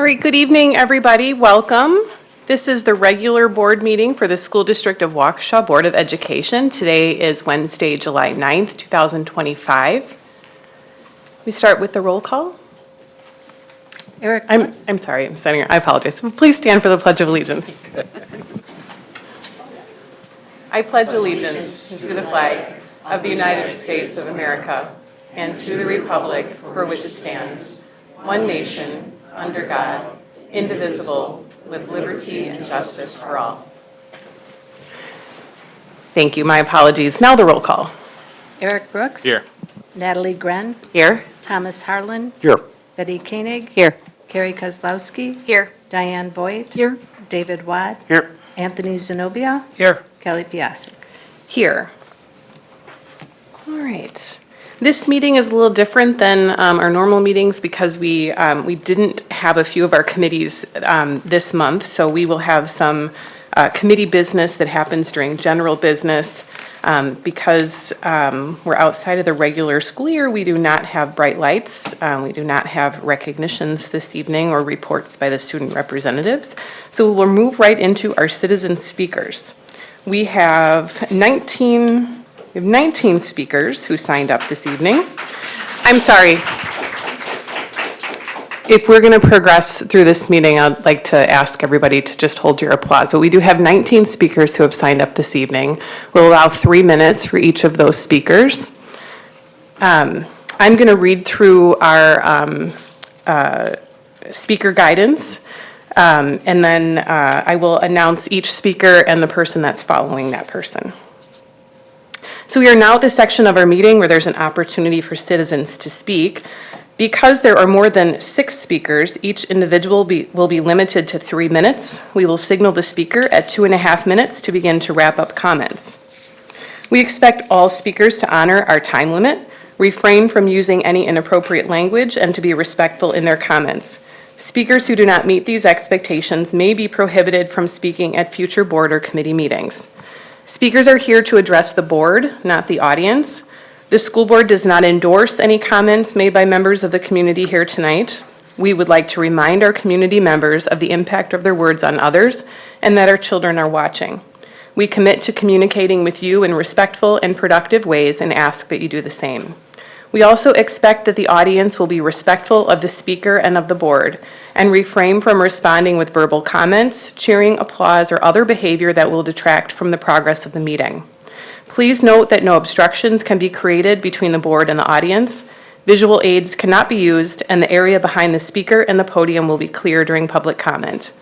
right, good evening, everybody. Welcome. This is the regular board meeting for the School District of Waukesha Board of Education. Today is Wednesday, July 9th, 2025. We start with the roll call. Eric, I'm sorry, I'm standing here. I apologize. Please stand for the Pledge of Allegiance. I pledge allegiance to the flag of the United States of America and to the republic for which it stands, one nation, under God, indivisible, with liberty and justice for all. Thank you. My apologies. Now the roll call. Eric Brooks. Here. Natalie Gren. Here. Thomas Harlan. Here. Betty Koenig. Here. Carrie Kozlowski. Here. Diane Voigt. Here. David Wad. Here. Anthony Zenobia. Here. Kelly Piasek. Here. All right. This meeting is a little different than our normal meetings because we didn't have a few of our committees this month, so we will have some committee business that happens during general business. Because we're outside of the regular school year, we do not have bright lights. We do not have recognitions this evening or reports by the student representatives. So we'll move right into our citizen speakers. We have 19 speakers who signed up this evening. I'm sorry. If we're going to progress through this meeting, I'd like to ask everybody to just hold your applause. But we do have 19 speakers who have signed up this evening. We'll allow 3 minutes for each of those speakers. I'm going to read through our speaker guidance, and then I will announce each speaker and the person that's following that person. So we are now at the section of our meeting where there's an opportunity for citizens to speak. Because there are more than 6 speakers, each individual will be limited to 3 minutes. We will signal the speaker at 2.5 minutes to begin to wrap up comments. We expect all speakers to honor our time limit, refrain from using any inappropriate language, and to be respectful in their comments. Speakers who do not meet these expectations may be prohibited from speaking at future board or committee meetings. Speakers are here to address the board, not the audience. The school board does not endorse any comments made by members of the community here tonight. We would like to remind our community members of the impact of their words on others and that our children are watching. We commit to communicating with you in respectful and productive ways and ask that you do the same. We also expect that the audience will be respectful of the speaker and of the board and refrain from responding with verbal comments, cheering, applause, or other behavior that will detract from the progress of the meeting. Please note that no obstructions can be created between the board and the audience. Visual aids cannot be used, and the area behind the speaker and the podium will be clear during public comment.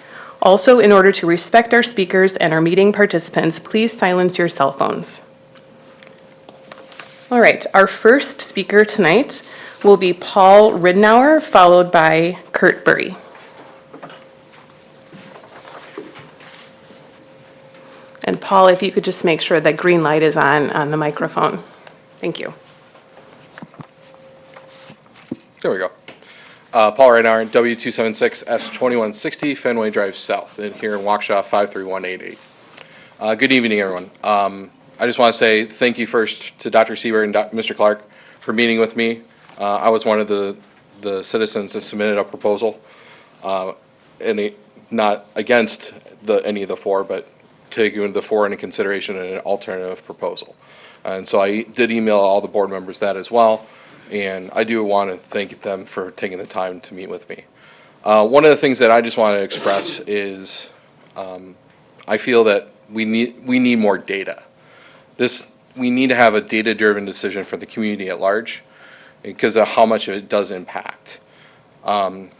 Also, in order to respect our speakers and our meeting participants, please silence your cell phones. All right, our first speaker tonight will be Paul Ridenour, followed by Kurt Burry. And Paul, if you could just make sure that green light is on the microphone. Thank you. There we go. Paul Ridenour, W276S2160, Fenway Drive South, and here in Waukesha, 53188. Good evening, everyone. I just want to say thank you first to Dr. Siebert and Mr. Clark for meeting with me. I was one of the citizens that submitted a proposal, not against any of the 4, but taking the 4 into consideration in an alternative proposal. And so I did email all the board members that as well, and I do want to thank them for taking the time to meet with me. One of the things that I just want to express is I feel that we need more data. We need to have a data-driven decision for the community at large because of how much it does impact. The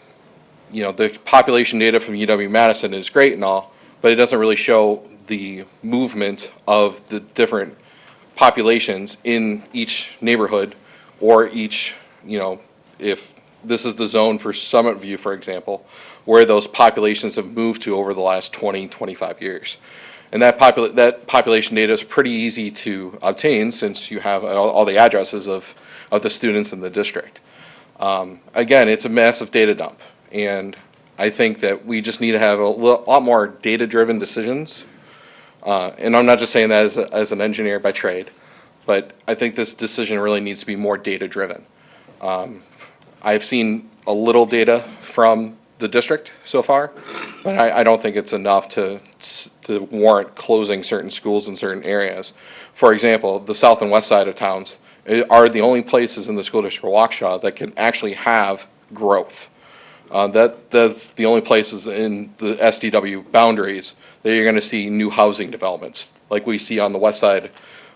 population data from UW-Madison is great and all, but it doesn't really show the movement of the different populations in each neighborhood or each, if this is the zone for Summit View, for example, where those populations have moved to over the last 20, 25 years. And that population data is pretty easy to obtain since you have all the addresses of the students in the district. Again, it's a massive data dump, and I think that we just need to have a lot more data-driven decisions. And I'm not just saying that as an engineer by trade, but I think this decision really needs to be more data-driven. I've seen a little data from the district so far, but I don't think it's enough to warrant closing certain schools in certain areas. For example, the south and west side of towns are the only places in the school district of Waukesha that can actually have growth. That's the only places in the SDW boundaries that you're going to see new housing developments, like we see on the west side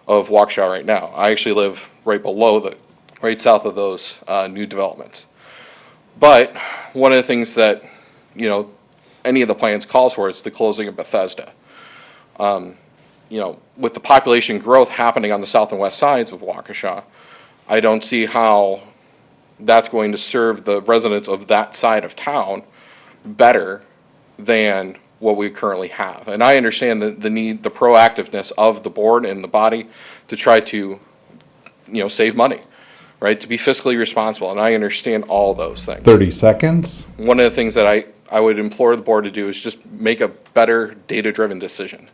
of Waukesha right now. I actually live right south of those new developments. But one of the things that, any of the plans calls for is the closing of Bethesda. With the population growth happening on the south and west sides of Waukesha, I don't see how that's going to serve the residents of that side of town better than what we currently have. And I understand the need, the proactiveness of the board and the body to try to, save money, right? To be fiscally responsible, and I understand all those things. 30 seconds. One of the things that I would implore the board to do is just make a better data-driven decision.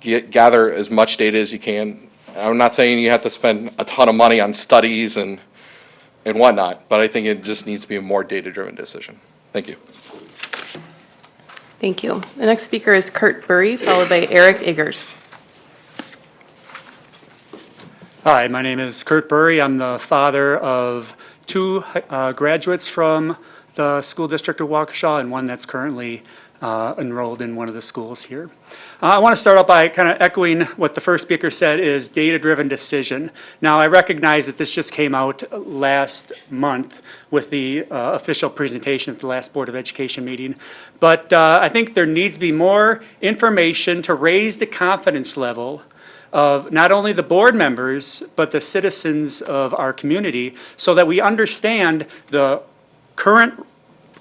Gather as much data as you can. I'm not saying you have to spend a ton of money on studies and whatnot, but I think it just needs to be a more data-driven decision. Thank you. Thank you. The next speaker is Kurt Burry, followed by Eric Eggers. Hi, my name is Kurt Burry. I'm the father of two graduates from the school district of Waukesha and one that's currently enrolled in one of the schools here. I want to start out by kind of echoing what the first speaker said is data-driven decision. Now, I recognize that this just came out last month with the official presentation at the last Board of Education meeting, but I think there needs to be more information to raise the confidence level of not only the board members, but the citizens of our community, so that we understand the current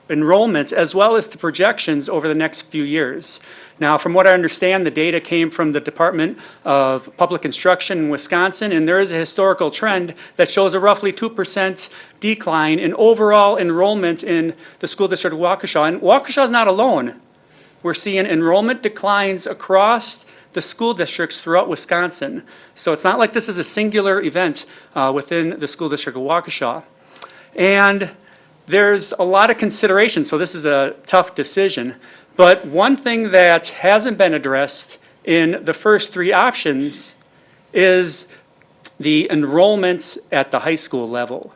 enrollment as well as the projections over the next few years. Now, from what I understand, the data came from the Department of Public Instruction in Wisconsin, and there is a historical trend that shows a roughly 2% decline in overall enrollment in the school district of Waukesha. And Waukesha is not alone. We're seeing enrollment declines across the school districts throughout Wisconsin. So it's not like this is a singular event within the school district of Waukesha. And there's a lot of consideration, so this is a tough decision. But one thing that hasn't been addressed in the first three options is the enrollments at the high school level.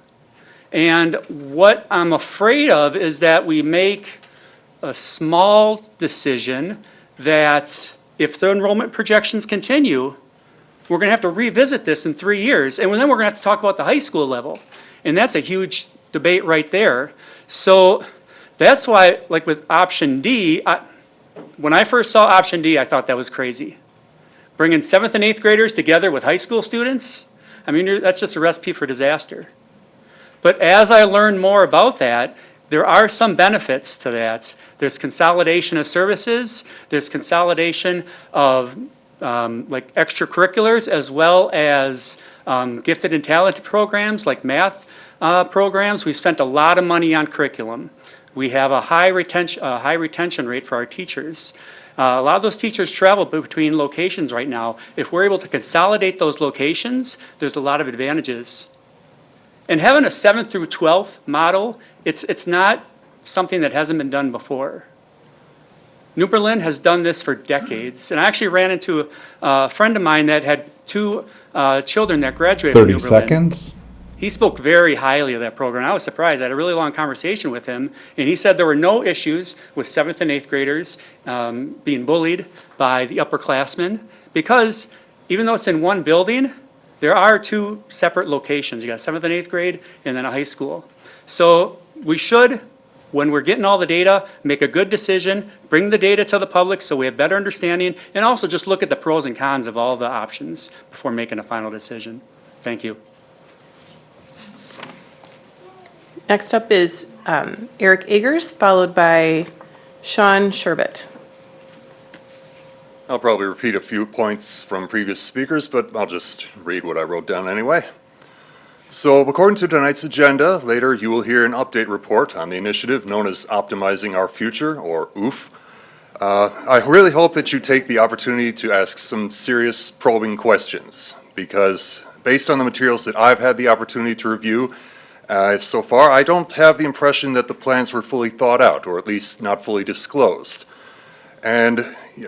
And what I'm afraid of is that we make a small decision that if the enrollment projections continue, we're going to have to revisit this in 3 years. And then we're going to have to talk about the high school level. And that's a huge debate right there. So that's why, like with option D, when I first saw option D, I thought that was crazy. Bringing 7th and 8th graders together with high school students, I mean, that's just a recipe for disaster. But as I learned more about that, there are some benefits to that. There's consolidation of services, there's consolidation of like extracurriculars, as well as gifted and talented programs like math programs. We spent a lot of money on curriculum. We have a high retention rate for our teachers. A lot of those teachers travel between locations right now. If we're able to consolidate those locations, there's a lot of advantages. And having a 7th through 12th model, it's not something that hasn't been done before. New Berlin has done this for decades. And I actually ran into a friend of mine that had two children that graduated from 30 New Berlin. seconds. He spoke very highly of that program. I was surprised. I had a really long conversation with him, and he said there were no issues with 7th and 8th graders being bullied by the upperclassmen, because even though it's in one building, there are two separate locations. You got 7th and 8th grade, and then a high school. So we should, when we're getting all the data, make a good decision, bring the data to the public so we have better understanding, and also just look at the pros and cons of all the options before making a final decision. Thank you. Next up is Eric Eggers, followed by Sean Sherbet. I'll probably repeat a few points from previous speakers, but I'll just read what I wrote down anyway. So according to tonight's agenda, later you will hear an update report on the initiative known as Optimizing Our Future, or OOF. I really hope that you take the opportunity to ask some serious probing questions, because based on the materials that I've had the opportunity to review, So far, I don't have the impression that the plans were fully thought out, or at least not fully disclosed. And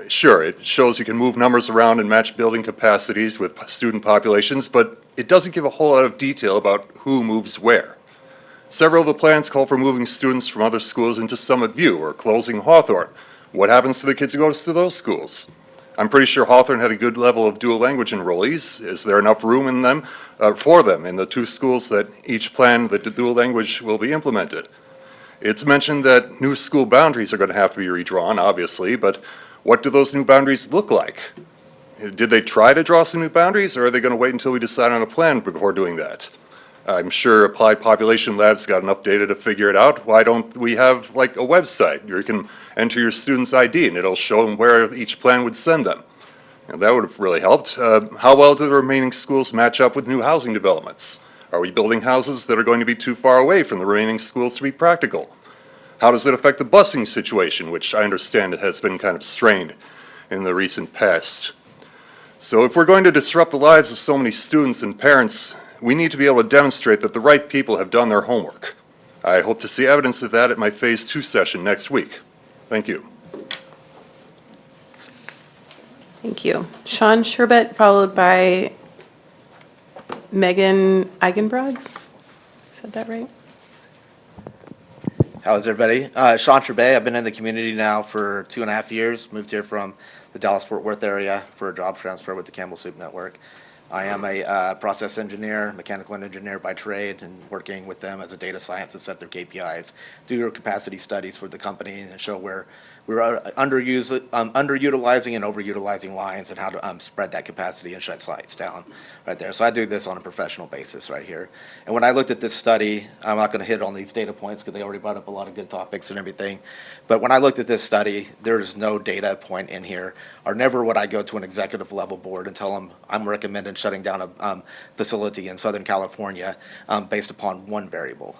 sure, it shows you can move numbers around and match building capacities with student populations, but it doesn't give a whole lot of detail about who moves where. Several of the plans call for moving students from other schools into Summit View or closing Hawthorne. What happens to the kids who go to those schools? I'm pretty sure Hawthorne had a good level of dual language enrollees. Is there enough room in them, for them in the two schools that each plan the dual language will be implemented? It's mentioned that new school boundaries are going to have to be redrawn, obviously, but what do those new boundaries look like? Did they try to draw some new boundaries, or are they going to wait until we decide on a plan before doing that? I'm sure Applied Population Lab's got enough data to figure it out. Why don't we have like a website where you can enter your student's ID and it'll show them where each plan would send them? That would have really helped. How well do the remaining schools match up with new housing developments? Are we building houses that are going to be too far away from the remaining schools to be practical? How does it affect the busing situation, which I understand has been kind of strained in the recent past? So if we're going to disrupt the lives of so many students and parents, we need to be able to demonstrate that the right people have done their homework. I hope to see evidence of that at my Phase 2 session next week. Thank you. Thank you. Sean Sherbet, followed by Megan Eigenbrod. Said that right? How's everybody? Sean Trebay. I've been in the community now for 2.5 years. Moved here from the Dallas-Fort Worth area for a job transfer with the Campbell Soup Network. I am a process engineer, mechanical engineer by trade, and working with them as a data science to set their KPIs, do their capacity studies for the company, and show where we're underutilizing and overutilizing lines and how to spread that capacity and shut sites down right there. So I do this on a professional basis right here. And when I looked at this study, I'm not going to hit on these data points because they already brought up a lot of good topics and everything. But when I looked at this study, there's no data point in here, or never would I go to an executive level board and tell them I'm recommending shutting down a facility in Southern California based upon one variable.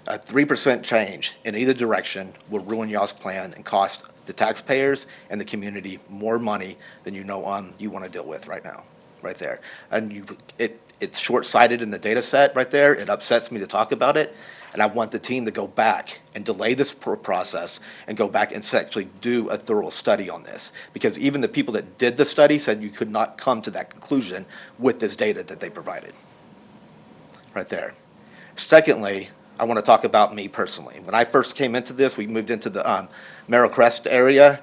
A 3% change in either direction will ruin y'all's plan and cost the taxpayers and the community more money than you want to deal with right now, right there. And it's short-sighted in the data set right there. It upsets me to talk about it. And I want the team to go back and delay this process and go back and actually do a thorough study on this. Because even the people that did the study said you could not come to that conclusion with this data that they provided. Right there. Secondly, I want to talk about me personally. When I first came into this, we moved into the Merrill Crest area.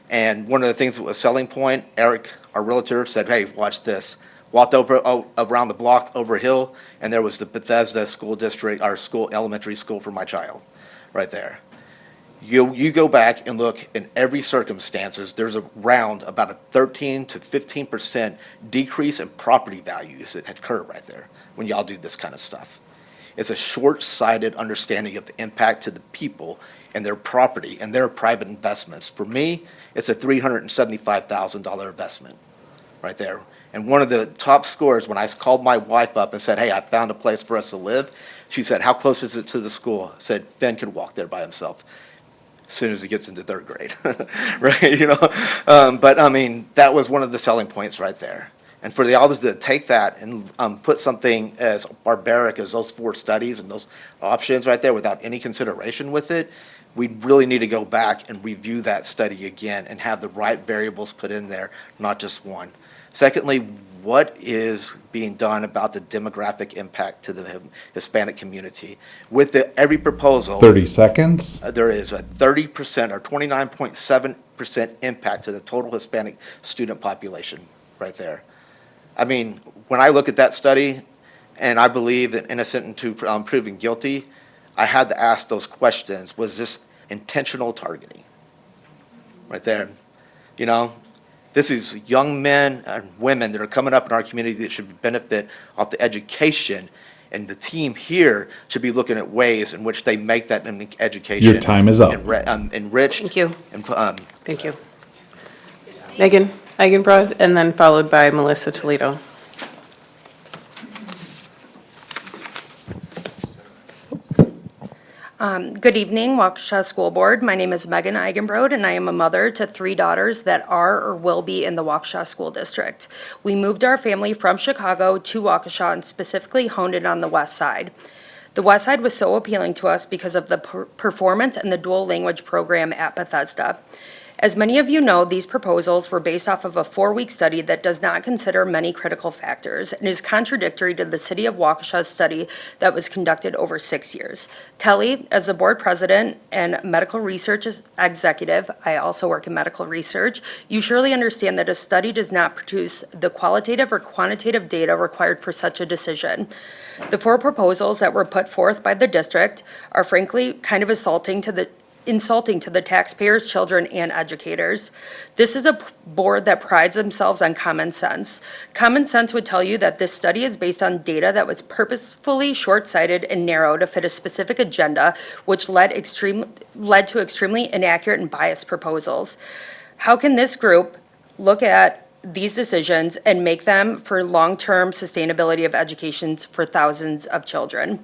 And one of the things that was a selling point, Eric, our realtor, said, hey, watch this. Walked around the block over a hill, and there was the Bethesda School District, our school, elementary school for my child, right there. You go back and look in every circumstances, there's around about a 13 to 15% decrease in property values that occur right there when y'all do this kind of stuff. It's a short-sighted understanding of the impact to the people and their property and their private investments. For me, it's a $375,000 investment right there. And one of the top scores, when I called my wife up and said, hey, I found a place for us to live, she said, how close is it to the school? I said, Finn could walk there by himself as soon as he gets into 3rd grade, right? But I mean, that was one of the selling points right there. And for the others to take that and put something as barbaric as those 4 studies and those options right there without any consideration with it, we really need to go back and review that study again and have the right variables put in there, not just one. Secondly, what is being done about the demographic impact to the Hispanic community? With every proposal, 30 seconds. there is a 30% or 29.7% impact to the total Hispanic student population right there. I mean, when I look at that study, and I believe that innocent until proven guilty, I had to ask those questions. Was this intentional targeting? Right there. You know, this is young men and women that are coming up in our community that should benefit off the education, and the team here should be looking at ways in which they make that education. Your time is up. Enriched. Thank you. And, Thank you. Megan Eigenbrod, and then followed by Melissa Toledo. Good evening, Waukesha School Board. My name is Megan Eigenbrod, and I am a mother to 3 daughters that are or will be in the Waukesha School District. We moved our family from Chicago to Waukesha and specifically honed it on the west side. The West Side was so appealing to us because of the performance and the dual language program at Bethesda. As many of you know, these proposals were based off of a 4-week study that does not consider many critical factors and is contradictory to the City of Waukesha's study that was conducted over 6 years. Kelly, as the board president and medical research executive, I also work in medical research, you surely understand that a study does not produce the qualitative or quantitative data required for such a decision. The 4 proposals that were put forth by the district are frankly kind of insulting to the taxpayers, children, and educators. This is a board that prides themselves on common sense. Common sense would tell you that this study is based on data that was purposefully short-sighted and narrow to fit a specific agenda, which led to extremely inaccurate and biased proposals. How can this group look at these decisions and make them for long-term sustainability of educations for thousands of children?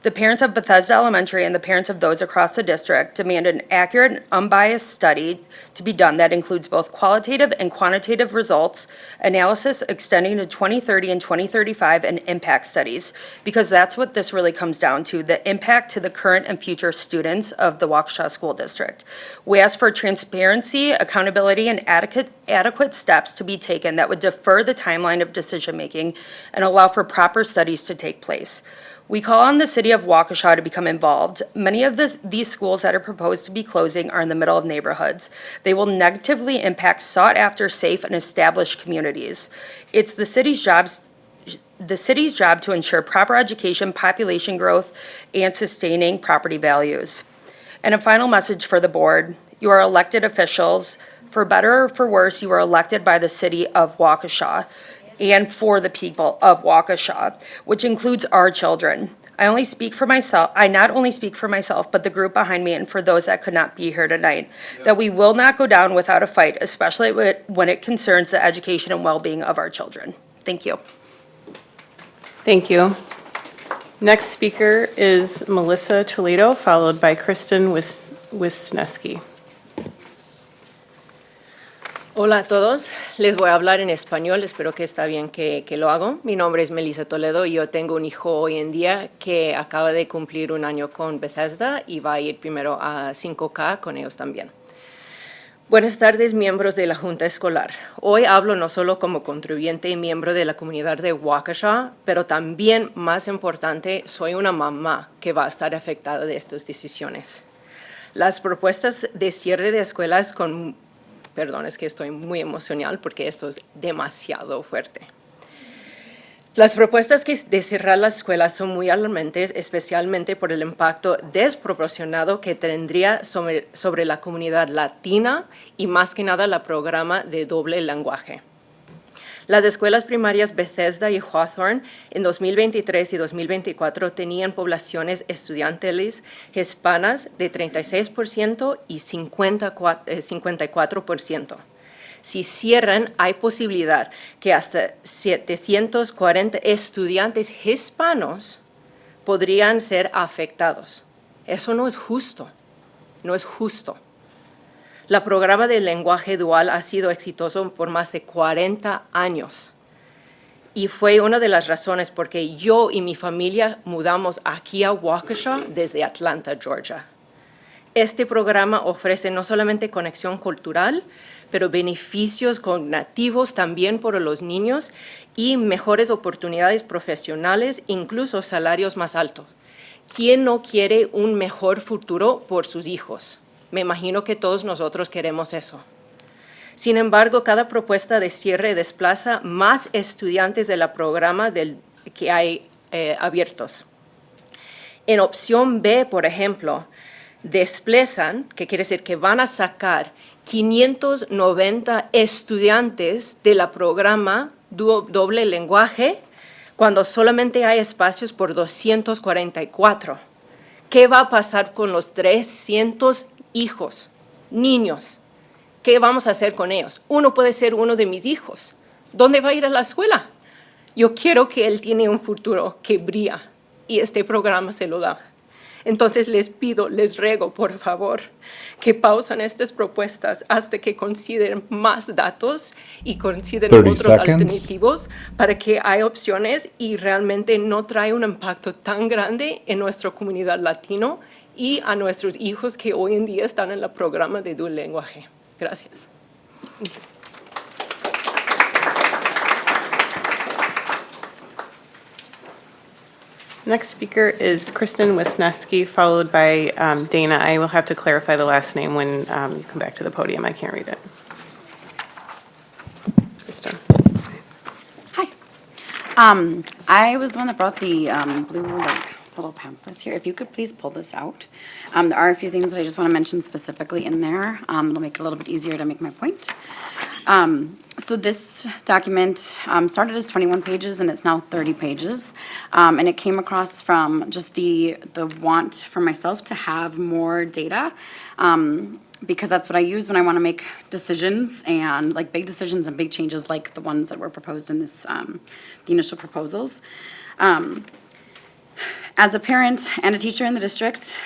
The parents of Bethesda Elementary and the parents of those across the district demand an accurate and unbiased study to be done that includes both qualitative and quantitative results, analysis extending to 2030 and 2035, and impact studies, because that's what this really comes down to, the impact to the current and future students of the Waukesha School District. We ask for transparency, accountability, and adequate steps to be taken that would defer the timeline of decision-making and allow for proper studies to take place. We call on the City of Waukesha to become involved. Many of these schools that are proposed to be closing are in the middle of neighborhoods. They will negatively impact sought-after, safe, and established communities. It's the city's job to ensure proper education, population growth, and sustaining property values. And a final message for the board. You are elected officials. For better or for worse, you are elected by the City of Waukesha and for the people of Waukesha, which includes our children. I not only speak for myself, but the group behind me and for those that could not be here tonight, that we will not go down without a fight, especially when it concerns the education and well-being of our children. Thank you. Thank you. Next speaker is Melissa Toledo, followed by Kristen Wisniewski. Hola a todos, les voy a hablar en español, espero que está bien que lo hago. Mi nombre es Melissa Toledo y yo tengo un hijo hoy en día que acaba de cumplir 1 año con Bethesda y va a ir primero a 5K con ellos también. Buenas tardes, miembros de la Junta Escolar. Hoy hablo no solo como contribuyente y miembro de la comunidad de Waukesha, pero también, más importante, soy una mamá que va a estar afectada de estas decisiones. Las propuestas de cierre de escuelas Perdón, es que estoy muy emocional porque esto es demasiado fuerte. Las propuestas de cerrar las escuelas son muy alarmantes, especialmente por el impacto desproporcionado que tendría sobre la comunidad latina y más que nada el programa de doble lenguaje. Las escuelas primarias Bethesda y Hawthorne en 2023 y 2024 tenían poblaciones estudiantiles hispanas de 36% y 54%. Si cierran, hay posibilidad que hasta 740 estudiantes hispanos podrían ser afectados. Eso no es justo, no es justo. El programa de lenguaje dual ha sido exitoso por más de 40 años y fue una de las razones por que yo y mi familia mudamos aquí a Waukesha desde Atlanta, Georgia. Este programa ofrece no solamente conexión cultural, pero beneficios cognitivos también para los niños y mejores oportunidades profesionales, incluso salarios más altos. ¿Quién no quiere un mejor futuro por sus hijos? Me imagino que todos nosotros queremos eso. Sin embargo, cada propuesta de cierre desplaza más estudiantes del programa que hay abiertos. En opción B, por ejemplo, desplazan, que quiere decir que van a sacar 590 estudiantes del programa doble lenguaje cuando solamente hay espacios por 244. ¿Qué va a pasar con los 300 hijos, niños? ¿Qué vamos a hacer con ellos? Uno puede ser uno de mis hijos. ¿Dónde va a ir a la escuela? Yo quiero que él tiene un futuro que brilla y este programa se lo da. Entonces les pido, les ruego, por favor, que pausen estas propuestas hasta que consideren más datos y consideren 30 otros seconds. alternativos para que haya opciones y realmente no trae un impacto tan grande en nuestra comunidad latino y a nuestros hijos que hoy en día están en el programa de dual lenguaje. Gracias. Next speaker is Kristen Wisniewski, followed by Dana. I will have to clarify the last name when you come back to the podium. I can't read it. Kristen. Hi. I was the one that brought the blue little pamphlets here. If you could please pull this out. There are a few things that I just want to mention specifically in there. It'll make it a little bit easier to make my point. So this document started as 21 pages and it's now 30 pages. And it came across from just the want for myself to have more data. Because that's what I use when I want to make decisions and like big decisions and big changes like the ones that were proposed in this, the initial proposals. As a parent and a teacher in the district,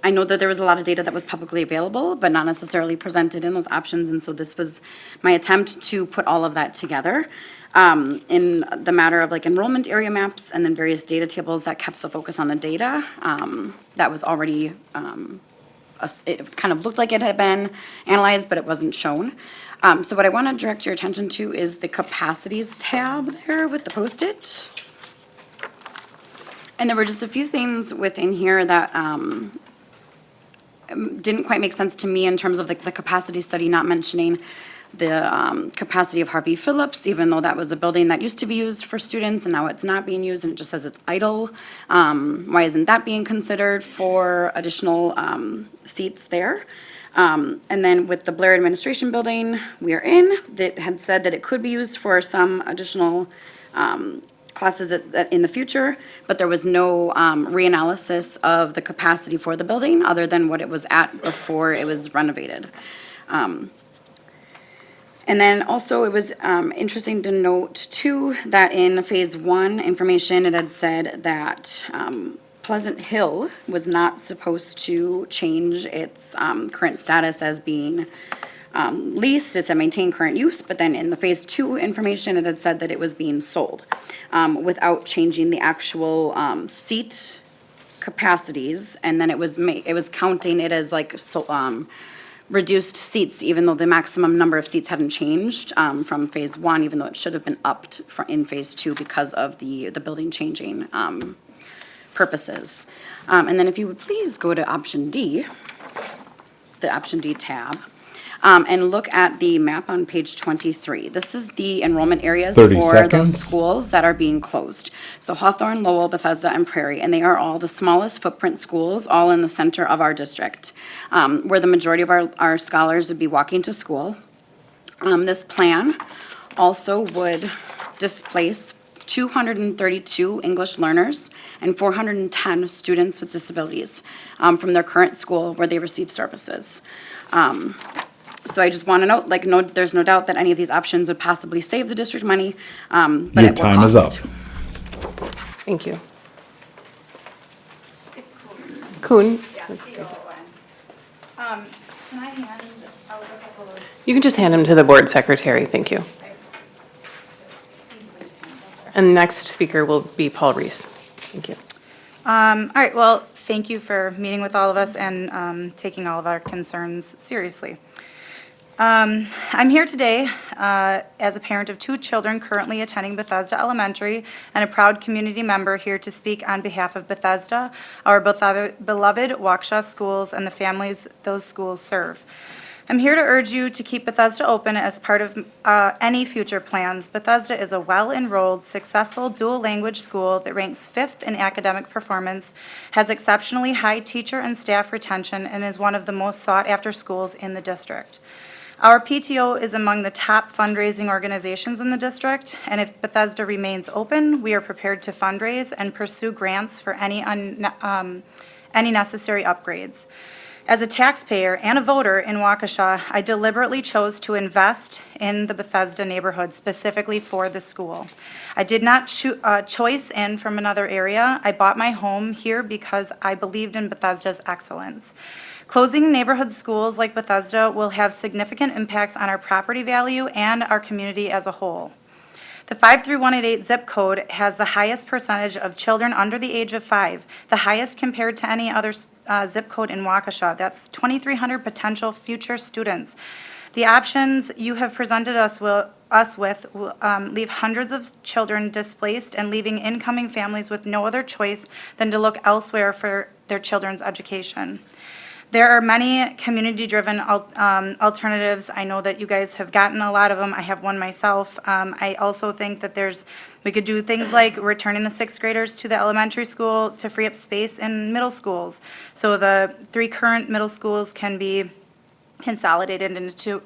I know that there was a lot of data that was publicly available, but not necessarily presented in those options, and so this was my attempt to put all of that together in the matter of like enrollment area maps and then various data tables that kept the focus on the data that was already, it kind of looked like it had been analyzed, but it wasn't shown. So what I want to direct your attention to is the capacities tab there with the Post-it. And there were just a few things within here that didn't quite make sense to me in terms of like the capacity study, not mentioning the capacity of Harvey Phillips, even though that was a building that used to be used for students and now it's not being used and it just says it's idle. Why isn't that being considered for additional seats there? And then with the Blair Administration Building we are in, that had said that it could be used for some additional classes in the future, but there was no reanalysis of the capacity for the building other than what it was at before it was renovated. And then also it was interesting to note too that in phase 1 information, it had said that Pleasant Hill was not supposed to change its current status as being leased. It said maintain current use, but then in the phase 2 information, it had said that it was being sold without changing the actual seat capacities. And then it was counting it as like reduced seats, even though the maximum number of seats hadn't changed from phase 1, even though it should have been upped in phase 2 because of the building changing purposes. And then if you would please go to option D, the option D tab. And look at the map on page 23. This is the enrollment areas 30 for seconds. those schools that are being closed. So Hawthorne, Lowell, Bethesda, and Prairie, and they are all the smallest footprint schools, all in the center of our district, where the majority of our scholars would be walking to school. This plan also would displace 232 English learners and 410 students with disabilities from their current school where they receive services. So I just want to note, there's no doubt that any of these options would possibly save the district money, but Your at what time is up. cost? Thank you. Kuhn, Can I hand out a couple of? you can just hand them to the board secretary. Thank you. And the next speaker will be Paul Reese. Thank you. All right, well, thank you for meeting with all of us and taking all of our concerns seriously. I'm here today as a parent of 2 children currently attending Bethesda Elementary and a proud community member here to speak on behalf of Bethesda, our beloved Waukesha schools, and the families those schools serve. I'm here to urge you to keep Bethesda open as part of any future plans. Bethesda is a well-enrolled, successful dual-language school that ranks 5th in academic performance, has exceptionally high teacher and staff retention, and is one of the most sought-after schools in the district. Our PTO is among the top fundraising organizations in the district, and if Bethesda remains open, we are prepared to fundraise and pursue grants for any necessary upgrades. As a taxpayer and a voter in Waukesha, I deliberately chose to invest in the Bethesda neighborhood specifically for the school. I did not choice in from another area. I bought my home here because I believed in Bethesda's excellence. Closing neighborhood schools like Bethesda will have significant impacts on our property value and our community as a whole. The 53188 zip code has the highest percentage of children under the age of 5, the highest compared to any other zip code in Waukesha. That's 2,300 potential future students. The options you have presented us with will leave hundreds of children displaced and leaving incoming families with no other choice than to look elsewhere for their children's education. There are many community-driven alternatives. I know that you guys have gotten a lot of them. I have one myself. I also think that we could do things like returning the sixth graders to the elementary school to free up space in middle schools. So the 3 current middle schools can be consolidated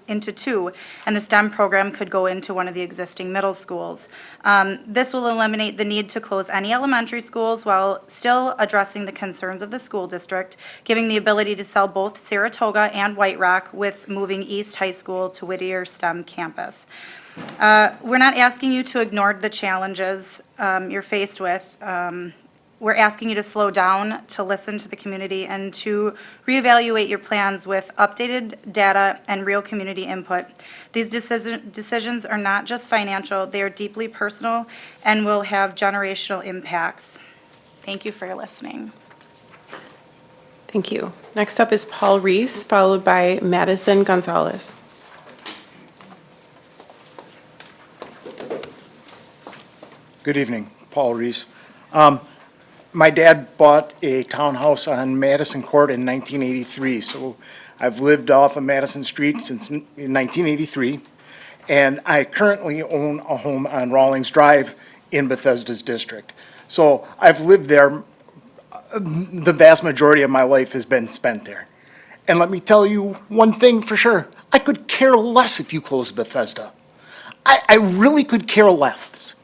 into 2, and the STEM program could go into one of the existing middle schools. This will eliminate the need to close any elementary schools while still addressing the concerns of the school district, giving the ability to sell both Saratoga and White Rock with moving East High School to Whittier STEM campus. We're not asking you to ignore the challenges you're faced with. We're asking you to slow down, to listen to the community, and to reevaluate your plans with updated data and real community input. These decisions are not just financial, they are deeply personal and will have generational impacts. Thank you for listening. Thank you. Next up is Paul Reese, followed by Madison Gonzalez. Good evening, Paul Reese. My dad bought a townhouse on Madison Court in 1983, so I've lived off of Madison Street since 1983, and I currently own a home on Rawlings Drive in Bethesda's district. So I've lived there, the vast majority of my life has been spent there. And let me tell you one thing for sure, I could care less if you closed Bethesda. I really could care less.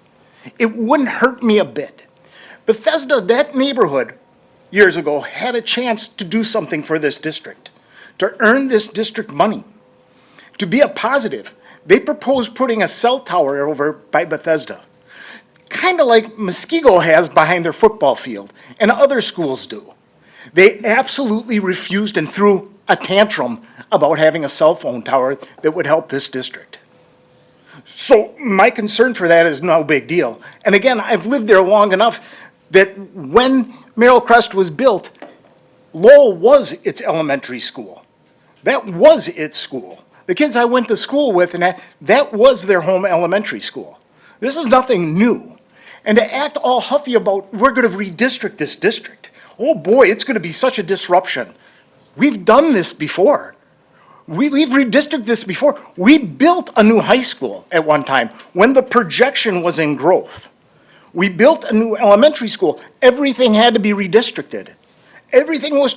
It wouldn't hurt me a bit. Bethesda, that neighborhood, years ago, had a chance to do something for this district, to earn this district money, to be a positive. They proposed putting a cell tower over by Bethesda, kind of like Muskego has behind their football field, and other schools do. They absolutely refused and threw a tantrum about having a cell phone tower that would help this district. So my concern for that is no big deal. And again, I've lived there long enough that when Merrill Crest was built, Lowell was its elementary school. That was its school. The kids I went to school with, and that was their home elementary school. This is nothing new. And to act all huffy about, we're going to redistrict this district. Oh boy, it's going to be such a disruption. We've done this before. We've redistricted this before. We built a new high school at one time when the projection was in growth. We built a new elementary school. Everything had to be redistricted. Everything was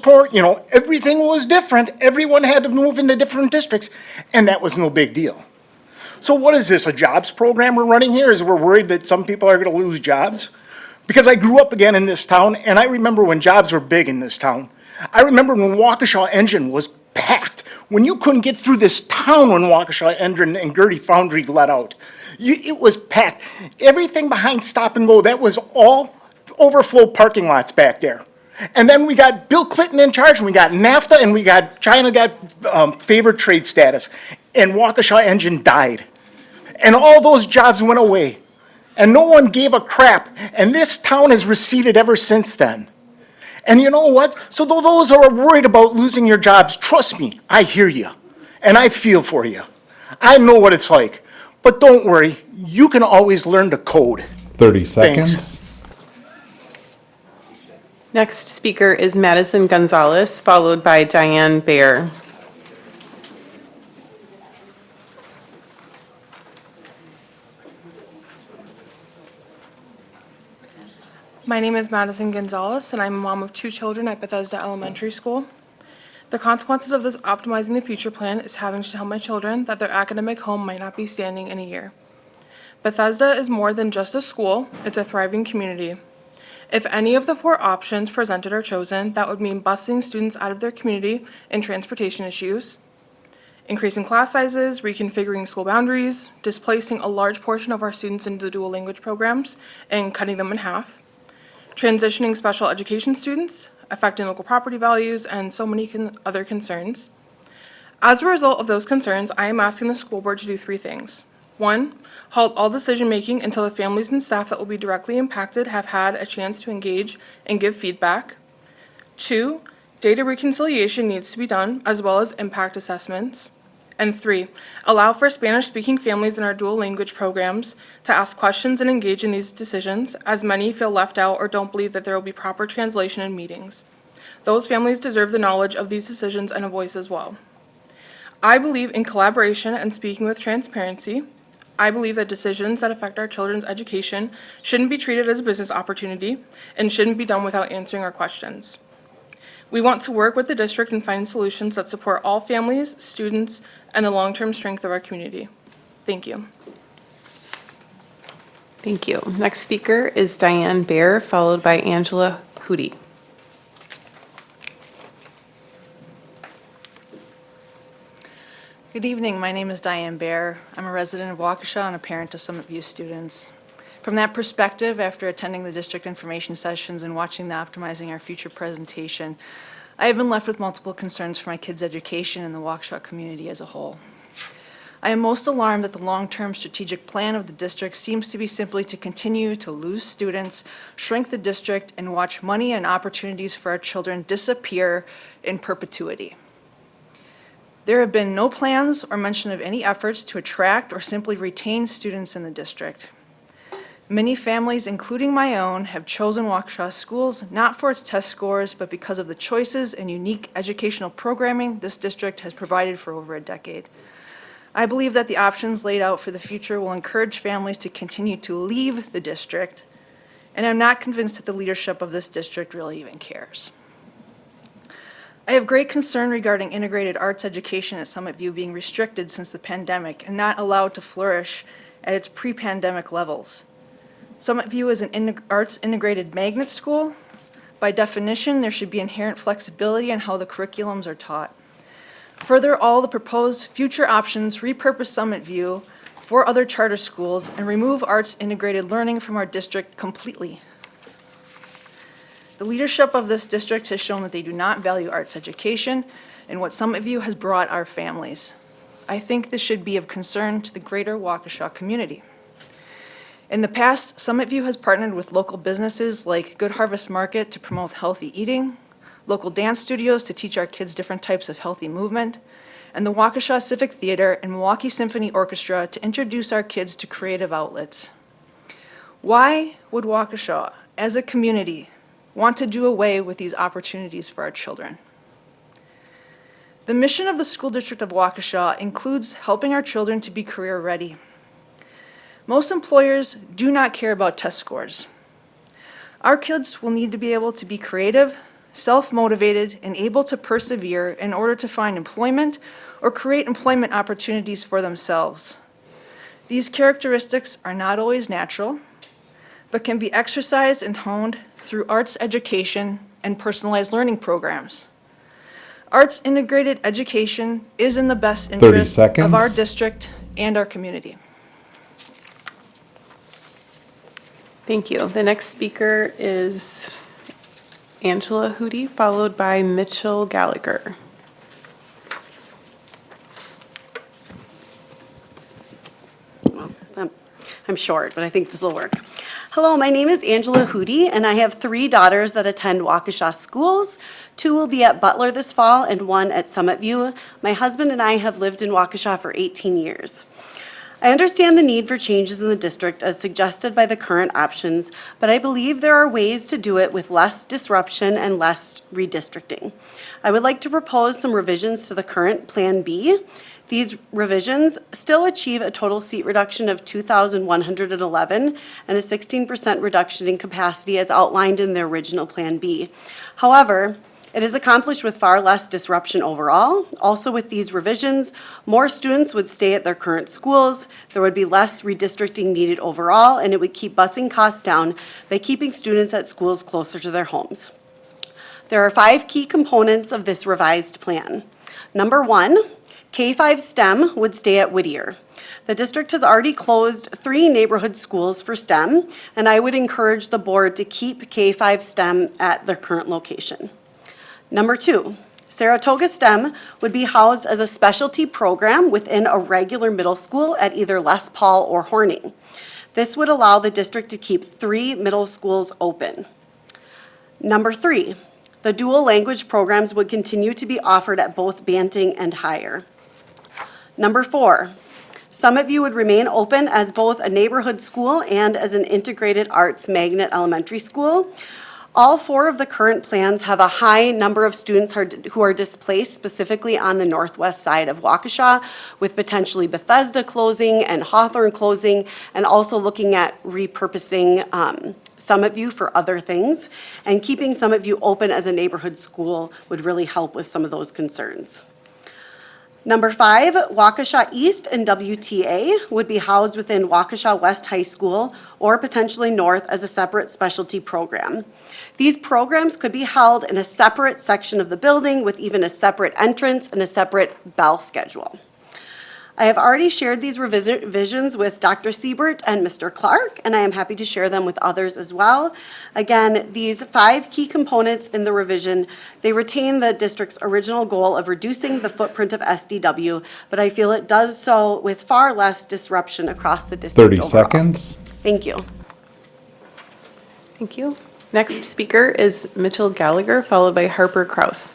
everything was different. Everyone had to move into different districts, and that was no big deal. So what is this, a jobs program we're running here? Is we're worried that some people are going to lose jobs? Because I grew up again in this town, and I remember when jobs were big in this town. I remember when Waukesha Engine was packed. When you couldn't get through this town when Waukesha Engine and Gertie Foundry let out. It was packed. Everything behind Stop and Go, that was all overflow parking lots back there. And then we got Bill Clinton in charge, and we got NAFTA, and China got favored trade status, and Waukesha Engine died. And all those jobs went away. And no one gave a crap. And this town has receded ever since then. And you know what? So those who are worried about losing your jobs, trust me, I hear you. And I feel for you. I know what it's like. But don't worry, you can always learn to code. 30 seconds. Thanks. Next speaker is Madison Gonzalez, followed by Diane Baer. My name is Madison Gonzalez, and I'm a mom of 2 children at Bethesda Elementary School. The consequences of this Optimizing the Future plan is having to tell my children that their academic home might not be standing in a year. Bethesda is more than just a school, it's a thriving community. If any of the 4 options presented are chosen, that would mean busing students out of their community and transportation issues, increasing class sizes, reconfiguring school boundaries, displacing a large portion of our students into the dual language programs and cutting them in half, transitioning special education students, affecting local property values, and so many other concerns. As a result of those concerns, I am asking the school board to do 3 things. 1, halt all decision-making until the families and staff that will be directly impacted have had a chance to engage and give feedback. 2, data reconciliation needs to be done, as well as impact assessments. And 3, allow for Spanish-speaking families in our dual language programs to ask questions and engage in these decisions, as many feel left out or don't believe that there will be proper translation in meetings. Those families deserve the knowledge of these decisions and a voice as well. I believe in collaboration and speaking with transparency. I believe that decisions that affect our children's education shouldn't be treated as a business opportunity and shouldn't be done without answering our questions. We want to work with the district and find solutions that support all families, students, and the long-term strength of our community. Thank you. Thank you. Next speaker is Diane Baer, followed by Angela Hootie. Good evening. My name is Diane Baer. I'm a resident of Waukesha and a parent of Summit View students. From that perspective, after attending the district information sessions and watching the Optimizing Our Future presentation, I have been left with multiple concerns for my kids' education and the Waukesha community as a whole. I am most alarmed that the long-term strategic plan of the district seems to be simply to continue to lose students, shrink the district, and watch money and opportunities for our children disappear in perpetuity. There have been no plans or mention of any efforts to attract or simply retain students in the district. Many families, including my own, have chosen Waukesha schools not for its test scores, but because of the choices and unique educational programming this district has provided for over a decade. I believe that the options laid out for the future will encourage families to continue to leave the district, and I'm not convinced that the leadership of this district really even cares. I have great concern regarding integrated arts education at Summit View being restricted since the pandemic and not allowed to flourish at its pre-pandemic levels. Summit View is an arts integrated magnet school. By definition, there should be inherent flexibility in how the curriculums are taught. Further, all the proposed future options repurpose Summit View for other charter schools and remove arts integrated learning from our district completely. The leadership of this district has shown that they do not value arts education and what Summit View has brought our families. I think this should be of concern to the greater Waukesha community. In the past, Summit View has partnered with local businesses like Good Harvest Market to promote healthy eating, local dance studios to teach our kids different types of healthy movement, and the Waukesha Civic Theater and Milwaukee Symphony Orchestra to introduce our kids to creative outlets. Why would Waukesha, as a community, want to do away with these opportunities for our children? The mission of the School District of Waukesha includes helping our children to be career ready. Most employers do not care about test scores. Our kids will need to be able to be creative, self-motivated, and able to persevere in order to find employment or create employment opportunities for themselves. These characteristics are not always natural, but can be exercised and honed through arts education and personalized learning programs. Arts integrated education is in the best interest of our district and our community. Thank you. The next speaker is Angela Hootie, followed by Mitchell Gallagher. I'm short, but I think this will work. Hello, my name is Angela Hootie, and I have 3 daughters that attend Waukesha schools. 2 will be at Butler this fall and 1 at Summit View. My husband and I have lived in Waukesha for 18 years. I understand the need for changes in the district as suggested by the current options, but I believe there are ways to do it with less disruption and less redistricting. I would like to propose some revisions to the current Plan B. These revisions still achieve a total seat reduction of 2,111 and a 16% reduction in capacity as outlined in the original Plan B. However, It is accomplished with far less disruption overall. Also, with these revisions, more students would stay at their current schools, there would be less redistricting needed overall, and it would keep busing costs down by keeping students at schools closer to their homes. There are 5 key components of this revised plan. Number 1, K-5 STEM would stay at Whittier. The district has already closed 3 neighborhood schools for STEM, and I would encourage the board to keep K-5 STEM at their current location. Number 2, Saratoga STEM would be housed as a specialty program within a regular middle school at either Les Paul or Horning. This would allow the district to keep 3 middle schools open. Number 3, the dual language programs would continue to be offered at both Banting and Higher. Number 4, Summit View would remain open as both a neighborhood school and as an integrated arts magnet elementary school. All 4 of the current plans have a high number of students who are displaced, specifically on the northwest side of Waukesha, with potentially Bethesda closing and Hawthorne closing, and also looking at repurposing Summit View for other things. And keeping Summit View open as a neighborhood school would really help with some of those concerns. Number 5, Waukesha East and WTA would be housed within Waukesha West High School or potentially North as a separate specialty program. These programs could be held in a separate section of the building with even a separate entrance and a separate bell schedule. I have already shared these revisions with Dr. Siebert and Mr. Clark, and I am happy to share them with others as well. Again, these 5 key components in the revision, they retain the district's original goal of reducing the footprint of SDW, but I feel it does so with far less disruption across the district 30 overall. seconds. Thank you. Thank you. Next speaker is Mitchell Gallagher, followed by Harper Kraus.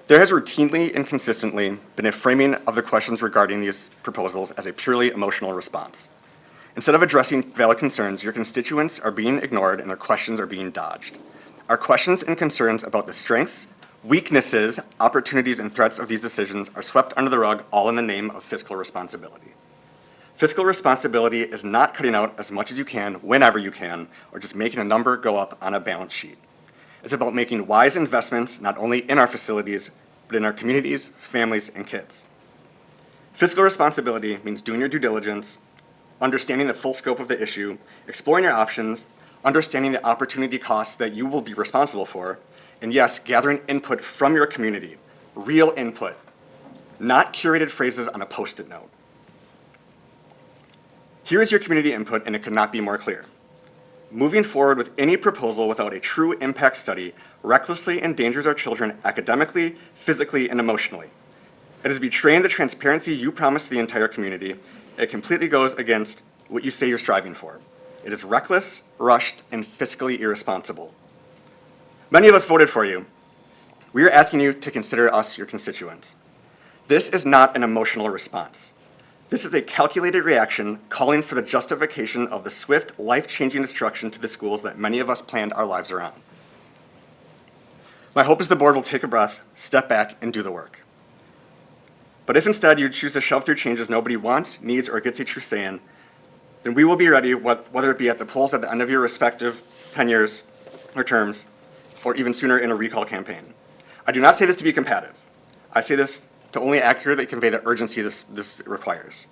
There has routinely and consistently been a framing of the questions regarding these proposals as a purely emotional response. Instead of addressing valid concerns, your constituents are being ignored and their questions are being dodged. Our questions and concerns about the strengths, weaknesses, opportunities, and threats of these decisions are swept under the rug, all in the name of fiscal responsibility. Fiscal responsibility is not cutting out as much as you can, whenever you can, or just making a number go up on a balance sheet. It's about making wise investments not only in our facilities, but in our communities, families, and kids. Fiscal responsibility means doing your due diligence, understanding the full scope of the issue, exploring your options, understanding the opportunity costs that you will be responsible for, and yes, gathering input from your community, real input, not curated phrases on a Post-it note. Here is your community input, and it could not be more clear. Moving forward with any proposal without a true impact study recklessly endangers our children academically, physically, and emotionally. It is betraying the transparency you promised to the entire community. It completely goes against what you say you're striving for. It is reckless, rushed, and fiscally irresponsible. Many of us voted for you. We are asking you to consider us your constituents. This is not an emotional response. This is a calculated reaction calling for the justification of the swift, life-changing destruction to the schools that many of us planned our lives around. My hope is the board will take a breath, step back, and do the work. But if instead you choose to shove through changes nobody wants, needs, or gets a true say in, then we will be ready, whether it be at the polls at the end of your respective tenures or terms, or even sooner in a recall campaign. I do not say this to be combative. I say this to only accurately convey the urgency this requires.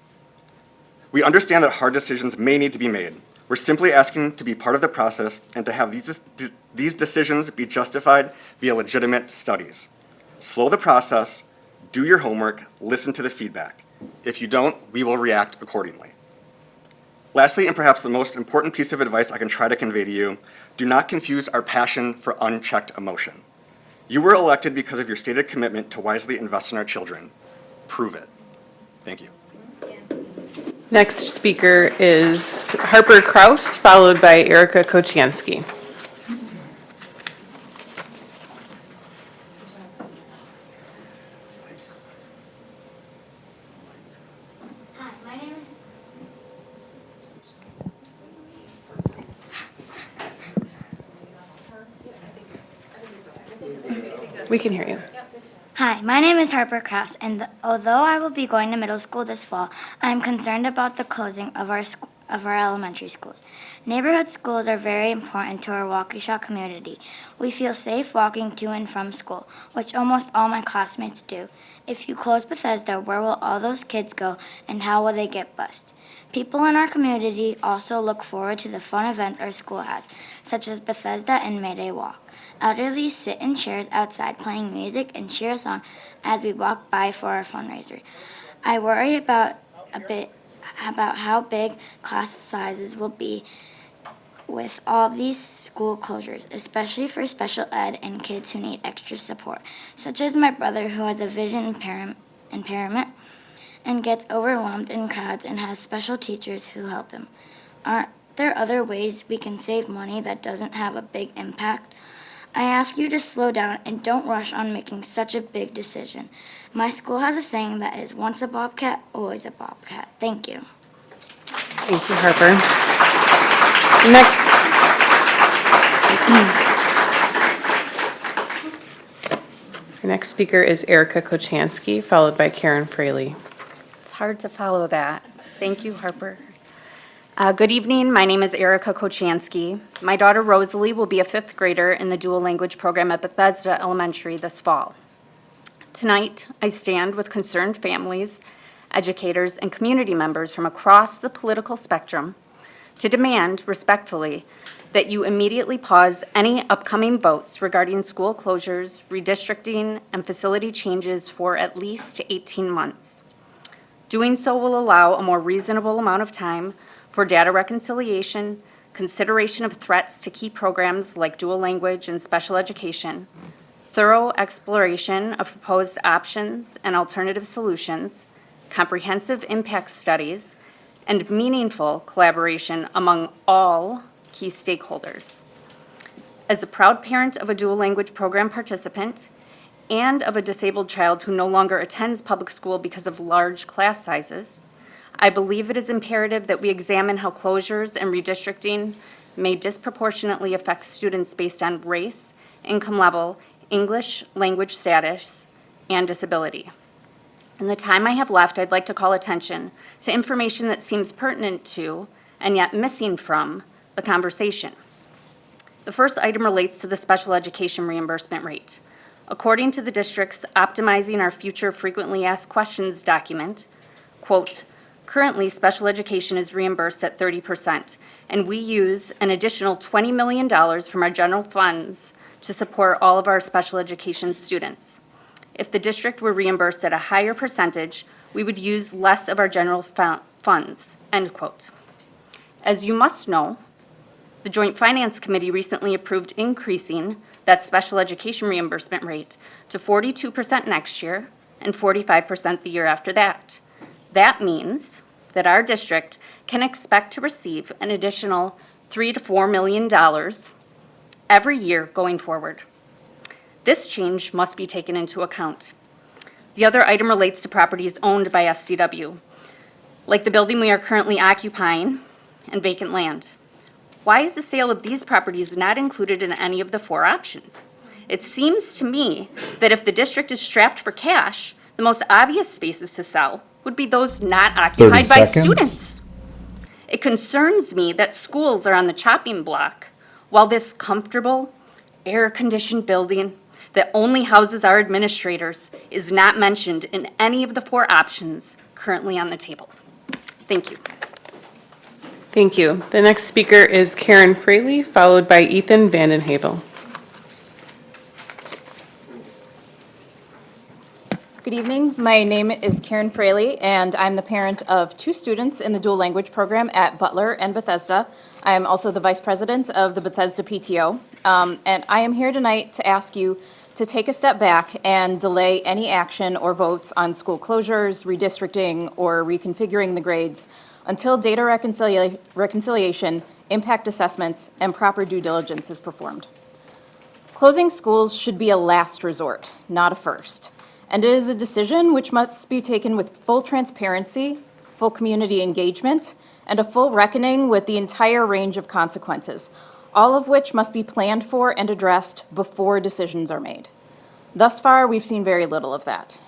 We understand that hard decisions may need to be made. We're simply asking to be part of the process and to have these decisions be justified via legitimate studies. Slow the process, do your homework, listen to the feedback. If you don't, we will react accordingly. Lastly, and perhaps the most important piece of advice I can try to convey to you, do not confuse our passion for unchecked emotion. You were elected because of your stated commitment to wisely invest in our children. Prove it. Thank you. Next speaker is Harper Kraus, followed by Erica Kocianski. Hi, my name is... We can hear you. Hi, my name is Harper Kraus, and although I will be going to middle school this fall, I am concerned about the closing of our of our elementary schools. Neighborhood schools are very important to our Waukesha community. We feel safe walking to and from school, which almost all my classmates do. If you close Bethesda, where will all those kids go and how will they get bused? People in our community also look forward to the fun events our school has, such as Bethesda and May Day Walk. Elderly sit in chairs outside playing music and cheer us on as we walk by for our fundraiser. I worry about how big class sizes will be with all these school closures, especially for special ed and kids who need extra support, such as my brother who has a vision impairment and gets overwhelmed in crowds and has special teachers who help him. Aren't there other ways we can save money that doesn't have a big impact? I ask you to slow down and don't rush on making such a big decision. My school has a saying that is once a bobcat, always a bobcat. Thank you. Thank you, Harper. Next. Our next speaker is Erica Kochansky, followed by Karen Fraley. It's hard to follow that. Thank you, Harper. Good evening. My name is Erica Kochansky. My daughter Rosalie will be a fifth grader in the dual language program at Bethesda Elementary this fall. Tonight, I stand with concerned families, educators, and community members from across the political spectrum to demand, respectfully, that you immediately pause any upcoming votes regarding school closures, redistricting, and facility changes for at least 18 months. Doing so will allow a more reasonable amount of time for data reconciliation, consideration of threats to key programs like dual language and special education, thorough exploration of proposed options and alternative solutions, comprehensive impact studies, and meaningful collaboration among all key stakeholders. As a proud parent of a dual language program participant and of a disabled child who no longer attends public school because of large class sizes, I believe it is imperative that we examine how closures and redistricting may disproportionately affect students based on race, income level, English language status, and disability. In the time I have left, I'd like to call attention to information that seems pertinent to, and yet missing from, the conversation. The first item relates to the special education reimbursement rate. According to the district's Optimizing Our Future Frequently Asked Questions document, quote, currently special education is reimbursed at 30%, and we use an additional $20 million from our general funds to support all of our special education students. If the district were reimbursed at a higher percentage, we would use less of our general funds, end quote. As you must know, the Joint Finance Committee recently approved increasing that special education reimbursement rate to 42% next year and 45% the year after that. That means that our district can expect to receive an additional $3 to $4 million every year going forward. This change must be taken into account. The other item relates to properties owned by SDW, like the building we are currently occupying and vacant land. Why is the sale of these properties not included in any of the four options? It seems to me that if the district is strapped for cash, the most obvious spaces to sell would be those not occupied 30 by seconds. students. It concerns me that schools are on the chopping block while this comfortable, air-conditioned building that only houses our administrators is not mentioned in any of the four options currently on the table. Thank you. Thank you. The next speaker is Karen Fraley, followed by Ethan Vandenhavel. Good evening. My name is Karen Fraley, and I'm the parent of two students in the dual language program at Butler and Bethesda. I am also the vice president of the Bethesda PTO, and I am here tonight to ask you to take a step back and delay any action or votes on school closures, redistricting, or reconfiguring the grades until data reconciliation, impact assessments, and proper due diligence is performed. Closing schools should be a last resort, not a first. And it is a decision which must be taken with full transparency, full community engagement, and a full reckoning with the entire range of consequences, all of which must be planned for and addressed before decisions are made. Thus far, we've seen very little of that.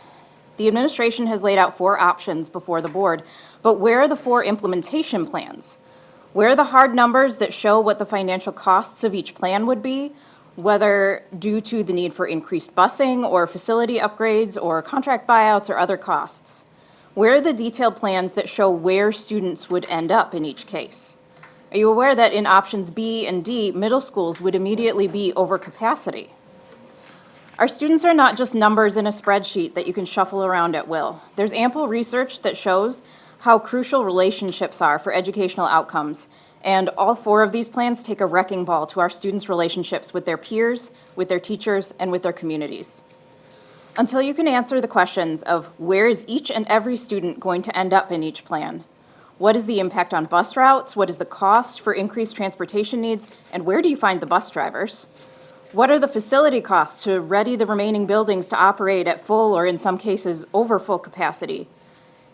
The administration has laid out four options before the board, but where are the four implementation plans? Where are the hard numbers that show what the financial costs of each plan would be, whether due to the need for increased busing or facility upgrades or contract buyouts or other costs? Where are the detailed plans that show where students would end up in each case? Are you aware that in options B and D, middle schools would immediately be over capacity? Our students are not just numbers in a spreadsheet that you can shuffle around at will. There's ample research that shows how crucial relationships are for educational outcomes, and all 4 of these plans take a wrecking ball to our students' relationships with their peers, with their teachers, and with their communities. Until you can answer the questions of where is each and every student going to end up in each plan, what is the impact on bus routes, what is the cost for increased transportation needs, and where do you find the bus drivers? What are the facility costs to ready the remaining buildings to operate at full or in some cases over full capacity?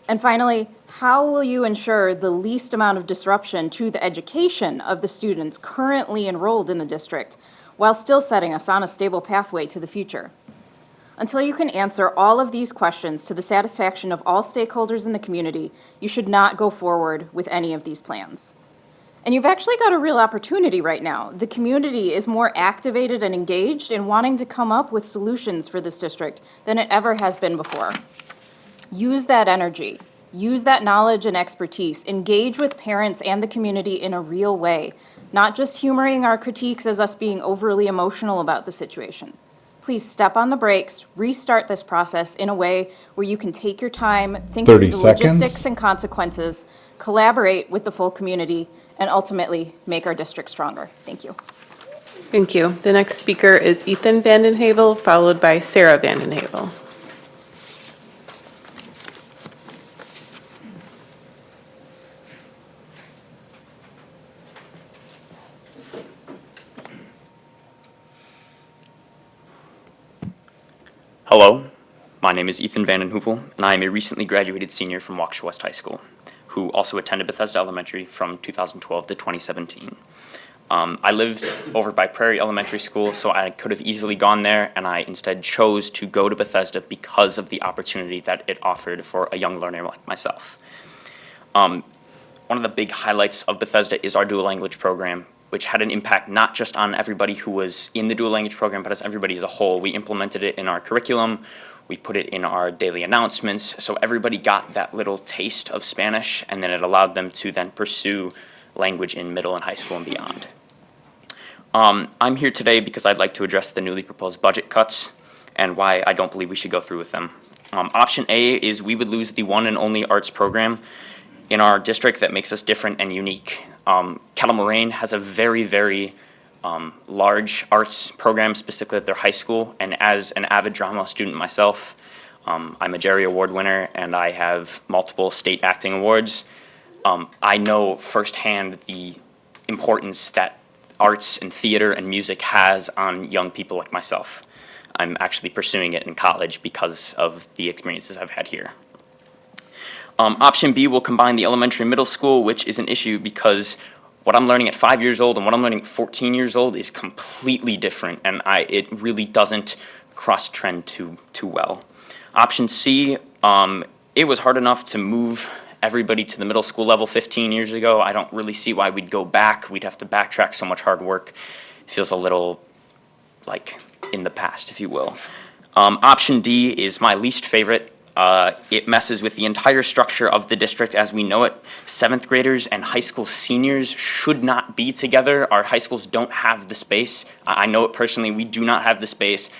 And finally, how will you ensure the least amount of disruption to the education of the students currently enrolled in the district while still setting us on a stable pathway to the future? Until you can answer all of these questions to the satisfaction of all stakeholders in the community, you should not go forward with any of these plans. And you've actually got a real opportunity right now. The community is more activated and engaged in wanting to come up with solutions for this district than it ever has been before. Use that energy, use that knowledge and expertise, engage with parents and the community in a real way, not just humoring our critiques as us being overly emotional about the situation. Please step on the brakes, restart this process in a way where you can take your time, think 30 through the seconds. logistics and consequences, collaborate with the full community, and ultimately make our district stronger. Thank you. Thank you. The next speaker is Ethan Vandenhavel, followed by Sarah Vandenhavel. Hello, my name is Ethan Vandenhoevel, and I am a recently graduated senior from Waukesha West High School, who also attended Bethesda Elementary from 2012 to 2017. I lived over by Prairie Elementary School, so I could have easily gone there, and I instead chose to go to Bethesda because of the opportunity that it offered for a young learner like myself. One of the big highlights of Bethesda is our dual language program, which had an impact not just on everybody who was in the dual language program, but as everybody as a whole. We implemented it in our curriculum, we put it in our daily announcements, so everybody got that little taste of Spanish, and then it allowed them to then pursue language in middle and high school and beyond. I'm here today because I'd like to address the newly proposed budget cuts and why I don't believe we should go through with them. Option A is we would lose the one and only arts program in our district that makes us different and unique. Kettle Moraine has a very, very large arts program, specifically at their high school, and as an avid drama student myself, I'm a Jerry Award winner and I have multiple state acting awards. I know firsthand the importance that arts and theater and music has on young people like myself. I'm actually pursuing it in college because of the experiences I've had here. Option B will combine the elementary and middle school, which is an issue because what I'm learning at 5 years old and what I'm learning at 14 years old is completely different, and it really doesn't cross-trend too well. Option C, it was hard enough to move everybody to the middle school level 15 years ago. I don't really see why we'd go back. We'd have to backtrack so much hard work. It feels a little like in the past, if you will. Option D is my least favorite. It messes with the entire structure of the district as we know it. 7th graders and high school seniors should not be together. Our high schools don't have the space. I know it personally, we do not have the space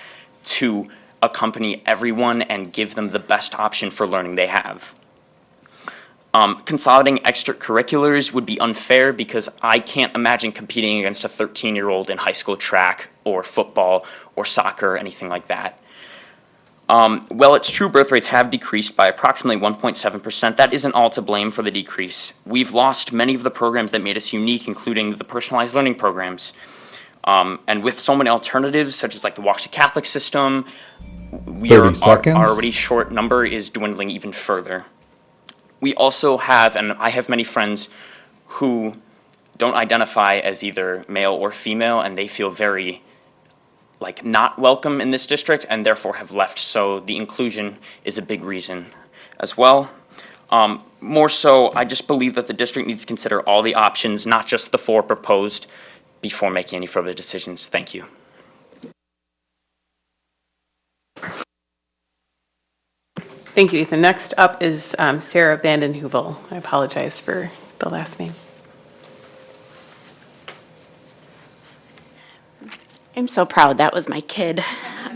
to accompany everyone and give them the best option for learning they have. Consolidating extracurriculars would be unfair because I can't imagine competing against a 13-year-old in high school track or football or soccer or anything like that. Well, it's true birth rates have decreased by approximately 1.7%. That isn't all to blame for the decrease. We've lost many of the programs that made us unique, including the personalized learning programs. And with so many alternatives, such as like the Waukesha Catholic system, our already short number is dwindling even further. We also have, and I have many friends who don't identify as either male or female, and they feel very not welcome in this district and therefore have left, so the inclusion is a big reason as well. More so, I just believe that the district needs to consider all the options, not just the 4 proposed, before making any further decisions. Thank you. Thank you, Ethan. Next up is Sarah Vanden Heuvel. I apologize for the last name. I'm so proud that was my kid.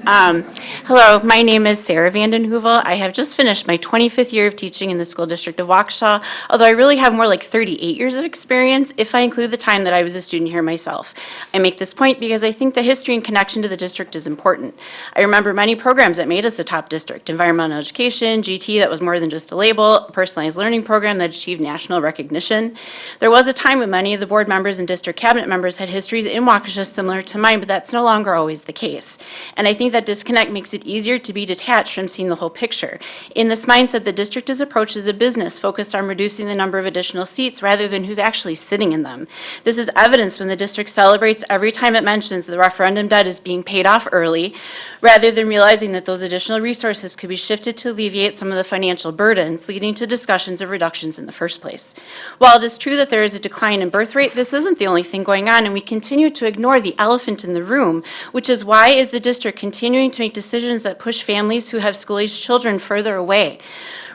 Hello, my name is Sarah Vanden Heuvel. I have just finished my 25th year of teaching in the school district of Waukesha, although I really have more like 38 years of experience if I include the time that I was a student here myself. I make this point because I think the history and connection to the district is important. I remember many programs that made us the top district: environmental education, GT that was more than just a label, a personalized learning program that achieved national recognition. There was a time when many of the board members and district cabinet members had histories in Waukesha similar to mine, but that's no longer always the case. And I think that disconnect makes it easier to be detached from seeing the whole picture. In this mindset, the district is approached as a business focused on reducing the number of additional seats rather than who's actually sitting in them. This is evidenced when the district celebrates every time it mentions the referendum debt is being paid off early, rather than realizing that those additional resources could be shifted to alleviate some of the financial burdens, leading to discussions of reductions in the first place. While it is true that there is a decline in birth rate, this isn't the only thing going on, and we continue to ignore the elephant in the room, which is why is the district continuing to make decisions that push families who have school-aged children further away.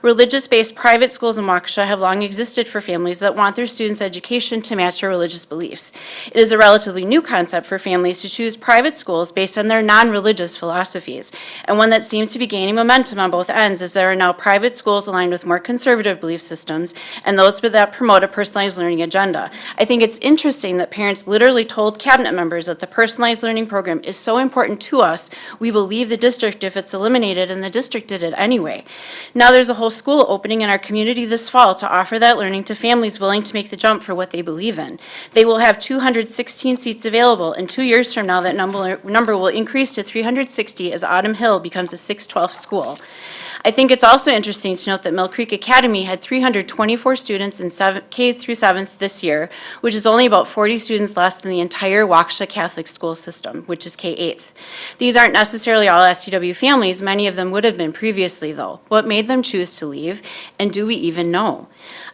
Religious-based private schools in Waukesha have long existed for families that want their students' education to match their religious beliefs. It is a relatively new concept for families to choose private schools based on their non-religious philosophies, and one that seems to be gaining momentum on both ends, as there are now private schools aligned with more conservative belief systems and those that promote a personalized learning agenda. I think it's interesting that parents literally told cabinet members that the personalized learning program is so important to us, we will leave the district if it's eliminated, and the district did it anyway. Now there's a whole school opening in our community this fall to offer that learning to families willing to make the jump for what they believe in. They will have 216 seats available, and 2 years from now that number will increase to 360 as Autumn Hill becomes a 612 school. I think it's also interesting to note that Mill Creek Academy had 324 students in K through 7th this year, which is only about 40 students less than the entire Waukesha Catholic school system, which is K-8th. These aren't necessarily all STW families. Many of them would have been previously, though. What made them choose to leave, and do we even know?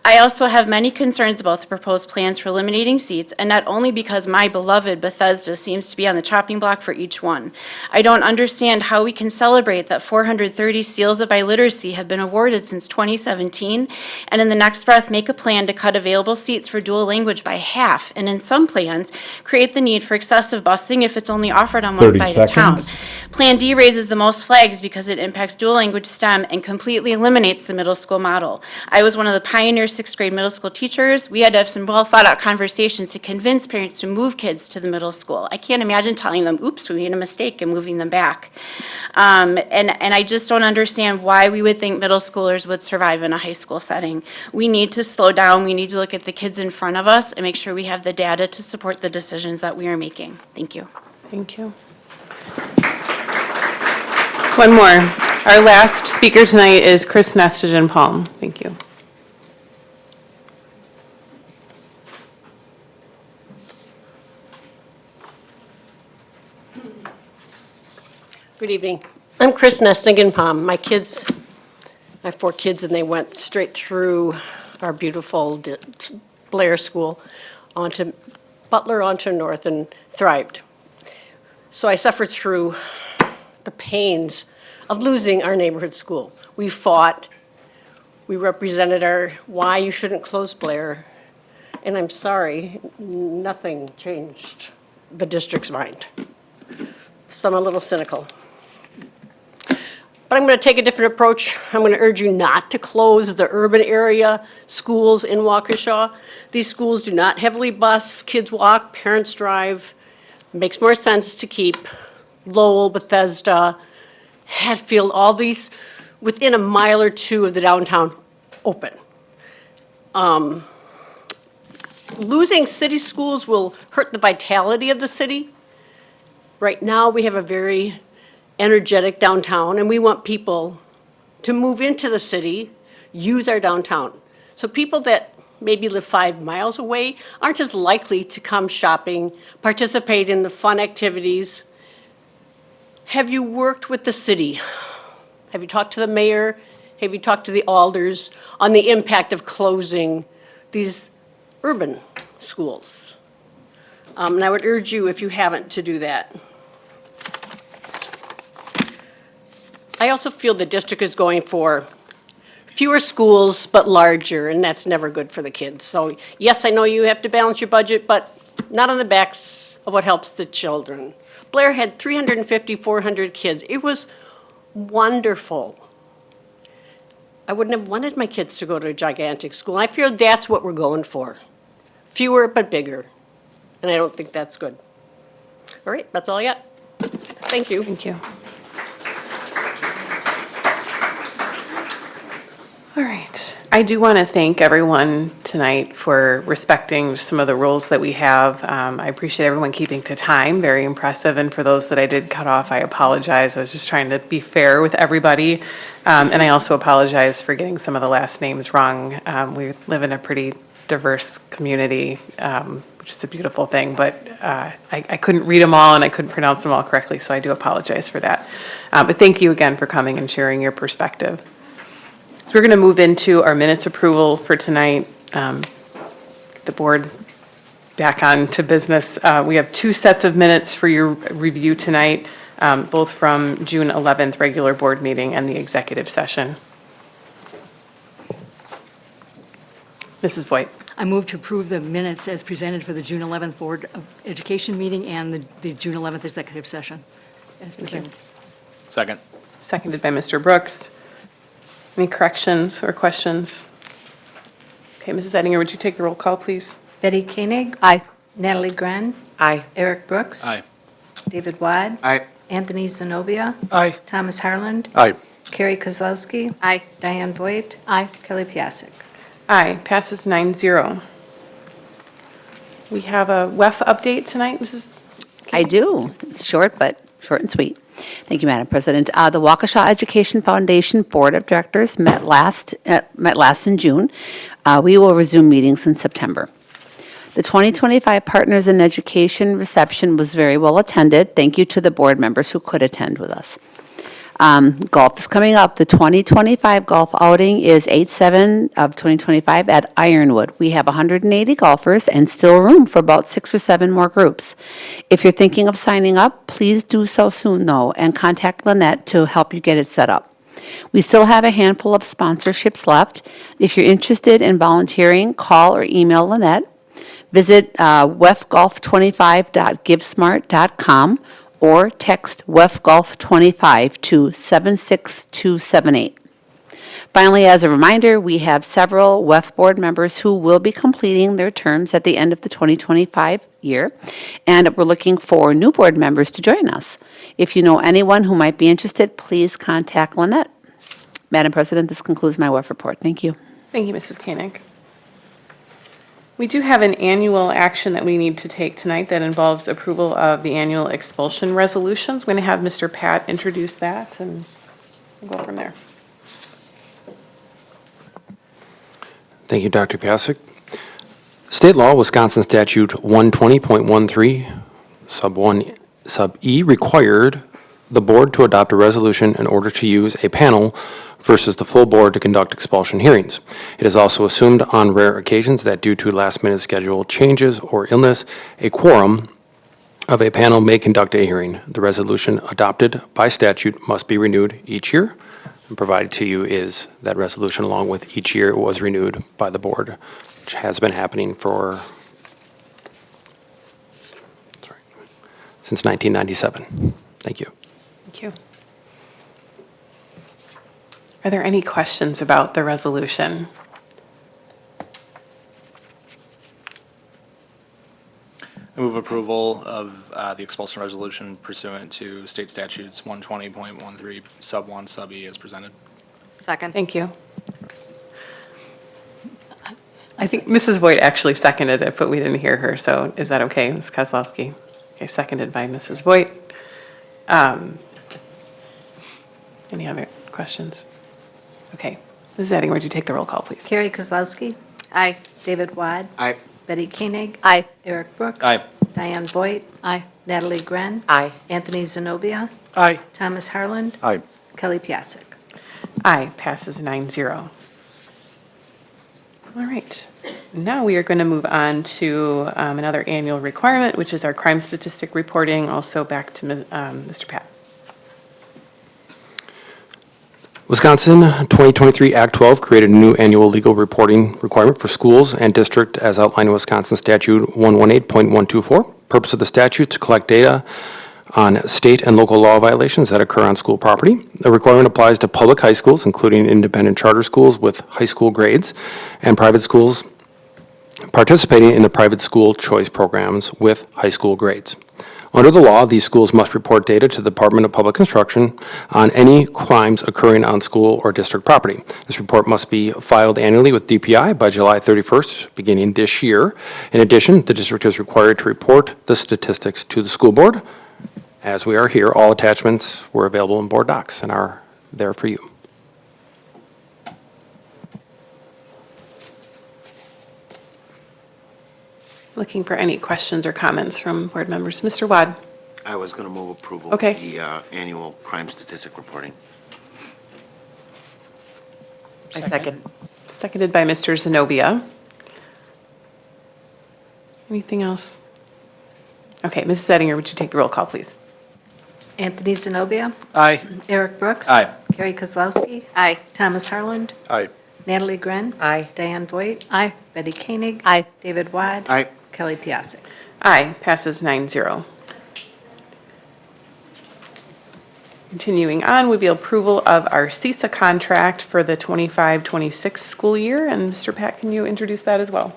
I also have many concerns about the proposed plans for eliminating seats, and not only because my beloved Bethesda seems to be on the chopping block for each one. I don't understand how we can celebrate that 430 seals of biliteracy have been awarded since 2017, and in the next breath make a plan to cut available seats for dual language by half, and in some plans, create the need for excessive busing if it's only offered on one 30 side of town. seconds. Plan D raises the most flags because it impacts dual language STEM and completely eliminates the middle school model. I was one of the pioneer 6th grade middle school teachers. We had to have some well thought out conversations to convince parents to move kids to the middle school. I can't imagine telling them, oops, we made a mistake, and moving them back. And I just don't understand why we would think middle schoolers would survive in a high school setting. We need to slow down. We need to look at the kids in front of us and make sure we have the data to support the decisions that we are making. Thank you. Thank you. One more. Our last speaker tonight is Chris Nestigen Palm. Thank you. Good evening. I'm Chris Nestigen Palm. I have 4 kids, and they went straight through our beautiful Blair School onto Butler, onto North, and thrived. So I suffered through the pains of losing our neighborhood school. We fought. We represented why you shouldn't close Blair. And I'm sorry, nothing changed the district's mind. So I'm a little cynical. But I'm going to take a different approach. I'm going to urge you not to close the urban area schools in Waukesha. These schools do not heavily bus, kids walk, parents drive. It makes more sense to keep Lowell, Bethesda, Hatfield, all these within a mile or 2 of the downtown open. Losing city schools will hurt the vitality of the city. Right now, we have a very energetic downtown, and we want people to move into the city, use our downtown. So people that maybe live 5 miles away aren't as likely to come shopping, participate in the fun activities. Have you worked with the city? Have you talked to the mayor? Have you talked to the alders on the impact of closing these urban schools? And I would urge you, if you haven't, to do that. I also feel the district is going for fewer schools but larger, and that's never good for the kids. So yes, I know you have to balance your budget, but not on the backs of what helps the children. Blair had 350, 400 kids. It was wonderful. I wouldn't have wanted my kids to go to a gigantic school. I feel that's what we're going for. Fewer but bigger. And I don't think that's good. All right, that's all I got. Thank you. Thank you. All right. I do want to thank everyone tonight for respecting some of the rules that we have. I appreciate everyone keeping to time, very impressive. And for those that I did cut off, I apologize. I was just trying to be fair with everybody. And I also apologize for getting some of the last names wrong. We live in a pretty diverse community, which is a beautiful thing, but I couldn't read them all and I couldn't pronounce them all correctly, so I do apologize for that. But thank you again for coming and sharing your perspective. So we're going to move into our minutes approval for tonight. The board back on to business. We have 2 sets of minutes for your review tonight, both from June 11th regular board meeting and the executive session. Mrs. Voigt. I move to approve the minutes as presented for the June 11th Board of Education meeting and the June 11th executive session as presented. Second. Seconded by Mr. Brooks. Any corrections or questions? Okay, Mrs. Ettinger, would you take the roll call, please? Betty Koenig? Aye. Natalie Gren? Aye. Eric Brooks? Aye. David Wad? Aye. Anthony Zenobia? Aye. Thomas Harland? Aye. Carrie Kozlowski? Aye. Diane Voigt? Aye. Kelly Piasek? Aye, passes 9-0. We have a WEF update tonight, Mrs. I do. It's short, but short and sweet. Thank you, Madam President. The Waukesha Education Foundation Board of Directors met last in June. We will resume meetings in September. The 2025 Partners in Education reception was very well attended. Thank you to the board members who could attend with us. Golf is coming up. The 2025 golf outing is 8/7 of 2025 at Ironwood. We have 180 golfers and still room for about 6 or 7 more groups. If you're thinking of signing up, please do so soon, though, and contact Lynette to help you get it set up. We still have a handful of sponsorships left. If you're interested in volunteering, call or email Lynette. Visit wefgolf25.givesmart.com or text WEFGolf25 to 76278. Finally, as a reminder, we have several WEF board members who will be completing their terms at the end of the 2025 year, and we're looking for new board members to join us. If you know anyone who might be interested, please contact Lynette. Madam President, this concludes my WEF report. Thank you. Thank you, Mrs. Koenig. We do have an annual action that we need to take tonight that involves approval of the annual expulsion resolutions. We're going to have Mr. Pat introduce that and we'll go from there. Thank you, Dr. Piasek. State law, Wisconsin Statute 120.13, sub E, required the board to adopt a resolution in order to use a panel versus the full board to conduct expulsion hearings. It is also assumed on rare occasions that due to last-minute schedule changes or illness, a quorum of a panel may conduct a hearing. The resolution adopted by statute must be renewed each year. And provided to you is that resolution along with each year it was renewed by the board, which has been happening for since 1997. Thank you. Thank you. Are there any questions about the resolution? I move approval of the expulsion resolution pursuant to state statutes 120.13 sub 1 sub E as presented. Second. Thank you. I think Mrs. Voigt actually seconded it, but we didn't hear her, so is that okay, Ms. Kozlowski? Okay, seconded by Mrs. Voigt. Any other questions? Okay. Mrs. Ettinger, would you take the roll call, please? Carrie Kozlowski? Aye. David Wad? Aye. Betty Koenig? Aye. Eric Brooks? Aye. Diane Voigt? Aye. Natalie Gren? Aye. Anthony Zenobia? Aye. Thomas Harland? Aye. Kelly Piasek? Aye, passes 9-0. All right. Now we are going to move on to another annual requirement, which is our crime statistic reporting. Also back to Mr. Pat. Wisconsin 2023 Act 12 created a new annual legal reporting requirement for schools and district as outlined in Wisconsin Statute 118.124. Purpose of the statute to collect data on state and local law violations that occur on school property. The requirement applies to public high schools, including independent charter schools with high school grades, and private schools participating in the private school choice programs with high school grades. Under the law, these schools must report data to the Department of Public Instruction on any crimes occurring on school or district property. This report must be filed annually with DPI by July 31st, beginning this year. In addition, the district is required to report the statistics to the school board. As we are here, all attachments were available in board docs and are there for you. Looking for any questions or comments from board members. Mr. Wad? I was going to move approval Okay. of the annual crime statistic reporting. I second. Seconded by Mr. Zenobia. Anything else? Okay, Mrs. Ettinger, would you take the roll call, please? Anthony Zenobia. Aye. Eric Brooks. Aye. Carrie Kozlowski. Aye. Thomas Harland. Aye. Natalie Gren. Aye. Diane Voigt. Aye. Betty Koenig. Aye. David Wad. Aye. Kelly Piasek. Aye, passes 9-0. Continuing on would be approval of our CISA contract for the 25-26 school year. And Mr. Pat, can you introduce that as well?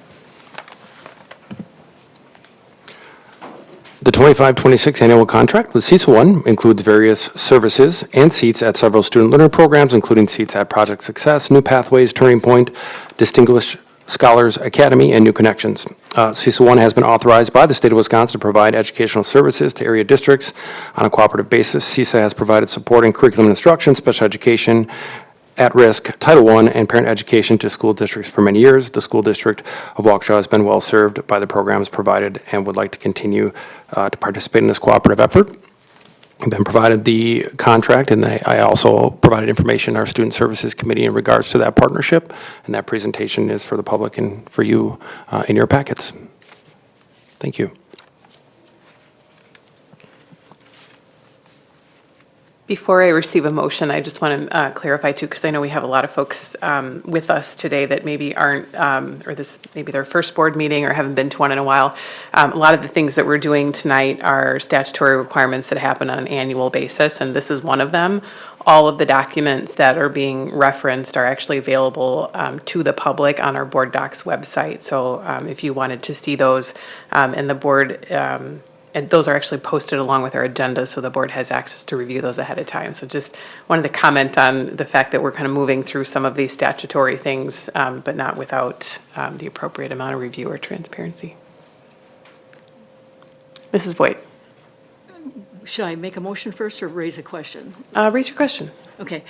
The 25-26 annual contract with CISA 1 includes various services and seats at several student learner programs, including seats at Project Success, New Pathways, Turning Point, Distinguished Scholars Academy, and New Connections. CISA 1 has been authorized by the state of Wisconsin to provide educational services to area districts on a cooperative basis. CISA has provided support in curriculum instruction, special education, at-risk, Title I, and parent education to school districts for many years. The school district of Waukesha has been well served by the programs provided and would like to continue to participate in this cooperative effort. I've been provided the contract, and I also provided information in our Student Services Committee in regards to that partnership, and that presentation is for the public and for you in your packets. Thank you. Before I receive a motion, I just want to clarify too, because I know we have a lot of folks with us today that maybe aren't, or this maybe their first board meeting or haven't been to one in a while. A lot of the things that we're doing tonight are statutory requirements that happen on an annual basis, and this is one of them. All of the documents that are being referenced are actually available to the public on our board docs website. So if you wanted to see those, and the board, and those are actually posted along with our agenda, so the board has access to review those ahead of time. So just wanted to comment on the fact that we're kind of moving through some of these statutory things, but not without the appropriate amount of review or transparency. Mrs. Voigt. Should I make a motion first or raise a question? Raise your question. Okay.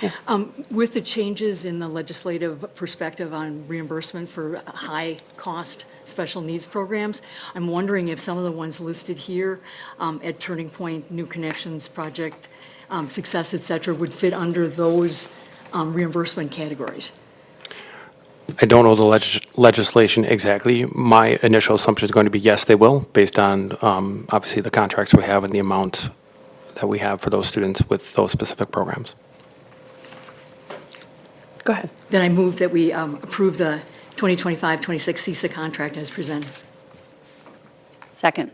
With the changes in the legislative perspective on reimbursement for high-cost special needs programs, I'm wondering if some of the ones listed here at Turning Point, New Connections Project, Success, et cetera, would fit under those reimbursement categories. I don't know the legislation exactly. My initial assumption is going to be yes, they will, based on obviously the contracts we have and the amount that we have for those students with those specific programs. Go ahead. Then I move that we approve the 2025-26 CISA contract as presented. Second.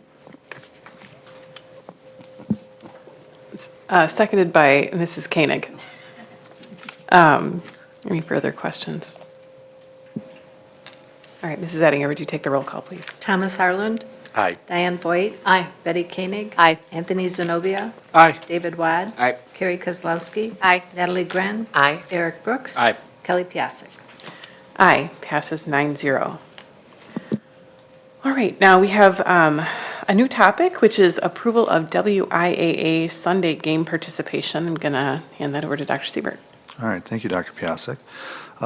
Seconded by Mrs. Koenig. Any further questions? All right, Mrs. Ettinger, would you take the roll call, please? Thomas Harland. Aye. Diane Voigt. Aye. Betty Koenig. Aye. Anthony Zenobia. Aye. David Wad. Aye. Carrie Kozlowski. Aye. Natalie Gren. Aye. Eric Brooks. Aye. Kelly Piasek. Aye, passes 9-0. All right, now we have a new topic, which is approval of WIAA Sunday game participation. I'm going to hand that over to Dr. Siebert. All right, thank you, Dr. Piasek.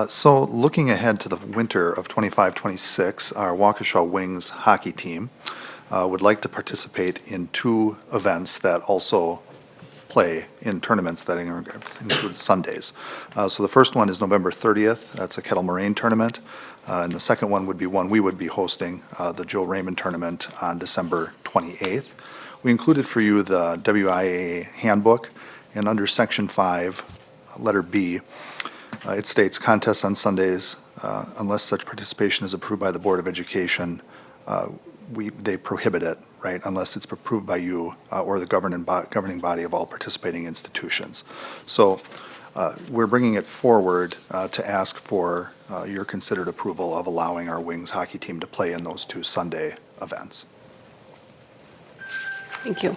So looking ahead to the winter of 25-26, our Waukesha Wings hockey team would like to participate in two events that also play in tournaments that include Sundays. So the first one is November 30th. That's a Kettle Moraine tournament. And the second one would be one we would be hosting, the Joe Raymond Tournament on December 28th. We included for you the WIAA handbook, and under Section 5, letter B, it states contests on Sundays, unless such participation is approved by the Board of Education, they prohibit it, right, unless it's approved by you or the governing body of all participating institutions. So we're bringing it forward to ask for your considered approval of allowing our Wings hockey team to play in those two Sunday events. Thank you.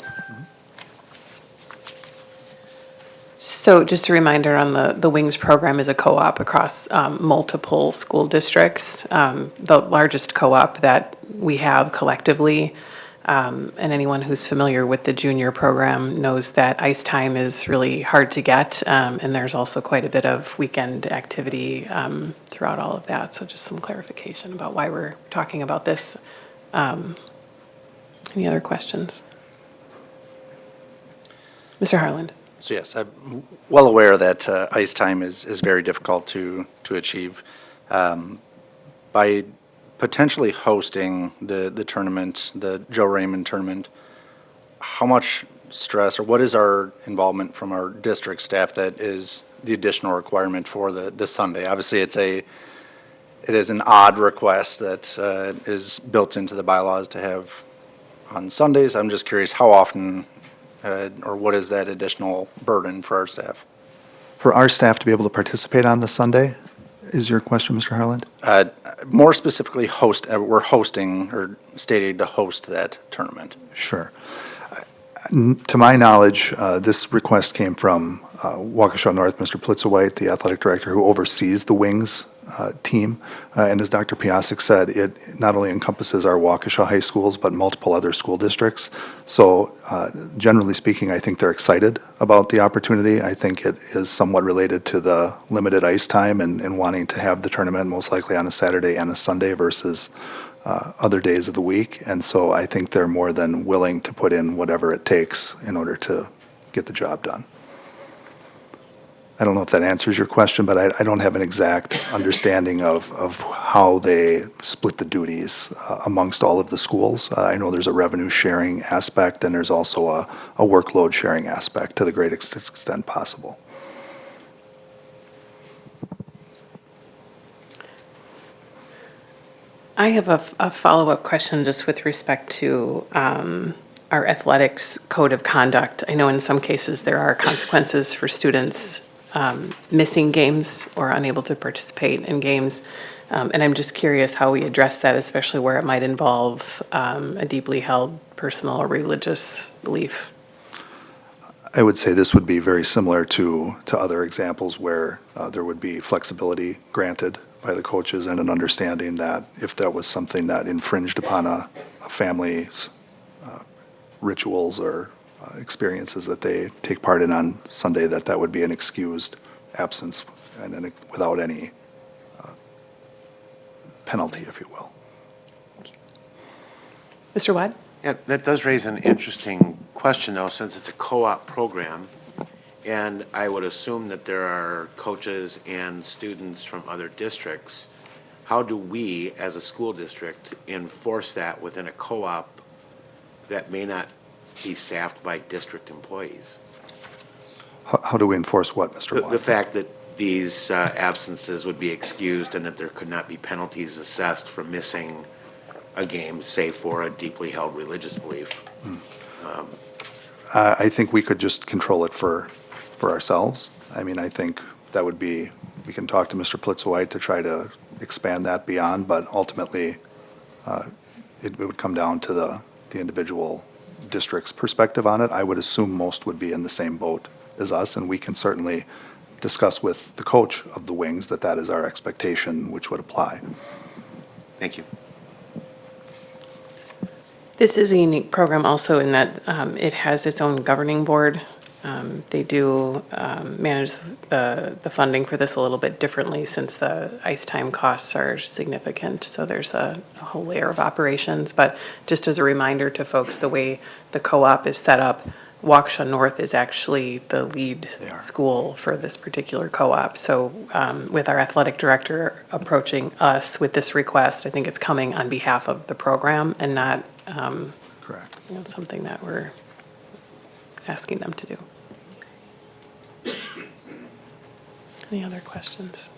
So just a reminder on the Wings program is a co-op across multiple school districts. The largest co-op that we have collectively, and anyone who's familiar with the junior program knows that ice time is really hard to get, and there's also quite a bit of weekend activity throughout all of that. So just some clarification about why we're talking about this. Any other questions? Mr. Harland. So yes, I'm well aware that ice time is very difficult to achieve. By potentially hosting the tournament, the Joe Raymond tournament, how much stress or what is our involvement from our district staff that is the additional requirement for the Sunday? Obviously, it is an odd request that is built into the bylaws to have on Sundays. I'm just curious how often or what is that additional burden for our staff? For our staff to be able to participate on the Sunday, is your question, Mr. Harland? More specifically, we're hosting or stated to host that tournament. Sure. To my knowledge, this request came from Waukesha North, Mr. Plitzowite, the athletic director who oversees the Wings team. And as Dr. Piasek said, it not only encompasses our Waukesha high schools, but multiple other school districts. So generally speaking, I think they're excited about the opportunity. I think it is somewhat related to the limited ice time and wanting to have the tournament most likely on a Saturday and a Sunday versus other days of the week. And so I think they're more than willing to put in whatever it takes in order to get the job done. I don't know if that answers your question, but I don't have an exact understanding of how they split the duties amongst all of the schools. I know there's a revenue sharing aspect and there's also a workload sharing aspect to the greatest extent possible. I have a follow-up question just with respect to our athletics code of conduct. I know in some cases there are consequences for students missing games or unable to participate in games. And I'm just curious how we address that, especially where it might involve a deeply held personal or religious belief. I would say this would be very similar to other examples where there would be flexibility granted by the coaches and an understanding that if that was something that infringed upon a family's rituals or experiences that they take part in on Sunday, that would be an excused absence and without any penalty, if you will. Mr. Watt? Yeah, that does raise an interesting question, though, since it's a co-op program, and I would assume that there are coaches and students from other districts. How do we, as a school district, enforce that within a co-op that may not be staffed by district employees? How do we enforce what, Mr. Watt? The fact that these absences would be excused and that there could not be penalties assessed for missing a game, save for a deeply held religious belief. I think we could just control it for ourselves. I mean, I think that would be, we can talk to Mr. Plitzowite to try to expand that beyond, but ultimately it would come down to the individual district's perspective on it. I would assume most would be in the same boat as us, and we can certainly discuss with the coach of the Wings that is our expectation, which would apply. Thank you. This is a unique program also in that it has its own governing board. They do manage the funding for this a little bit differently since the ice time costs are significant. So there's a whole layer of operations. But just as a reminder to folks, the way the co-op is set up, Waukesha North is actually the lead school for this particular co-op. So with our athletic director approaching us with this request, I think it's coming on behalf of the program and not Correct. something that we're asking them to do. Any other questions?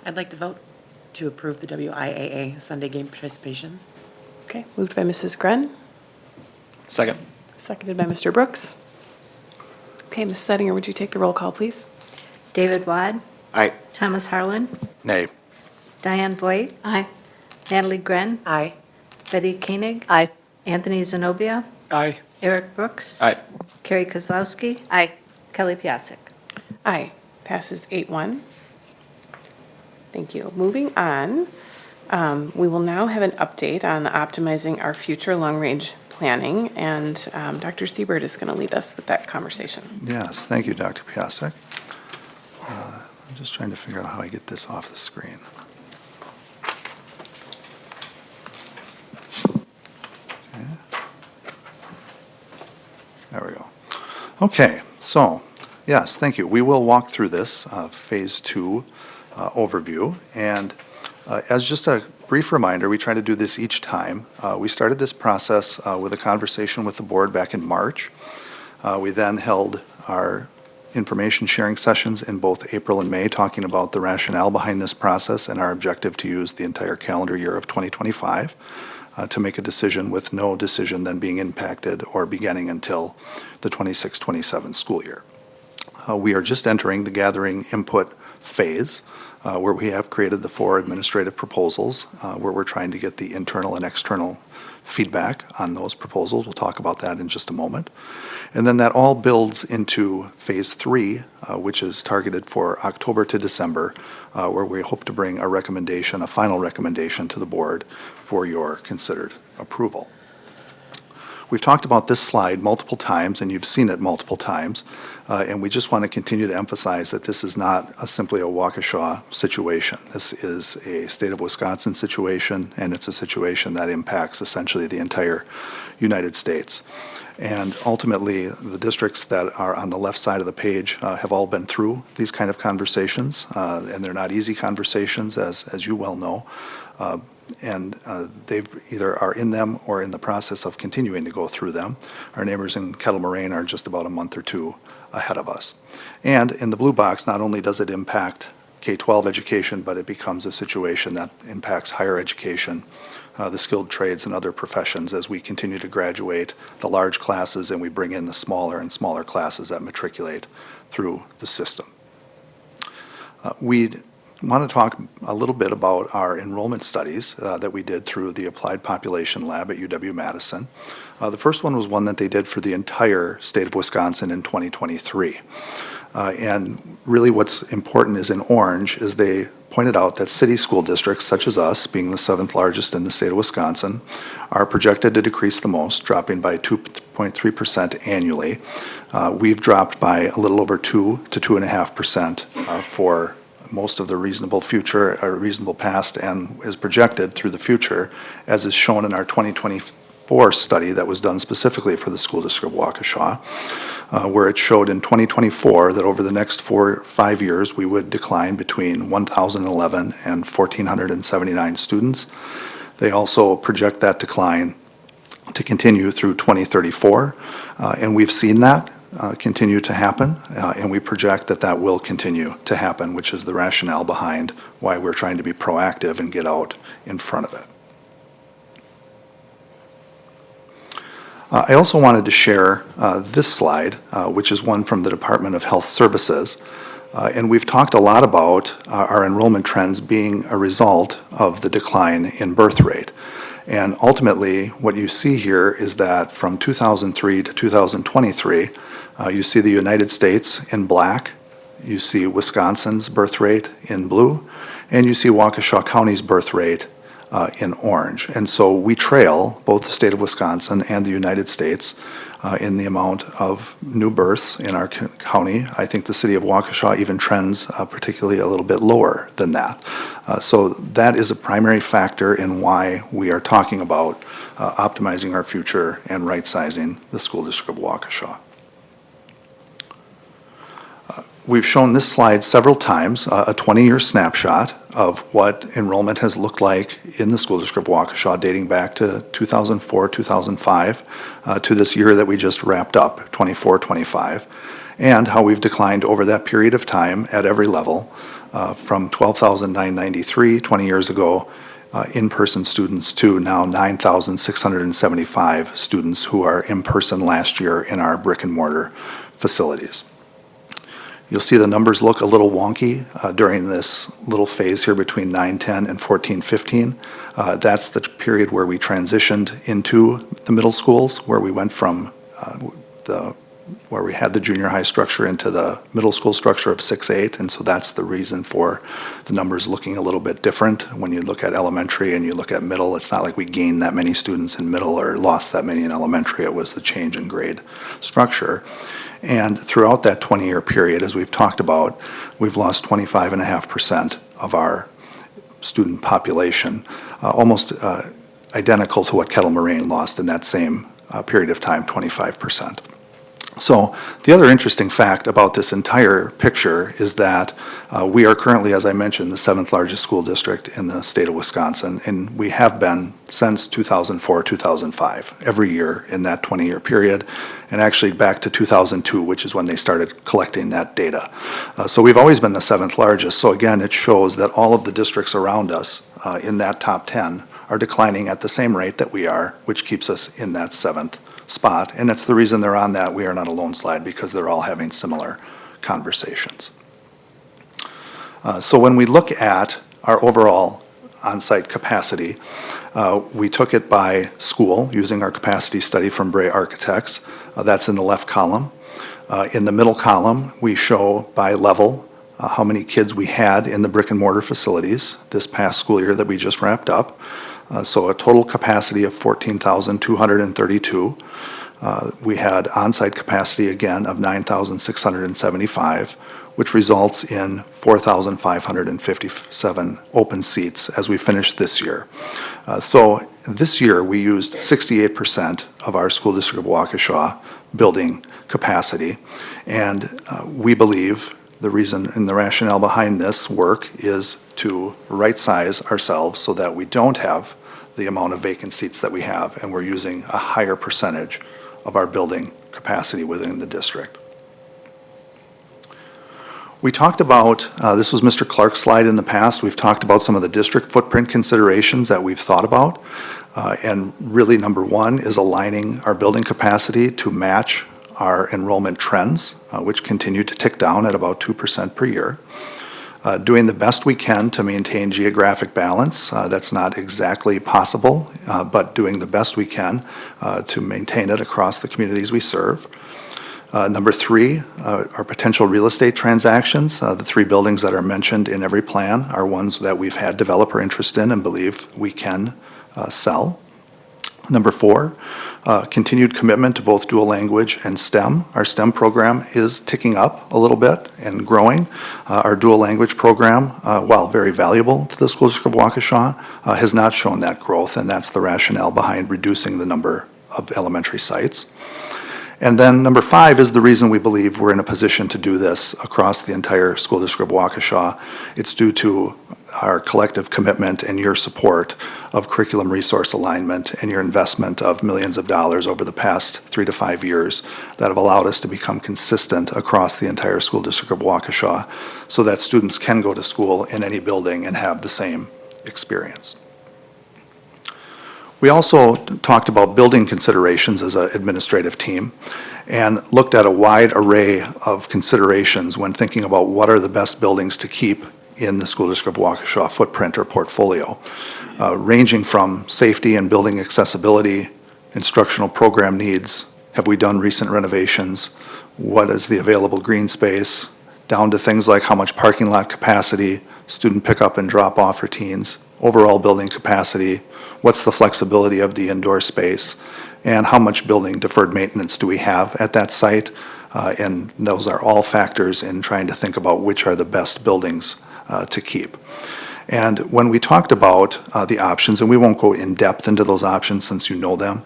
I'd like to vote to approve the WIAA Sunday game participation. Okay, moved by Mrs. Grenn, Second. seconded by Mr. Brooks. Okay, Mrs. Settinger, would you take the roll call, please? David Wad. Aye. Thomas Harlan. Nay. Diane Voigt. Aye. Natalie Grenn. Aye. Betty Koenig. Aye. Anthony Zenobia. Aye. Eric Brooks. Aye. Carrie Kozlowski. Aye. Kelly Piasek. Aye, passes 8-1. Thank you. Moving on, we will now have an update on optimizing our future long-range planning, and Dr. Siebert is going to lead us with that conversation. Yes, thank you, Dr. Piasek. I'm just trying to figure out how I get this off the screen. Okay. There we go. Okay, so, yes, thank you. We will walk through this Phase 2 overview, and as just a brief reminder, we try to do this each time. We started this process with a conversation with the board back in March. We then held our information sharing sessions in both April and May, talking about the rationale behind this process and our objective to use the entire calendar year of 2025 to make a decision, with no decision then being impacted or beginning until the 26-27 school year. We are just entering the gathering input phase, where we have created the 4 administrative proposals, where we're trying to get the internal and external feedback on those proposals. We'll talk about that in just a moment. And then that all builds into Phase 3, which is targeted for October to December, where we hope to bring a recommendation, a final recommendation to the board for your considered approval. We've talked about this slide multiple times, and you've seen it multiple times, and we just want to continue to emphasize that this is not simply a Waukesha situation. This is a state of Wisconsin situation, and it's a situation that impacts essentially the entire United States. And ultimately, the districts that are on the left side of the page have all been through these kind of conversations, and they're not easy conversations, as you well know. And they either are in them or in the process of continuing to go through them. Our neighbors in Kettle Moraine are just about a month or two ahead of us. And in the blue box, not only does it impact K-12 education, but it becomes a situation that impacts higher education, the skilled trades and other professions, as we continue to graduate the large classes and we bring in the smaller and smaller classes that matriculate through the system. We want to talk a little bit about our enrollment studies that we did through the Applied Population Lab at UW-Madison. The first one was one that they did for the entire state of Wisconsin in 2023. And really what's important is in orange is they pointed out that city school districts such as us, being the 7th largest in the state of Wisconsin, are projected to decrease the most, dropping by 2.3% annually. We've dropped by a little over 2 to 2.5% for most of the reasonable future, or reasonable past, and is projected through the future, as is shown in our 2024 study that was done specifically for the school district of Waukesha, where it showed in 2024 that over the next 5 years, we would decline between 1,011 and 1,479 students. They also project that decline to continue through 2034, and we've seen that continue to happen, and we project that that will continue to happen, which is the rationale behind why we're trying to be proactive and get out in front of it. I also wanted to share this slide, which is one from the Department of Health Services, and we've talked a lot about our enrollment trends being a result of the decline in birth rate. And ultimately, what you see here is that from 2003 to 2023, you see the United States in black, you see Wisconsin's birth rate in blue, and you see Waukesha County's birth rate in orange. And so we trail both the state of Wisconsin and the United States in the amount of new births in our county. I think the city of Waukesha even trends particularly a little bit lower than that. So that is a primary factor in why we are talking about optimizing our future and right-sizing the school district of Waukesha. We've shown this slide several times, a 20-year snapshot of what enrollment has looked like in the school district of Waukesha dating back to 2004, 2005, to this year that we just wrapped up, 24-25, and how we've declined over that period of time at every level from 12,993 20 years ago in-person students to now 9,675 students who are in-person last year in our brick and mortar facilities. You'll see the numbers look a little wonky during this little phase here between 9-10 and 14-15. That's the period where we transitioned into the middle schools, where we went from where we had the junior high structure into the middle school structure of 6-8, and so that's the reason for the numbers looking a little bit different. When you look at elementary and you look at middle, it's not like we gained that many students in middle or lost that many in elementary. It was the change in grade structure. And throughout that 20-year period, as we've talked about, we've lost 25.5% of our student population, almost identical to what Kettle Moraine lost in that same period of time, 25%. So the other interesting fact about this entire picture is that we are currently, as I mentioned, the 7th largest school district in the state of Wisconsin, and we have been since 2004, 2005, every year in that 20-year period, and actually back to 2002, which is when they started collecting that data. So we've always been the 7th largest. So again, it shows that all of the districts around us in that top 10 are declining at the same rate that we are, which keeps us in that 7th spot, and that's the reason they're on that We Are Not Alone slide, because they're all having similar conversations. So when we look at our overall on-site capacity, we took it by school using our capacity study from Bray Architects. That's in the left column. In the middle column, we show by level how many kids we had in the brick and mortar facilities this past school year that we just wrapped up. So a total capacity of 14,232. We had on-site capacity again of 9,675, which results in 4,557 open seats as we finish this year. So this year we used 68% of our school district of Waukesha building capacity, and we believe the reason and the rationale behind this work is to right-size ourselves so that we don't have the amount of vacant seats that we have, and we're using a higher percentage of our building capacity within the district. We talked about, this was Mr. Clark's slide in the past, we've talked about some of the district footprint considerations that we've thought about, and really number one is aligning our building capacity to match our enrollment trends, which continue to tick down at about 2% per year. Doing the best we can to maintain geographic balance. That's not exactly possible, but doing the best we can to maintain it across the communities we serve. Number three, our potential real estate transactions. The 3 buildings that are mentioned in every plan are ones that we've had developer interest in and believe we can sell. Number 4, continued commitment to both dual language and STEM. Our STEM program is ticking up a little bit and growing. Our dual language program, while very valuable to the school district of Waukesha, has not shown that growth, and that's the rationale behind reducing the number of elementary sites. And then number 5 is the reason we believe we're in a position to do this across the entire school district of Waukesha. It's due to our collective commitment and your support of curriculum resource alignment and your investment of millions of dollars over the past 3 to 5 years that have allowed us to become consistent across the entire school district of Waukesha so that students can go to school in any building and have the same experience. We also talked about building considerations as an administrative team and looked at a wide array of considerations when thinking about what are the best buildings to keep in the school district of Waukesha footprint or portfolio, ranging from safety and building accessibility, instructional program needs, have we done recent renovations, what is the available green space, down to things like how much parking lot capacity, student pickup and drop-off routines, overall building capacity, what's the flexibility of the indoor space, and how much building deferred maintenance do we have at that site. And those are all factors in trying to think about which are the best buildings to keep. And when we talked about the options, and we won't go in depth into those options since you know them,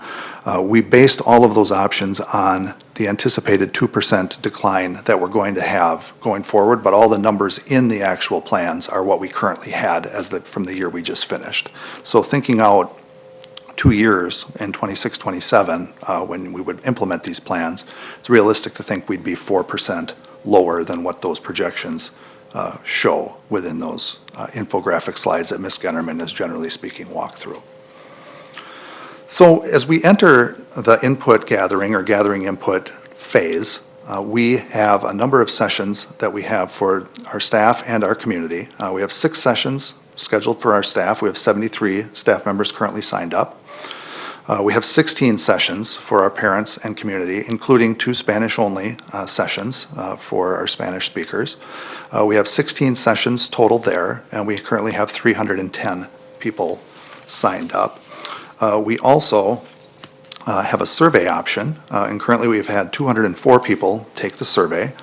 we based all of those options on the anticipated 2% decline that we're going to have going forward, but all the numbers in the actual plans are what we currently had from the year we just finished. So thinking out 2 years in 26, 27, when we would implement these plans, it's realistic to think we'd be 4% lower than what those projections show within those infographic slides that Ms. Gennerman is generally speaking walked through. So as we enter the input gathering or gathering input phase, we have a number of sessions that we have for our staff and our community. We have 6 sessions scheduled for our staff. We have 73 staff members currently signed up. We have 16 sessions for our parents and community, including 2 Spanish-only sessions for our Spanish speakers. We have 16 sessions total there, and we currently have 310 people signed up. We also have a survey option, and currently we've had 204 people take the survey.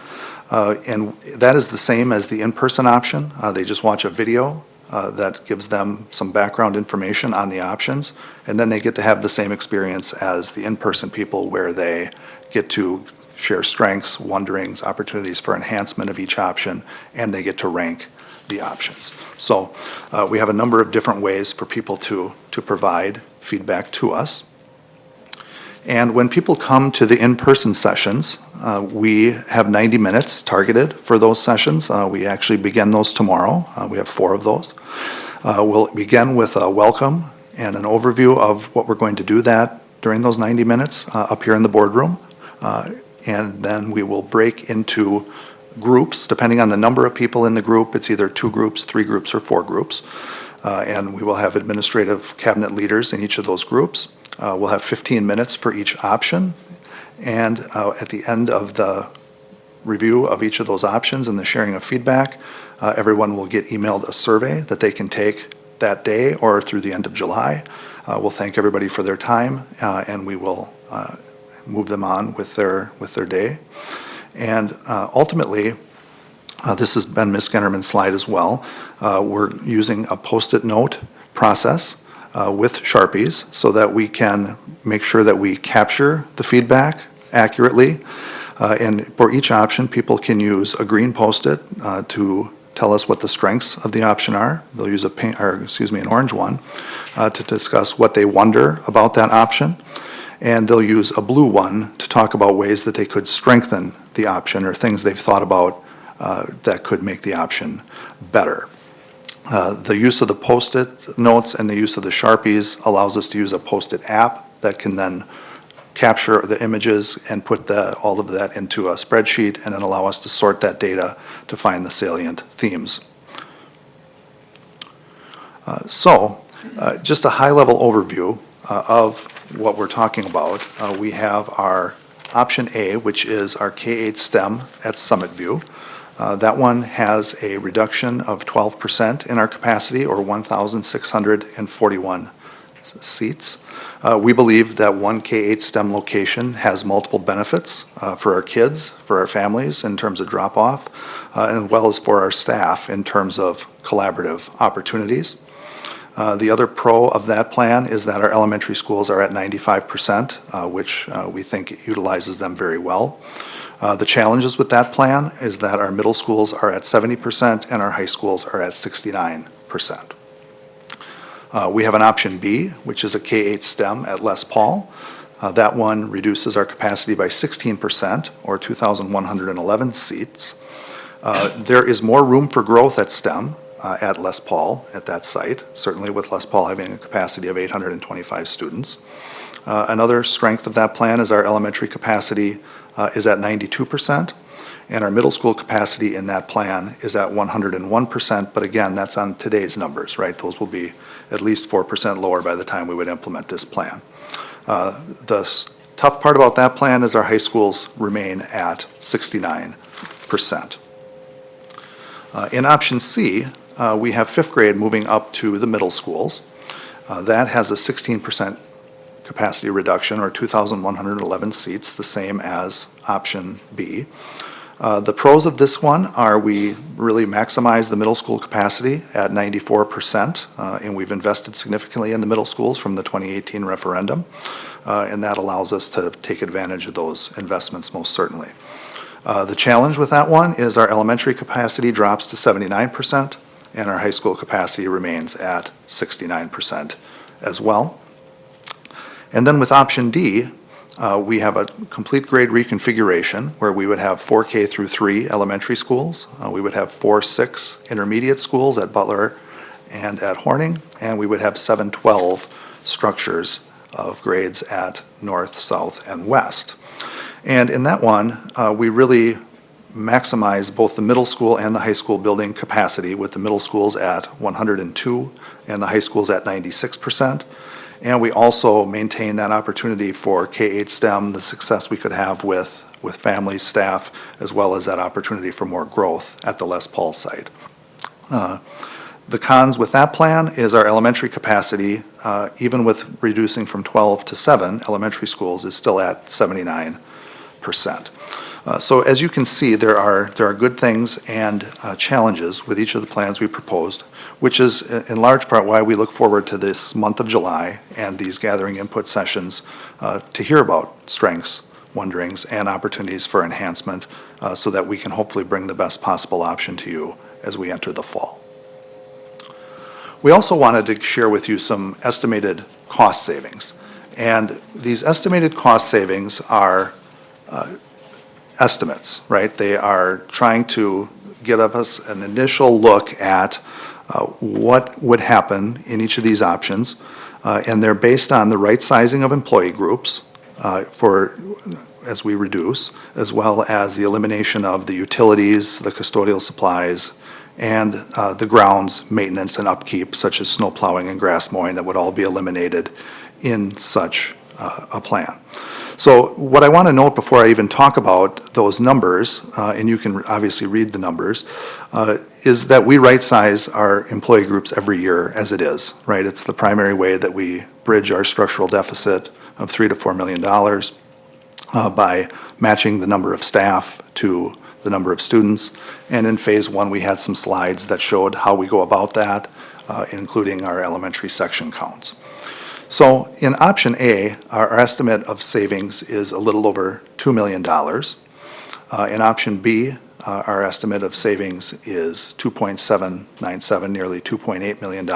And that is the same as the in-person option. They just watch a video that gives them some background information on the options, and then they get to have the same experience as the in-person people where they get to share strengths, wonderings, opportunities for enhancement of each option, and they get to rank the options. So we have a number of different ways for people to provide feedback to us. And when people come to the in-person sessions, we have 90 minutes targeted for those sessions. We actually begin those tomorrow. We have 4 of those. We'll begin with a welcome and an overview of what we're going to do during those 90 minutes up here in the boardroom. And then we will break into groups, depending on the number of people in the group. It's either 2 groups, 3 groups, or 4 groups. And we will have administrative cabinet leaders in each of those groups. We'll have 15 minutes for each option. And at the end of the review of each of those options and the sharing of feedback, everyone will get emailed a survey that they can take that day or through the end of July. We'll thank everybody for their time, and we will move them on with their day. And ultimately, this has been Ms. Gennerman's slide as well. We're using a Post-it note process with Sharpies so that we can make sure that we capture the feedback accurately. And for each option, people can use a green Post-it to tell us what the strengths of the option are. They'll use an orange one to discuss what they wonder about that option. And they'll use a blue one to talk about ways that they could strengthen the option or things they've thought about that could make the option better. The use of the Post-it notes and the use of the Sharpies allows us to use a Post-it app that can then capture the images and put all of that into a spreadsheet and then allow us to sort that data to find the salient themes. Just a high-level overview of what we're talking about. We have our option A, which is our K-8 STEM at Summit View. That one has a reduction of 12% in our capacity, or 1,641 seats. We believe that one K-8 STEM location has multiple benefits for our kids, for our families in terms of drop-off, as well as for our staff in terms of collaborative opportunities. The other pro of that plan is that our elementary schools are at 95%, which we think utilizes them very well. The challenges with that plan is that our middle schools are at 70% and our high schools are at 69%. We have an option B, which is a K-8 STEM at Les Paul. That one reduces our capacity by 16%, or 2,111 seats. There is more room for growth at STEM at Les Paul at that site, certainly with Les Paul having a capacity of 825 students. Another strength of that plan is our elementary capacity is at 92%, and our middle school capacity in that plan is at 101%, but again, that's on today's numbers, right? Those will be at least 4% lower by the time we would implement this plan. The tough part about that plan is our high schools remain at 69%. In option C, we have fifth grade moving up to the middle schools. That has a 16% capacity reduction, or 2,111 seats, the same as option B. The pros of this one are we really maximize the middle school capacity at 94%, and we've invested significantly in the middle schools from the 2018 referendum, and that allows us to take advantage of those investments most certainly. The challenge with that one is our elementary capacity drops to 79%, and our high school capacity remains at 69% as well. And then with option D, we have a complete grade reconfiguration where we would have 4 K through 3 elementary schools. We would have 4-6 intermediate schools at Butler and at Horning, and we would have 7-12 structures of grades at North, South, and West. And in that one, we really maximize both the middle school and the high school building capacity, with the middle schools at 102 and the high schools at 96%. And we also maintain that opportunity for K-8 STEM, the success we could have with families, staff, as well as that opportunity for more growth at the Les Paul site. The cons with that plan is our elementary capacity, even with reducing from 12 to 7 elementary schools, is still at 79%. So as you can see, there are good things and challenges with each of the plans we proposed, which is in large part why we look forward to this month of July and these gathering input sessions to hear about strengths, wonderings, and opportunities for enhancement so that we can hopefully bring the best possible option to you as we enter the fall. We also wanted to share with you some estimated cost savings. And these estimated cost savings are estimates, right? They are trying to give us an initial look at what would happen in each of these options, and they're based on the right sizing of employee groups as we reduce, as well as the elimination of the utilities, the custodial supplies, and the grounds maintenance and upkeep, such as snow plowing and grass mowing, that would all be eliminated in such a plan. So what I want to note before I even talk about those numbers, and you can obviously read the numbers, is that we right-size our employee groups every year as it is, right? It's the primary way that we bridge our structural deficit of $3 to $4 million by matching the number of staff to the number of students. And in phase one, we had some slides that showed how we go about that, including our elementary section counts. So in option A, our estimate of savings is a little over $2 million. In option B, our estimate of savings is 2.797, nearly $2.8 million.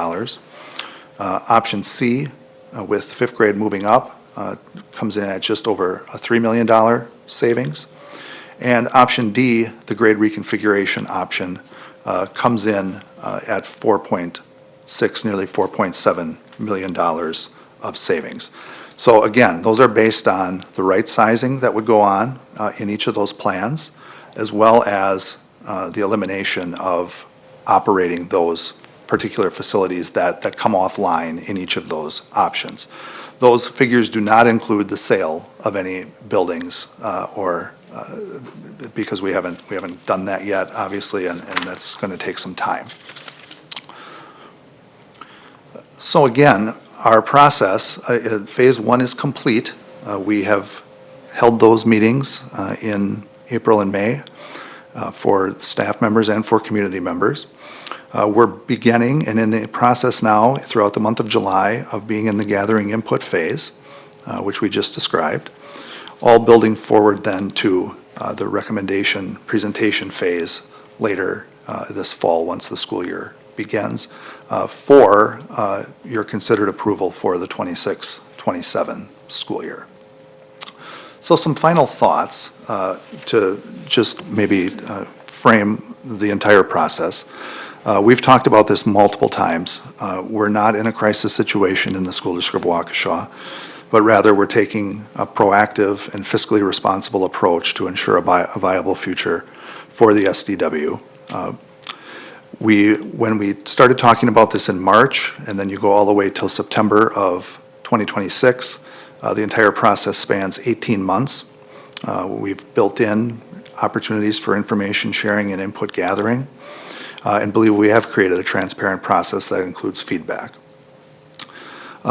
Option C, with fifth grade moving up, comes in at just over a $3 million savings. And option D, the grade reconfiguration option, comes in at 4.6, nearly $4.7 million of savings. So again, those are based on the right sizing that would go on in each of those plans, as well as the elimination of operating those particular facilities that come offline in each of those options. Those figures do not include the sale of any buildings because we haven't done that yet, obviously, and that's going to take some time. So again, our process, phase one is complete. We have held those meetings in April and May for staff members and for community members. We're beginning and in the process now throughout the month of July of being in the gathering input phase, which we just described, all building forward then to the recommendation presentation phase later this fall once the school year begins for your considered approval for the 26-27 school year. So some final thoughts to just maybe frame the entire process. We've talked about this multiple times. We're not in a crisis situation in the School District of Waukesha, but rather we're taking a proactive and fiscally responsible approach to ensure a viable future for the SDW. When we started talking about this in March, and then you go all the way till September of 2026, the entire process spans 18 months. We've built in opportunities for information sharing and input gathering. and believe we have created a transparent process that includes feedback.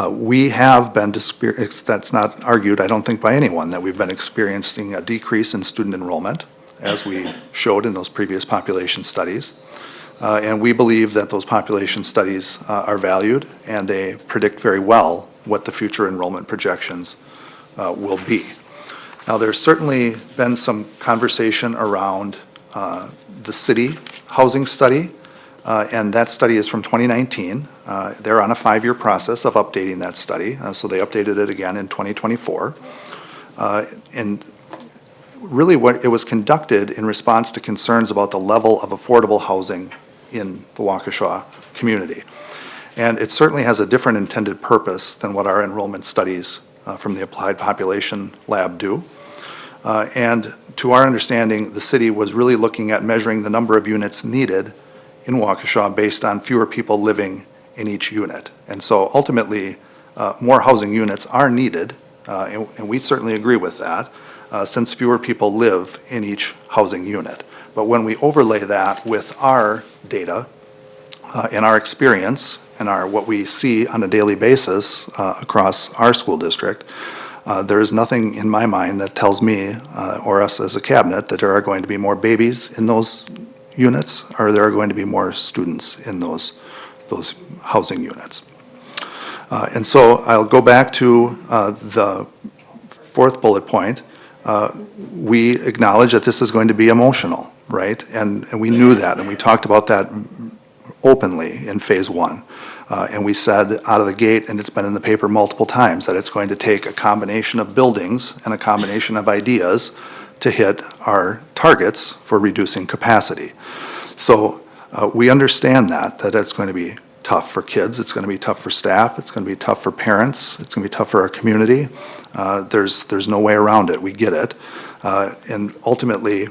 We have been, that's not argued, I don't think, by anyone, that we've been experiencing a decrease in student enrollment, as we showed in those previous population studies. And we believe that those population studies are valued, and they predict very well what the future enrollment projections will be. Now, there's certainly been some conversation around the city housing study, and that study is from 2019. They're on a 5-year process of updating that study, so they updated it again in 2024. And really it was conducted in response to concerns about the level of affordable housing in the Waukesha community. And it certainly has a different intended purpose than what our enrollment studies from the Applied Population Lab do. And to our understanding, the city was really looking at measuring the number of units needed in Waukesha based on fewer people living in each unit. And so ultimately, more housing units are needed, and we certainly agree with that, since fewer people live in each housing unit. But when we overlay that with our data and our experience and what we see on a daily basis across our school district, there is nothing in my mind that tells me or us as a cabinet that there are going to be more babies in those units or there are going to be more students in those housing units. And so I'll go back to the fourth bullet point. We acknowledge that this is going to be emotional, right? And we knew that, and we talked about that openly in phase 1. And we said out of the gate, and it's been in the paper multiple times, that it's going to take a combination of buildings and a combination of ideas to hit our targets for reducing capacity. So we understand that it's going to be tough for kids, it's going to be tough for staff, it's going to be tough for parents, it's going to be tough for our community. There's no way around it, we get it. And ultimately,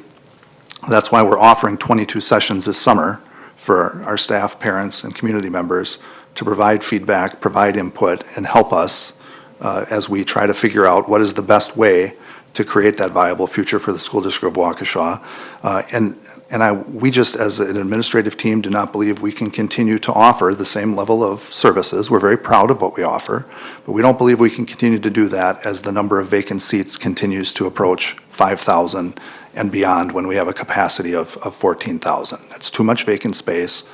that's why we're offering 22 sessions this summer for our staff, parents, and community members to provide feedback, provide input, and help us as we try to figure out what is the best way to create that viable future for the school district of Waukesha. We just, as an administrative team, do not believe we can continue to offer the same level of services. We're very proud of what we offer, but we don't believe we can continue to do that as the number of vacant seats continues to approach 5,000 and beyond when we have a capacity of 14,000. That's too much vacant space.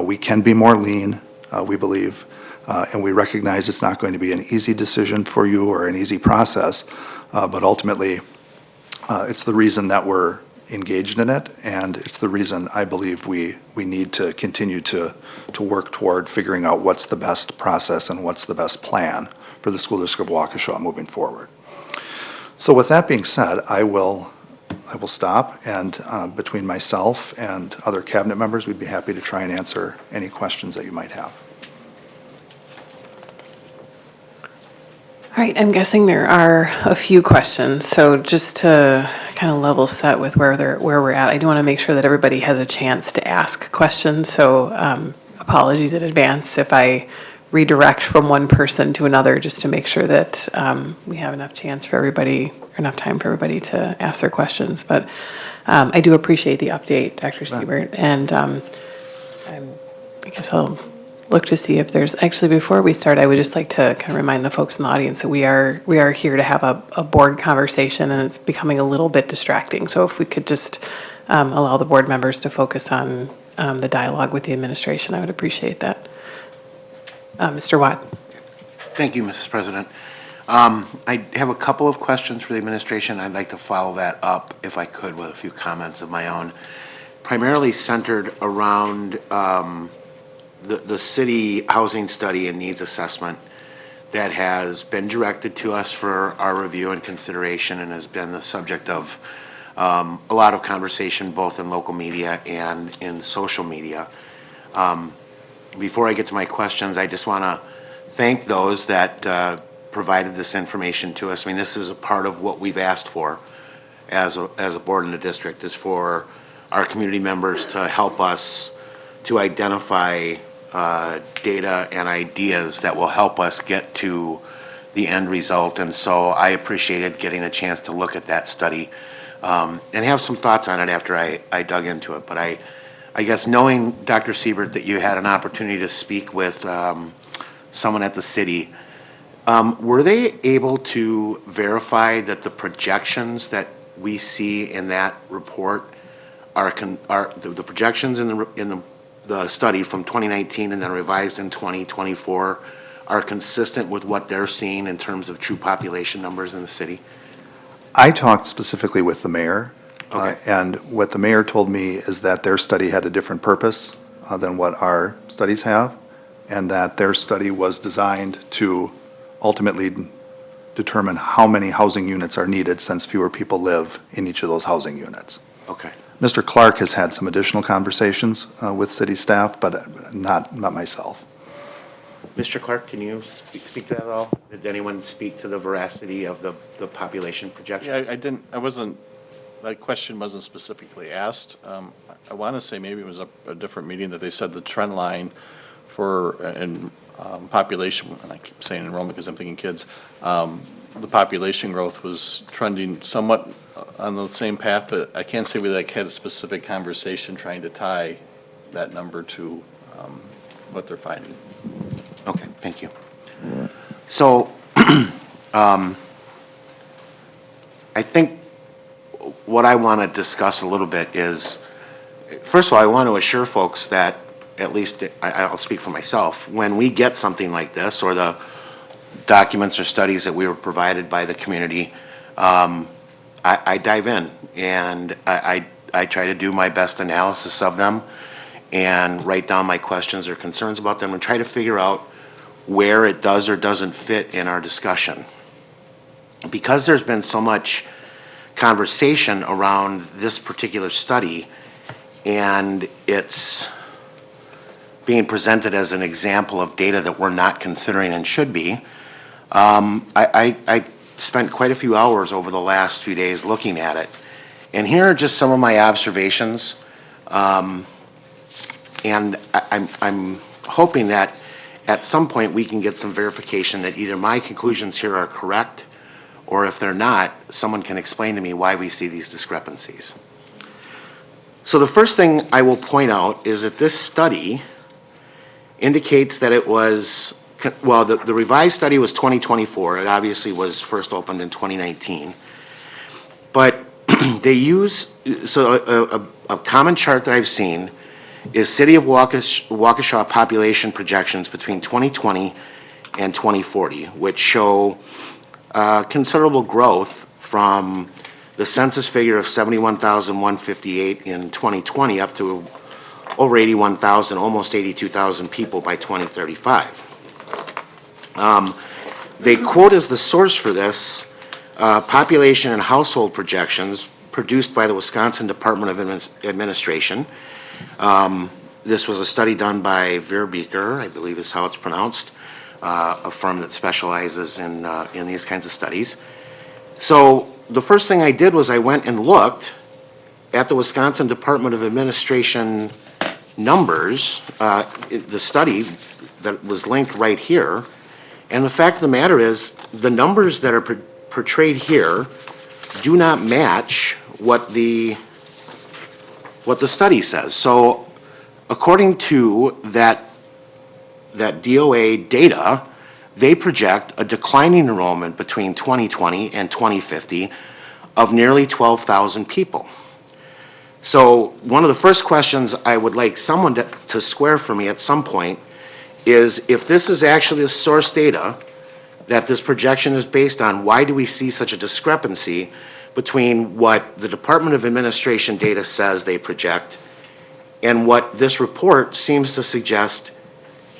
We can be more lean, we believe, and we recognize it's not going to be an easy decision for you or an easy process, but ultimately, it's the reason that we're engaged in it, and it's the reason I believe we need to continue to work toward figuring out what's the best process and what's the best plan for the school district of Waukesha moving forward. So with that being said, I will stop, and between myself and other cabinet members, we'd be happy to try and answer any questions that you might have. All right, I'm guessing there are a few questions. So just to kind of level set with where we're at, I do want to make sure that everybody has a chance to ask questions. So apologies in advance if I redirect from one person to another, just to make sure that we have enough time for everybody to ask their questions. But I do appreciate the update, Dr. Siebert, and I guess I'll look to see if there's, actually, before we start, I would just like to kind of remind the folks in the audience that we are here to have a board conversation, and it's becoming a little bit distracting. So if we could just allow the board members to focus on the dialogue with the administration, I would appreciate that. Mr. Watt. Thank you, Mrs. President. I have a couple of questions for the administration. I'd like to follow that up, if I could, with a few comments of my own, primarily centered around the city housing study and needs assessment that has been directed to us for our review and consideration and has been the subject of a lot of conversation both in local media and in social media. Before I get to my questions, I just want to thank those that provided this information to us. I mean, this is a part of what we've asked for as a board in the district, is for our community members to help us to identify data and ideas that will help us get to the end result. And so I appreciated getting a chance to look at that study and have some thoughts on it after I dug into it. But I I guess knowing, Dr. Siebert, that you had an opportunity to speak with someone at the city, were they able to verify that the projections that we see in that report are the projections in the study from 2019 and then revised in 2024 are consistent with what they're seeing in terms of true population numbers in the city? I talked specifically with the mayor, Okay. and what the mayor told me is that their study had a different purpose than what our studies have, and that their study was designed to ultimately determine how many housing units are needed since fewer people live in each of those housing units. Okay. Mr. Clark has had some additional conversations with city staff, but not myself. Mr. Clark, can you speak to that at all? Did anyone speak to the veracity of the population projection? Yeah, I didn't, I wasn't, that question wasn't specifically asked. I want to say maybe it was a different meeting that they said the trend line for, population, and I keep saying enrollment because I'm thinking kids, the population growth was trending somewhat on the same path, but I can't say we like had a specific conversation trying to tie that number to what they're finding. Okay, thank you. So, I think what I want to discuss a little bit is, first of all, I want to assure folks that, at least I'll speak for myself, when we get something like this, or the documents or studies that we were provided by the community, I dive in and I try to do my best analysis of them and write down my questions or concerns about them and try to figure out where it does or doesn't fit in our discussion. Because there's been so much conversation around this particular study and it's being presented as an example of data that we're not considering and should be, I spent quite a few hours over the last few days looking at it. And here are just some of my observations. And I'm hoping that at some point we can get some verification that either my conclusions here are correct, or if they're not, someone can explain to me why we see these discrepancies. So the first thing I will point out is that this study indicates that it was, well, the revised study was 2024. It obviously was first opened in 2019. But they use, so a common chart that I've seen is City of Waukesha population projections between 2020 and 2040, which show considerable growth from the census figure of 71,158 in 2020 up to over 81,000, almost 82,000 people by 2035. They quote as the source for this population and household projections produced by the Wisconsin Department of Administration. This was a study done by Verbeeker, I believe is how it's pronounced, a firm that specializes in these kinds of studies. So the first thing I did was I went and looked at the Wisconsin Department of Administration numbers, the study that was linked right here. And the fact of the matter is, the numbers that are portrayed here do not match what the study says. So according to that DOA data, they project a declining enrollment between 2020 and 2050 of nearly 12,000 people. So one of the first questions I would like someone to square for me at some point is, if this is actually the source data that this projection is based on, why do we see such a discrepancy between what the Department of Administration data says they project and what this report seems to suggest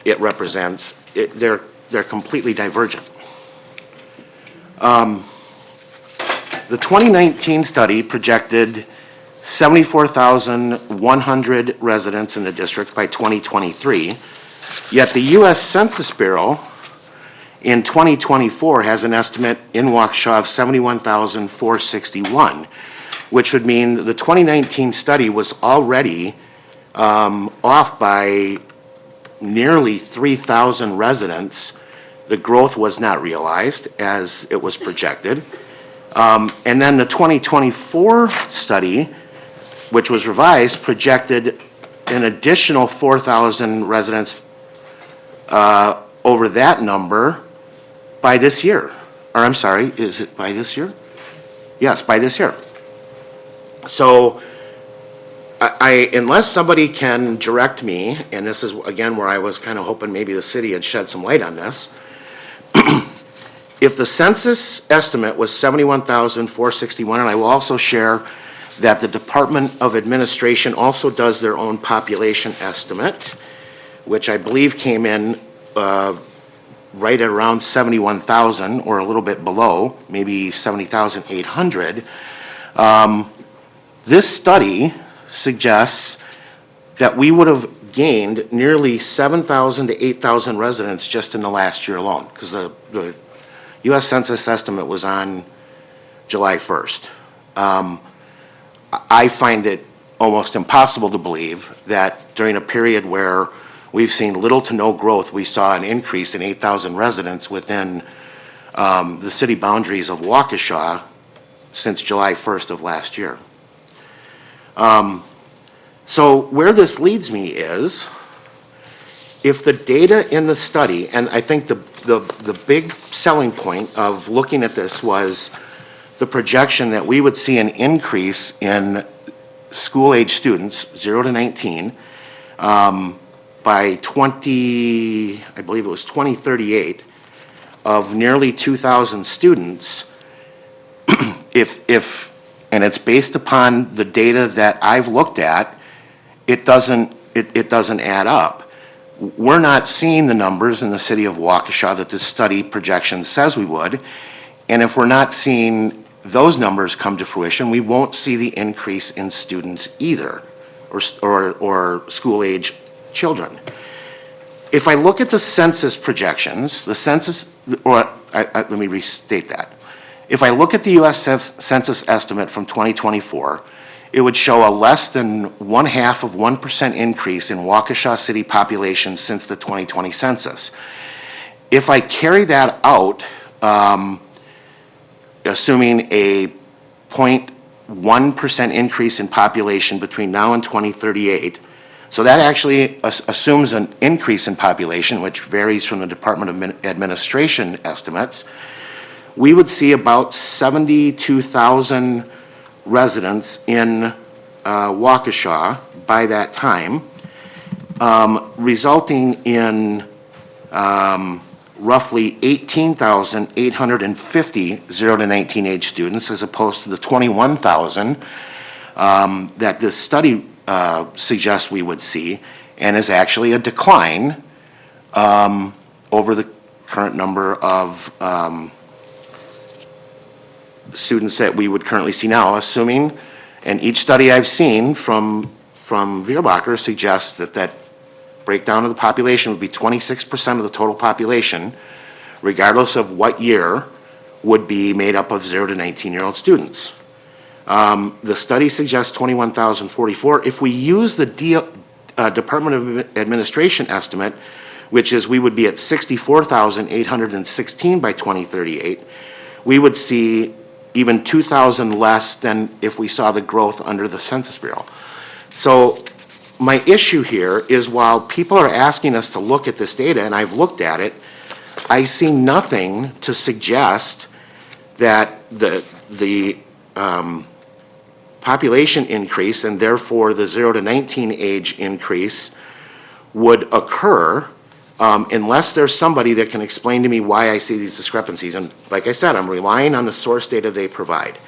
it represents? They're completely divergent. The 2019 study projected 74,100 residents in the district by 2023, yet the U.S. Census Bureau in 2024 has an estimate in Waukesha of 71,461, which would mean the 2019 study was already off by nearly 3,000 residents. The growth was not realized as it was projected. And then the 2024 study, which was revised, projected an additional 4,000 residents over that number by this year. Or I'm sorry, is it by this year? Yes, by this year. So unless somebody can direct me, and this is again where I was kind of hoping maybe the city had shed some light on this, if the census estimate was 71,461, and I will also share that the Department of Administration also does their own population estimate, which I believe came in right at around 71,000 or a little bit below, maybe 70,800. This study suggests that we would have gained nearly 7,000 to 8,000 residents just in the last year alone, because the U.S. Census estimate was on July 1st. I find it almost impossible to believe that during a period where we've seen little to no growth, we saw an increase in 8,000 residents within the city boundaries of Waukesha since July 1st of last year. So where this leads me is, if the data in the study, and I think the big selling point of looking at this was the projection that we would see an increase in school-age students, 0 to 19, by 2038, of nearly 2,000 students, and it's based upon the data that I've looked at, it doesn't add up. We're not seeing the numbers in the city of Waukesha that this study projection says we would, and if we're not seeing those numbers come to fruition, we won't see the increase in students either, or school-age children. If I look at the census projections, let me restate that. If I look at the U.S. Census estimate from 2024, it would show a less than 0.5% increase in Waukesha city population since the 2020 census. If I carry that out, assuming a 0.1% increase in population between now and 2038, so that actually assumes an increase in population, which varies from the Department of Administration estimates, we would see about 72,000 residents in Waukesha by that time, resulting in roughly 18,850 0 to 19 age students, as opposed to the 21,000 that this study suggests we would see, and is actually a decline over the current number of students that we would currently see now, assuming, and each study I've seen from Vierbacher suggests that breakdown of the population would be 26% of the total population, regardless of what year, would be made up of 0 to 19-year-old students. The study suggests 21,044. If we use the Department of Administration estimate, which is we would be at 64,816 by 2038, we would see even 2,000 less than if we saw the growth under the Census Bureau. So my issue here is, while people are asking us to look at this data, and I've looked at it, I see nothing to suggest that the population increase, and therefore the 0 to 19 age increase, would occur unless there's somebody that can explain to me why I see these discrepancies. And like I said, I'm relying on the source data they provide.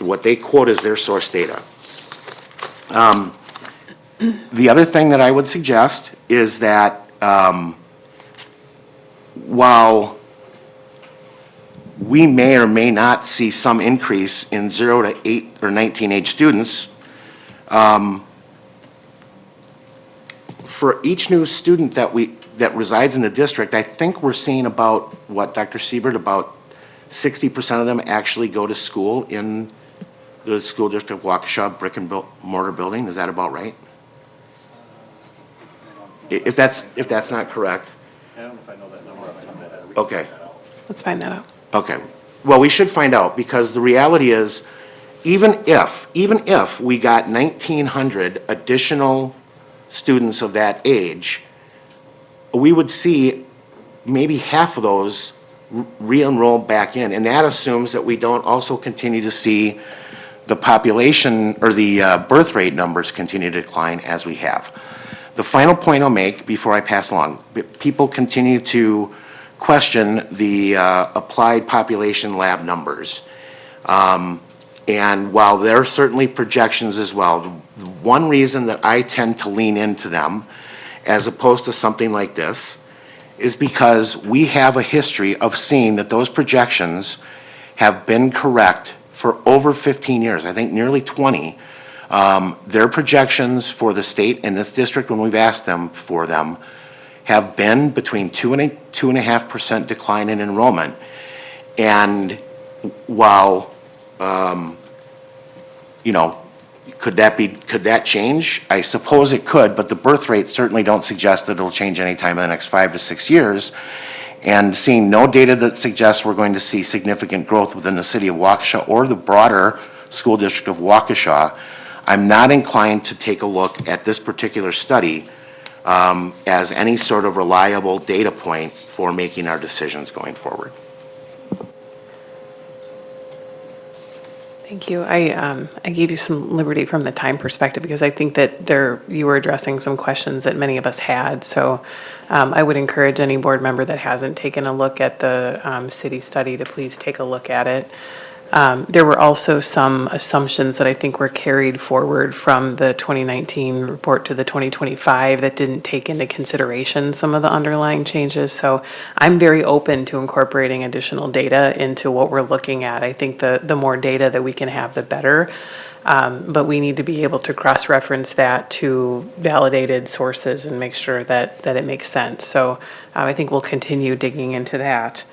What they quote as their source data. The other thing that I would suggest is that while we may or may not see some increase in 0 to 8 or 19 age students, for each new student that resides in the district, I think we're seeing about, what, Dr. Siebert, about 60% of them actually go to school in the school district of Waukesha brick and mortar building. Is that about right? If that's not correct. I don't know if I know that number off the top of my head. Okay. Let's find that out. Okay. Well, we should find out, because the reality is, even if we got 1,900 additional students of that age, we would see maybe half of those re-enroll back in. And that assumes that we don't also continue to see the population or the birth rate numbers continue to decline as we have. The final point I'll make before I pass along, people continue to question the applied population lab numbers. And while there are certainly projections as well, the one reason that I tend to lean into them as opposed to something like this is because we have a history of seeing that those projections have been correct for over 15 years, I think nearly 20. Their projections for the state and this district, when we've asked them for them, have been between 2.5% decline in enrollment. And while, could that change? I suppose it could, but the birth rates certainly don't suggest that it'll change anytime in the next 5 to 6 years. And seeing no data that suggests we're going to see significant growth within the city of Waukesha or the broader school district of Waukesha, I'm not inclined to take a look at this particular study as any sort of reliable data point for making our decisions going forward. Thank you. I gave you some liberty from the time perspective because I think that you were addressing some questions that many of us had. So I would encourage any board member that hasn't taken a look at the city study to please take a look at it. There were also some assumptions that I think were carried forward from the 2019 report to the 2025 that didn't take into consideration some of the underlying changes. So I'm very open to incorporating additional data into what we're looking at. I think the more data that we can have, the better. But we need to be able to cross-reference that to validated sources and make sure that it makes sense. So I think we'll continue digging into that.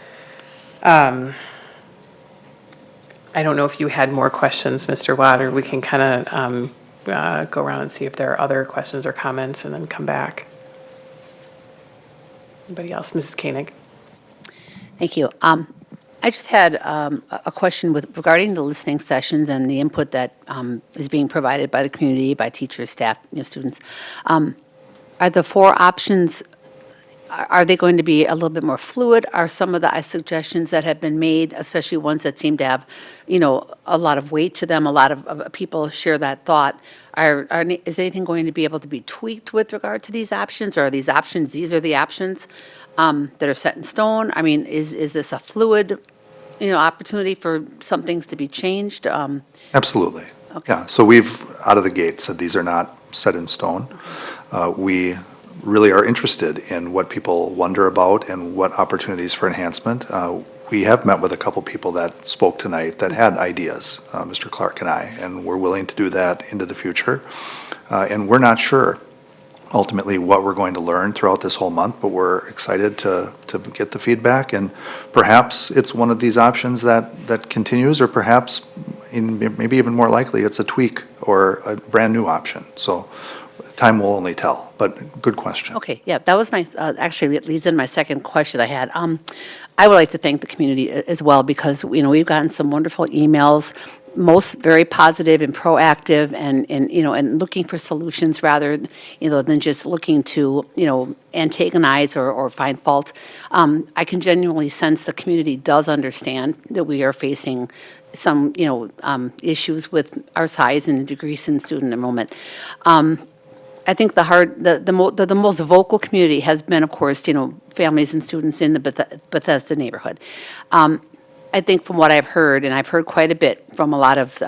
I don't know if you had more questions, Mr. Watt, or we can kind of go around and see if there are other questions or comments and then come back. Anybody else? Mrs. Koenig? Thank you. I just had a question regarding the listening sessions and the input that is being provided by the community, by teachers, staff, students. Are the 4 options, are they going to be a little bit more fluid? Are some of the suggestions that have been made, especially ones that seem to have, a lot of weight to them, a lot of people share that thought, is anything going to be able to be tweaked with regard to these options? Or are these options, these are the options that are set in stone? I mean, is this a fluid, opportunity for some things to be changed? Absolutely. Okay. Yeah, so we've, out of the gate, said these are not set in stone. We really are interested in what people wonder about and what opportunities for enhancement. We have met with a couple people that spoke tonight that had ideas, Mr. Clark and I, and we're willing to do that into the future. And we're not sure ultimately what we're going to learn throughout this whole month, but we're excited to get the feedback, and perhaps it's one of these options that continues, or perhaps maybe even more likely it's a tweak or a brand new option. So time will only tell, but good question. Okay, yeah, that was actually, it leads into my second question I had. I would like to thank the community as well because, we've gotten some wonderful emails, most very positive and proactive and looking for solutions rather, than just looking to, antagonize or find fault. I can genuinely sense the community does understand that we are facing some, issues with our size and decrease in student enrollment. I think the most vocal community has been, of course, families and students in the Bethesda neighborhood. I think from what I've heard, and I've heard quite a bit from a lot of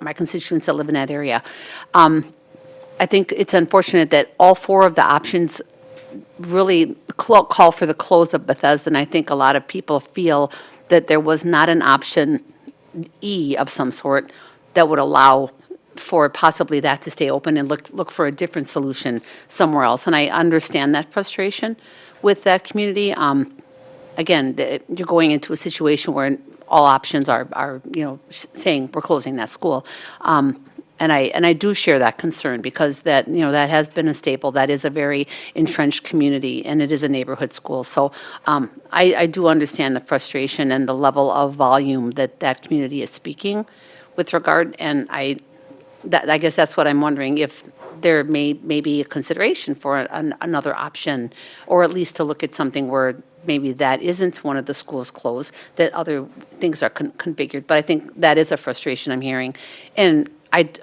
my constituents that live in that area, I think it's unfortunate that all 4 of the options really call for the close of Bethesda, and I think a lot of people feel that there was not an option E of some sort that would allow for possibly that to stay open and look for a different solution somewhere else. And I understand that frustration with that community. Again, you're going into a situation where all options are saying we're closing that school. And I do share that concern because that has been a staple. That is a very entrenched community, and it is a neighborhood school. So I do understand the frustration and the level of volume that community is speaking with regard, and I guess that's what I'm wondering, if there may be a consideration for another option, or at least to look at something where maybe that isn't one of the schools closed, that other things are configured. But I think that is a frustration I'm hearing, and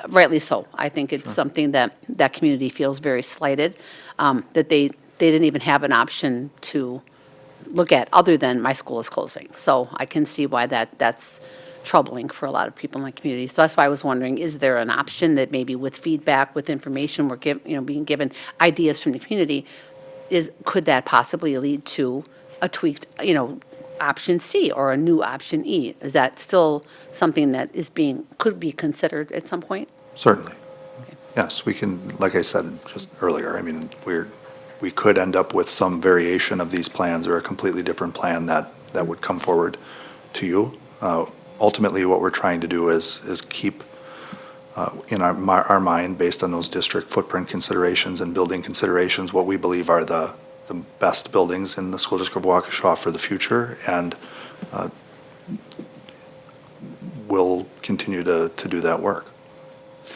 rightly so. I think it's something that that community feels very slighted, that they didn't even have an option to look at other than my school is closing. So I can see why that's troubling for a lot of people in the community. So that's why I was wondering, is there an option that maybe with feedback, with information, we're being given ideas from the community, could that possibly lead to a tweaked, option C or a new option E? Is that still something that could be considered at some point? Certainly. Yes, we can, like I said just earlier, I mean, we could end up with some variation of these plans or a completely different plan that would come forward to you. Ultimately, what we're trying to do is keep in our mind, based on those district footprint considerations and building considerations, what we believe are the best buildings in the school district of Waukesha for the future, and we'll continue to do that work.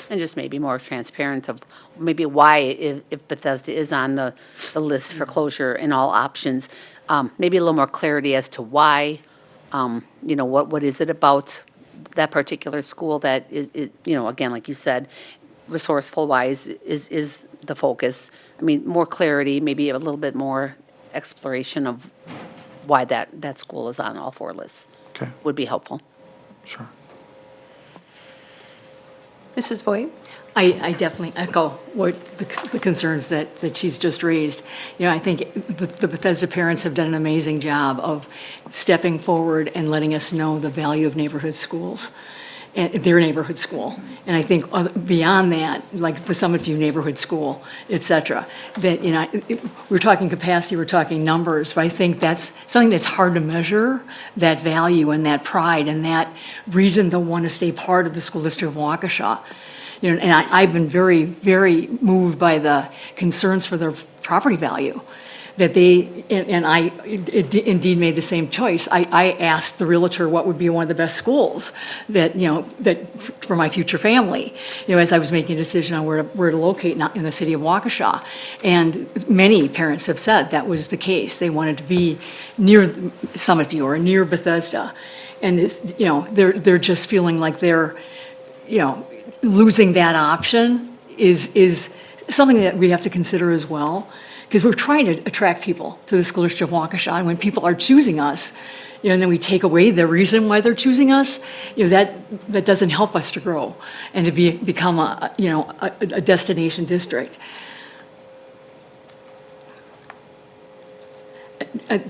And just maybe more transparent of maybe why, if Bethesda is on the list for closure in all options, maybe a little more clarity as to why, what is it about that particular school that is, again, like you said, resourceful-wise is the focus. I mean, more clarity, maybe a little bit more exploration of why that school is on all four lists. Okay. Would be helpful. Sure. Mrs. Voigt? I definitely echo what the concerns that she's just raised. I think the Bethesda parents have done an amazing job of stepping forward and letting us know the value of neighborhood schools, and their neighborhood school. And I think beyond that, like the Summit View Neighborhood School, et cetera, that, we're talking capacity, we're talking numbers, but I think that's something that's hard to measure, that value and that pride and that reason they'll want to stay part of the school district of Waukesha. And I've been very, very moved by the concerns for their property value, that I indeed made the same choice. I asked the realtor what would be one of the best schools that for my future family, as I was making a decision on where to locate in the city of Waukesha. And many parents have said that was the case. They wanted to be near Summit View or near Bethesda. And they're just feeling like they're, losing that option is something that we have to consider as well, because we're trying to attract people to the school district of Waukesha, and when people are choosing us, and then we take away the reason why they're choosing us, that doesn't help us to grow and to become a destination district.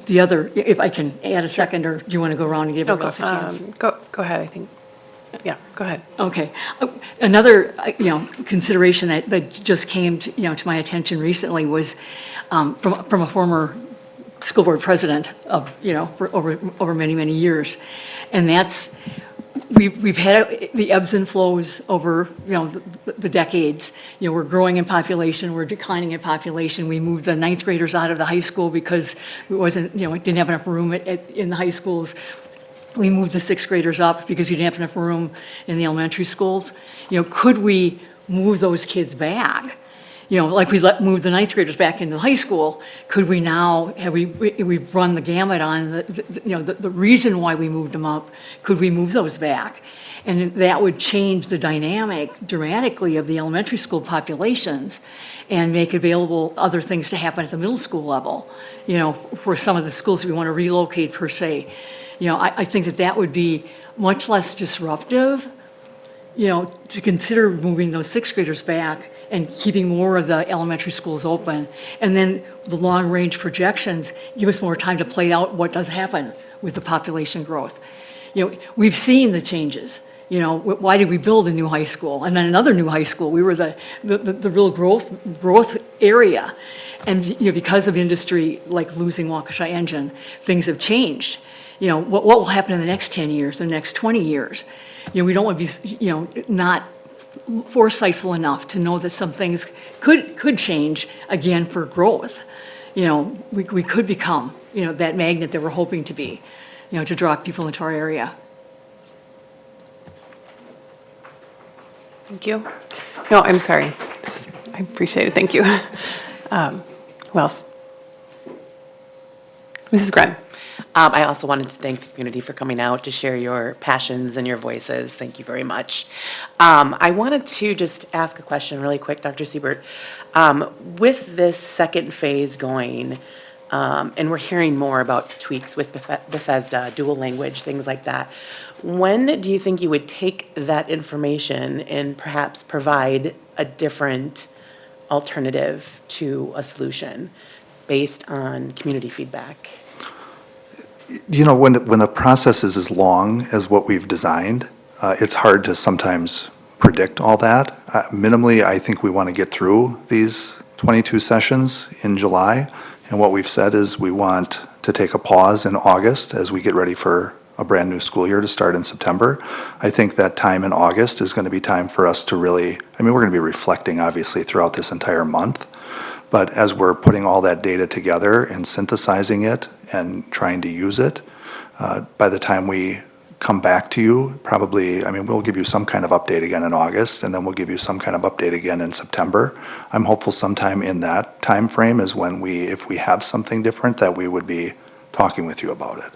The other, if I can add a second, or do you want to go around and give everyone else a chance? Go ahead, I think. Yeah, go ahead. Okay. Another, consideration that just came to my attention recently was from a former school board president of, for over many, many years. And that's, we've had the ebbs and flows over, the decades. We're growing in population, we're declining in population. We moved the ninth graders out of the high school because it wasn't, it didn't have enough room in the high schools. We moved the sixth graders up because we didn't have enough room in the elementary schools. Could we move those kids back? Like we moved the ninth graders back into high school. Could we now, we've run the gamut on the reason why we moved them up, could we move those back? And that would change the dynamic dramatically of the elementary school populations and make available other things to happen at the middle school level, for some of the schools we want to relocate per se. I think that would be much less disruptive, to consider moving those sixth graders back and keeping more of the elementary schools open. And then the long-range projections give us more time to play out what does happen with the population growth. We've seen the changes. Why did we build a new high school and then another new high school? We were the real growth area. And because of industry like losing Waukesha Engine, things have changed. What will happen in the next 10 years, the next 20 years? We don't want to be, not foresightful enough to know that some things could change again for growth. We could become, that magnet that we're hoping to be, to draw people into our area. Thank you. No, I'm sorry. I appreciate it. Thank you. Who else? Mrs. Gren. I also wanted to thank the community for coming out to share your passions and your voices. Thank you very much. I wanted to just ask a question really quick, Dr. Siebert. With this second phase going, and we're hearing more about tweaks with Bethesda, dual language, things like that. When do you think you would take that information and perhaps provide a different alternative to a solution based on community feedback? You know, when the process is as long as what we've designed, it's hard to sometimes predict all that. Minimally, I think we want to get through these 22 sessions in July. And what we've said is we want to take a pause in August as we get ready for a brand-new school year to start in September. I think that time in August is going to be time for us to really, I mean, we're going to be reflecting, obviously, throughout this entire month. But as we're putting all that data together and synthesizing it and trying to use it, by the time we come back to you, probably, I mean, we'll give you some kind of update again in August, and then we'll give you some kind of update again in September. I'm hopeful sometime in that time frame is when we, if we have something different, that we would be talking with you about it.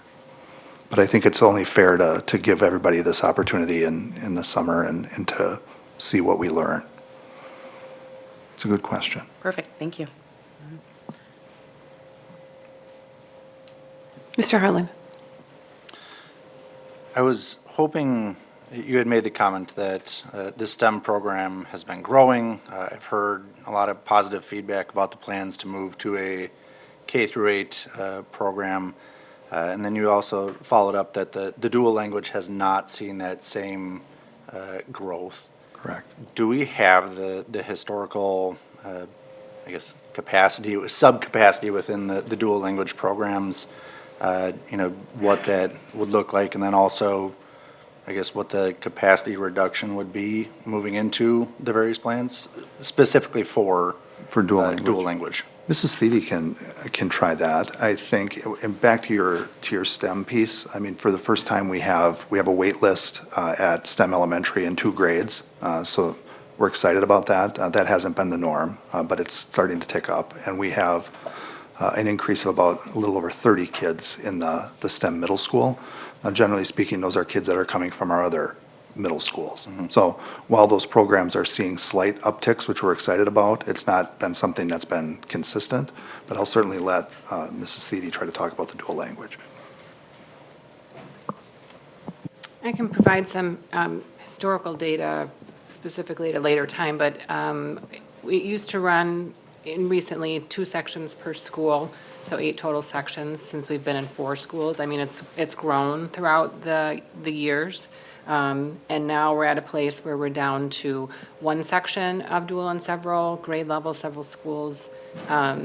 But I think it's only fair to give everybody this opportunity in the summer and to see what we learn. It's a good question. Perfect, thank you. Mr. Harlan. I was hoping, you had made the comment that the STEM program has been growing. I've heard a lot of positive feedback about the plans to move to a K through 8 program. And then you also followed up that the dual language has not seen that same growth. Correct. Do we have the historical, I guess, capacity, subcapacity within the dual language programs? You know, what that would look like, and then also, I guess, what the capacity reduction would be moving into the various plans, specifically for dual language. Dual language. Mrs. Thede can try that. I think, and back to your STEM piece, I mean, for the first time, we have a wait list at STEM Elementary in 2 grades. So we're excited about that. That hasn't been the norm, but it's starting to tick up. And we have an increase of about a little over 30 kids in the STEM middle school. Generally speaking, those are kids that are coming from our other middle schools. So while those programs are seeing slight upticks, which we're excited about, it's not been something that's been consistent, but I'll certainly let Mrs. Thede try to talk about the dual language. I can provide some historical data specifically at a later time, but we used to run in recently 2 sections per school, so 8 total sections since we've been in 4 schools. I mean, it's grown throughout the years. And now we're at a place where we're down to 1 section of dual and several, grade level, several schools.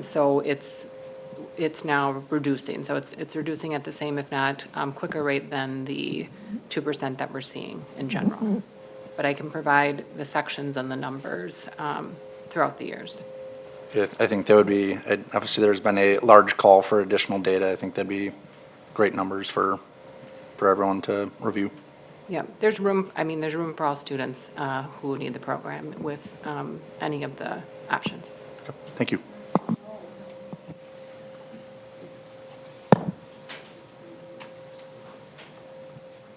So it's now reducing. So it's reducing at the same, if not quicker rate than the 2% that we're seeing in general. But I can provide the sections and the numbers throughout the years. I think that would be, obviously there's been a large call for additional data. I think that'd be great numbers for everyone to review. Yeah, there's room, I mean, there's room for all students who need the program with any of the options. Okay. Thank you.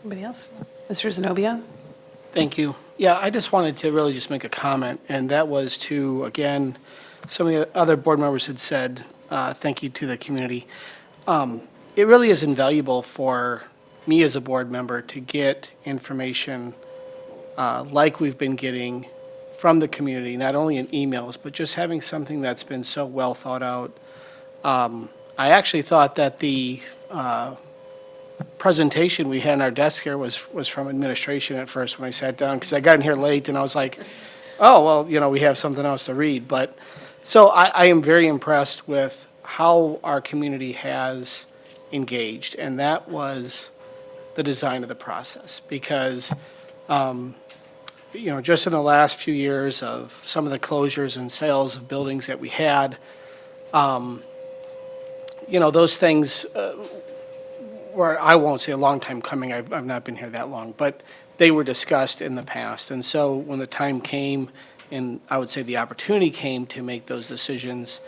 Anybody else? Mr. Zenobia? Thank you. Yeah, I just wanted to really just make a comment, and that was to, again, some of the other board members had said, thank you to the community. It really is invaluable for me as a board member to get information like we've been getting from the community, not only in emails, but just having something that's been so well thought out. I actually thought that the presentation we had on our desk here was from administration at first when I sat down, because I got in here late and I was like, oh, well, you know, we have something else to read. But so I am very impressed with how our community has engaged, and that was the design of the process, because you know, just in the last few years of some of the closures and sales of buildings that we had, you know, those things were, I won't say a long time coming, I've not been here that long, but they were discussed in the past. And so when the time came, and I would say the opportunity came to make those decisions,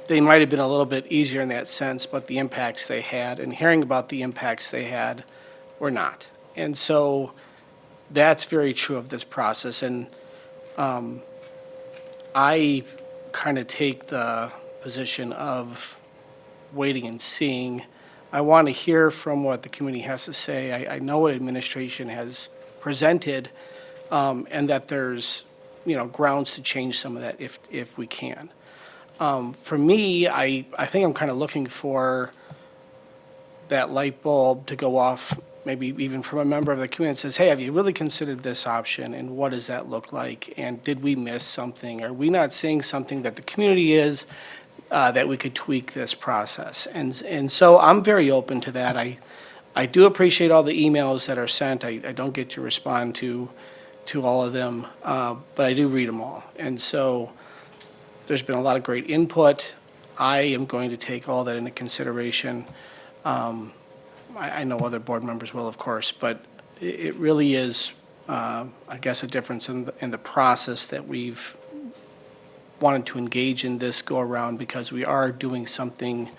they might have been a little bit easier in that sense, but the impacts they had, and hearing about the impacts they had, were not. And so that's very true of this process. And I kind of take the position of waiting and seeing. I want to hear from what the community has to say. I know what administration has presented, and that there's, grounds to change some of that if we can. For me, I think I'm kind of looking for that light bulb to go off, maybe even from a member of the community that says, hey, have you really considered this option, and what does that look like? And did we miss something? Are we not seeing something that the community is, that we could tweak this process? And so I'm very open to that. I do appreciate all the emails that are sent. I don't get to respond to all of them, but I do read them all. And so there's been a lot of great input. I am going to take all that into consideration. I know other board members will, of course, but it really is, I guess, a difference in the process that we've wanted to engage in this go-around, because we are doing something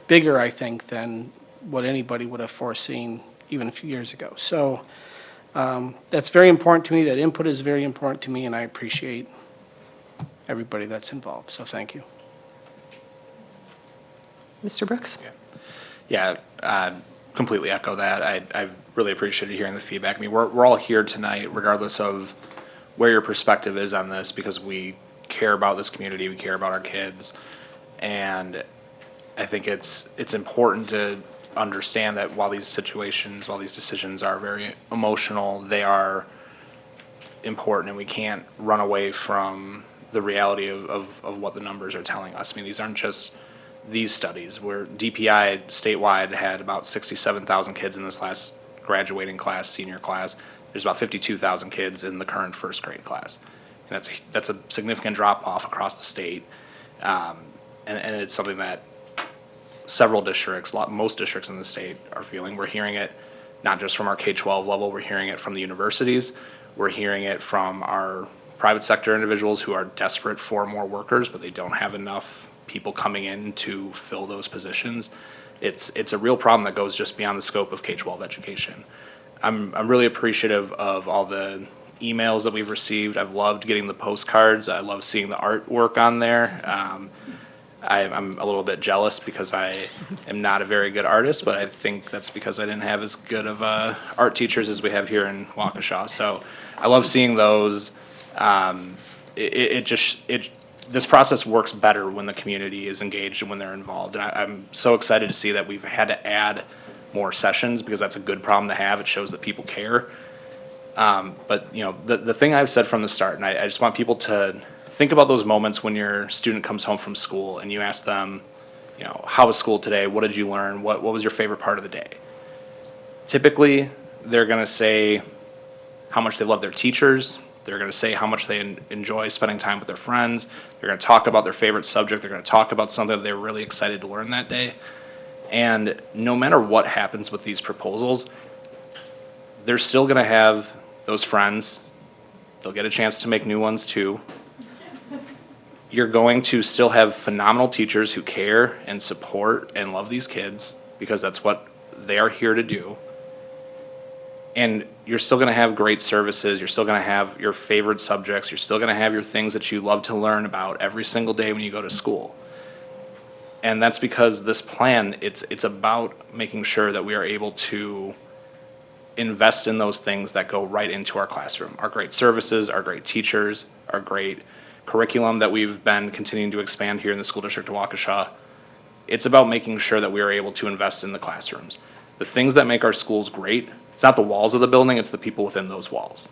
bigger, I think, than what anybody would have foreseen even a few years ago. So that's very important to me. That input is very important to me, and I appreciate everybody that's involved. So thank you. Mr. Brooks? Yeah, completely echo that. I've really appreciated hearing the feedback. I mean, we're all here tonight, regardless of where your perspective is on this, because we care about this community, we care about our kids, and I think it's important to understand that while these situations, while these decisions are very emotional, they are important, and we can't run away from the reality of what the numbers are telling us. I mean, these aren't just these studies, where DPI statewide had about 67,000 kids in this last graduating class, senior class. There's about 52,000 kids in the current first grade class. And that's a significant drop off across the state. And it's something that several districts, most districts in the state are feeling. We're hearing it not just from our K-12 level, we're hearing it from the universities. We're hearing it from our private sector individuals who are desperate for more workers, but they don't have enough people coming in to fill those positions. It's a real problem that goes just beyond the scope of K-12 education. I'm really appreciative of all the emails that we've received. I've loved getting the postcards. I love seeing the artwork on there. I'm a little bit jealous because I am not a very good artist, but I think that's because I didn't have as good of art teachers as we have here in Waukesha. So I love seeing those. This process works better when the community is engaged and when they're involved. And I'm so excited to see that we've had to add more sessions, because that's a good problem to have. It shows that people care. But the thing I've said from the start, and I just want people to think about those moments when your student comes home from school and you ask them, how was school today? What did you learn? What was your favorite part of the day? Typically, they're going to say how much they love their teachers. They're going to say how much they enjoy spending time with their friends. They're going to talk about their favorite subject. They're going to talk about something that they're really excited to learn that day. And no matter what happens with these proposals, they're still going to have those friends. They'll get a chance to make new ones too. You're going to still have phenomenal teachers who care and support and love these kids, because that's what they are here to do. And you're still going to have great services. You're still going to have your favorite subjects. You're still going to have your things that you love to learn about every single day when you go to school. And that's because this plan, it's about making sure that we are able to invest in those things that go right into our classroom. Our great services, our great teachers, our great curriculum that we've been continuing to expand here in the school district of Waukesha. It's about making sure that we are able to invest in the classrooms. The things that make our schools great, it's not the walls of the building, it's the people within those walls.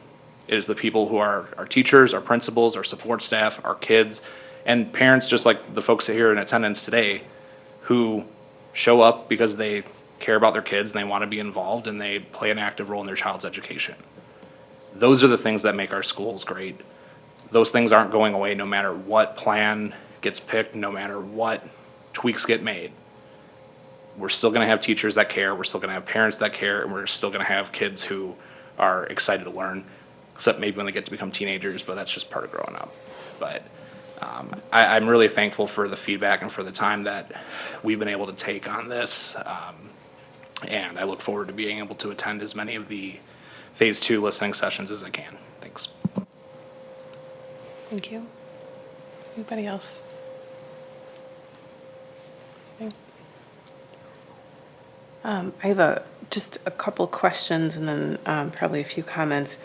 It is the people who are our teachers, our principals, our support staff, our kids, and parents, just like the folks here in attendance today, who show up because they care about their kids and they want to be involved and they play an active role in their child's education. Those are the things that make our schools great. Those things aren't going away no matter what plan gets picked, no matter what tweaks get made. we're still going to have teachers that care, we're still going to have parents that care, and we're still going to have kids who are excited to learn, except maybe when they get to become teenagers, but that's just part of growing up. But I'm really thankful for the feedback and for the time that we've been able to take on this. And I look forward to being able to attend as many of the Phase 2 listening sessions as I can. Thanks. Thank you. Anybody else? I have just a couple questions and then probably a few comments.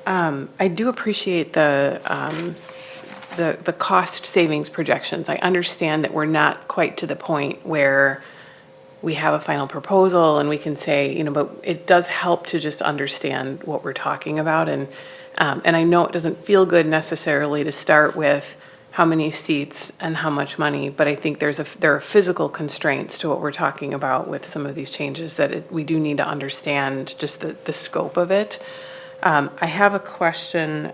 I do appreciate the cost savings projections. I understand that we're not quite to the point where we have a final proposal and we can say, but it does help to just understand what we're talking about. And I know it doesn't feel good necessarily to start with how many seats and how much money, but I think there are physical constraints to what we're talking about with some of these changes that we do need to understand just the scope of it. I have a question.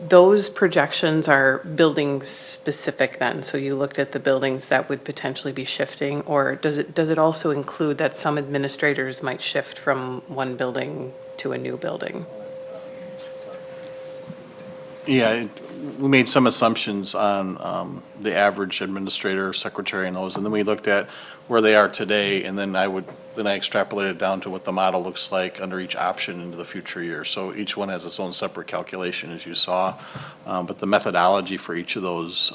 Those projections are building specific then, so you looked at the buildings that would potentially be shifting, or does it also include that some administrators might shift from one building to a new building? Yeah, we made some assumptions on the average administrator, secretary, and those, and then we looked at where they are today, and then I extrapolated down to what the model looks like under each option into the future years. So each one has its own separate calculation, as you saw, but the methodology for each of those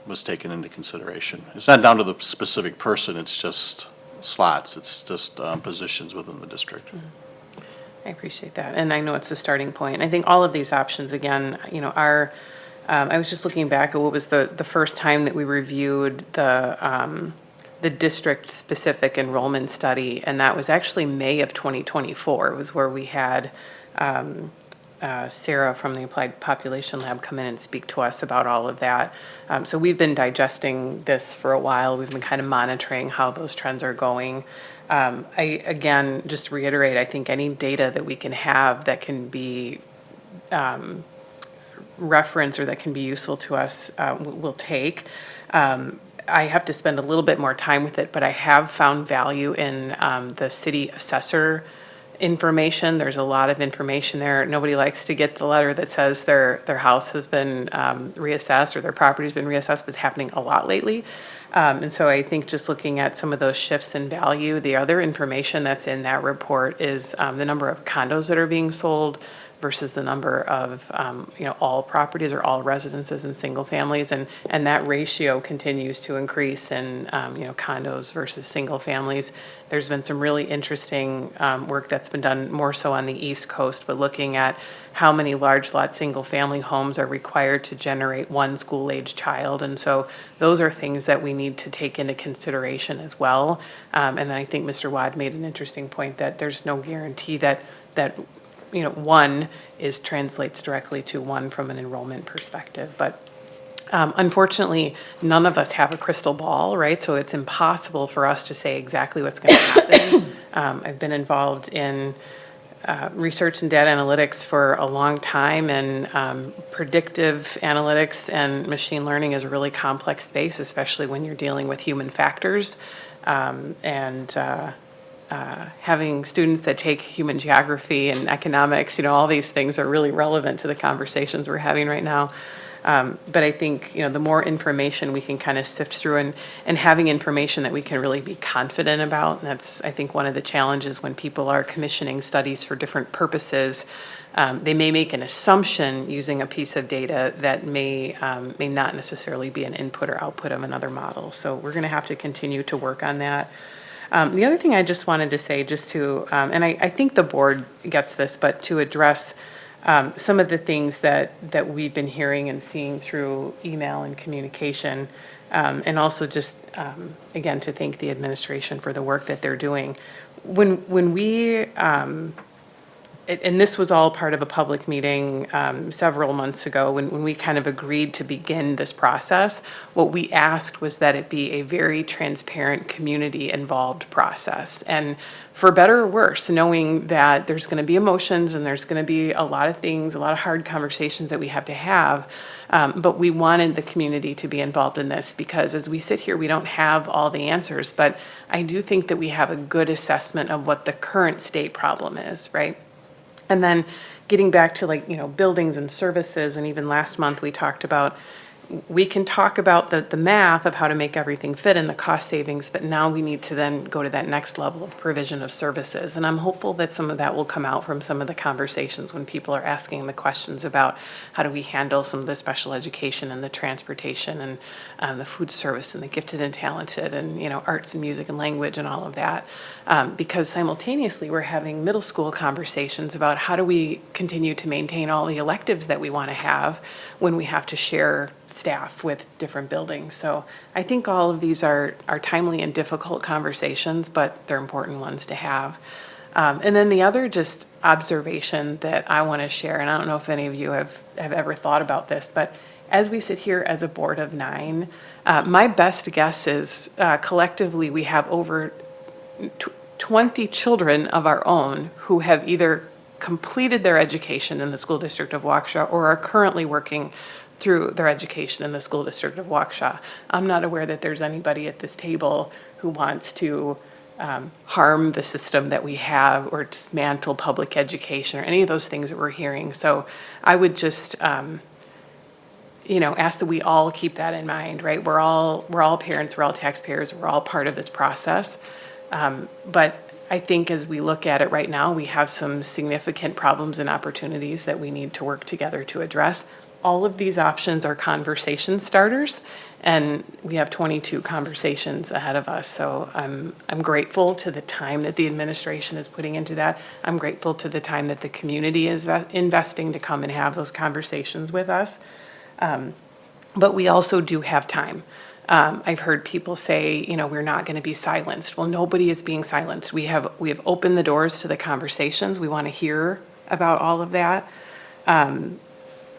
was taken into consideration. It's not down to the specific person, it's just slots, it's just positions within the district. I appreciate that, and I know it's a starting point. I think all of these options, again, are, I was just looking back at what was the first time that we reviewed the district-specific enrollment study, and that was actually May of 2024. It was where we had Sarah from the Applied Population Lab come in and speak to us about all of that. So we've been digesting this for a while. We've been kind of monitoring how those trends are going. Again, just to reiterate, I think any data that we can have that can be referenced or that can be useful to us, we'll take. I have to spend a little bit more time with it, but I have found value in the city assessor information. There's a lot of information there. Nobody likes to get the letter that says their house has been reassessed or their property's been reassessed, but it's happening a lot lately. And so I think just looking at some of those shifts in value, the other information that's in that report is the number of condos that are being sold versus the number of, all properties or all residences and single families. And that ratio continues to increase in, condos versus single families. There's been some really interesting work that's been done more so on the East Coast, but looking at how many large lot single family homes are required to generate one school-age child. And so those are things that we need to take into consideration as well. And then I think Mr. Wad made an interesting point that there's no guarantee that one translates directly to one from an enrollment perspective. But unfortunately, none of us have a crystal ball, right? So it's impossible for us to say exactly what's going to happen. I've been involved in research and data analytics for a long time, and predictive analytics and machine learning is a really complex space, especially when you're dealing with human factors. Having students that take human geography and economics, all these things are really relevant to the conversations we're having right now. But I think, the more information we can kind of sift through and having information that we can really be confident about, and that's, I think, one of the challenges when people are commissioning studies for different purposes. They may make an assumption using a piece of data that may not necessarily be an input or output of another model. So we're going to have to continue to work on that. The other thing I just wanted to say, and I think the board gets this, but to address some of the things that we've been hearing and seeing through email and communication, and also just, again, to thank the administration for the work that they're doing. When we and this was all part of a public meeting several months ago when we kind of agreed to begin this process. What we asked was that it be a very transparent, community-involved process. And for better or worse, knowing that there's going to be emotions and there's going to be a lot of things, a lot of hard conversations that we have to have, but we wanted the community to be involved in this because as we sit here, we don't have all the answers, but I do think that we have a good assessment of what the current state problem is, right? And then getting back to buildings and services, and even last month we talked about, we can talk about the math of how to make everything fit and the cost savings, but now we need to then go to that next level of provision of services. And I'm hopeful that some of that will come out from some of the conversations when people are asking the questions about how do we handle some of the special education and the transportation and the food service and the gifted and talented and, arts and music and language and all of that. Because simultaneously we're having middle school conversations about how do we continue to maintain all the electives that we want to have when we have to share staff with different buildings. So I think all of these are timely and difficult conversations, but they're important ones to have. And then the other just observation that I want to share, and I don't know if any of you have ever thought about this, but as we sit here as a board of 9, my best guess is collectively we have over 20 children of our own who have either completed their education in the school district of Waukesha or are currently working through their education in the school district of Waukesha. I'm not aware that there's anybody at this table who wants to harm the system that we have or dismantle public education or any of those things that we're hearing. So I would just ask that we all keep that in mind, right? We're all parents, we're all taxpayers, we're all part of this process. But I think as we look at it right now, we have some significant problems and opportunities that we need to work together to address. All of these options are conversation starters, and we have 22 conversations ahead of us. So I'm grateful to the time that the administration is putting into that. I'm grateful to the time that the community is investing to come and have those conversations with us. But we also do have time. I've heard people say, we're not going to be silenced. Well, nobody is being silenced. We have opened the doors to the conversations. We want to hear about all of that.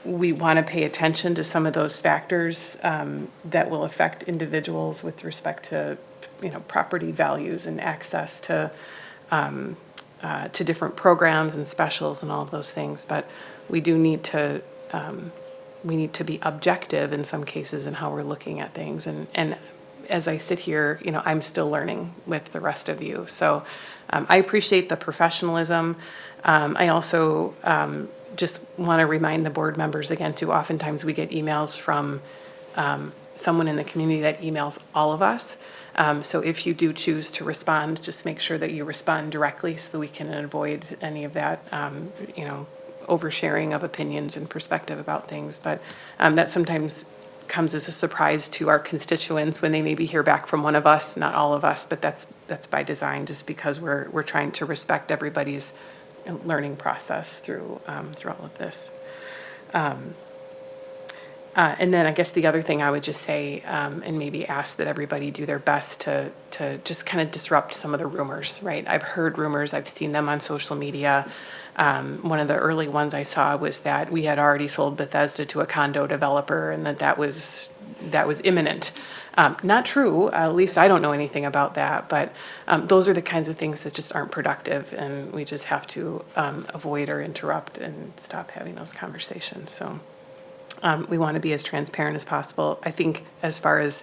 We want to pay attention to some of those factors that will affect individuals with respect to, property values and access to different programs and specials and all of those things. But we do need to be objective in some cases in how we're looking at things. And as I sit here, I'm still learning with the rest of you. So I appreciate the professionalism. I also just want to remind the board members again, too, oftentimes we get emails from someone in the community that emails all of us. So if you do choose to respond, just make sure that you respond directly so that we can avoid any of that, oversharing of opinions and perspective about things. But that sometimes comes as a surprise to our constituents when they maybe hear back from one of us, not all of us, but that's by design, just because we're trying to respect everybody's learning process through all of this. And then I guess the other thing I would just say, and maybe ask that everybody do their best to just kind of disrupt some of the rumors, right? I've heard rumors, I've seen them on social media. One of the early ones I saw was that we had already sold Bethesda to a condo developer and that was imminent. Not true, at least I don't know anything about that, but those are the kinds of things that just aren't productive, and we just have to avoid or interrupt and stop having those conversations. So we want to be as transparent as possible. I think as far as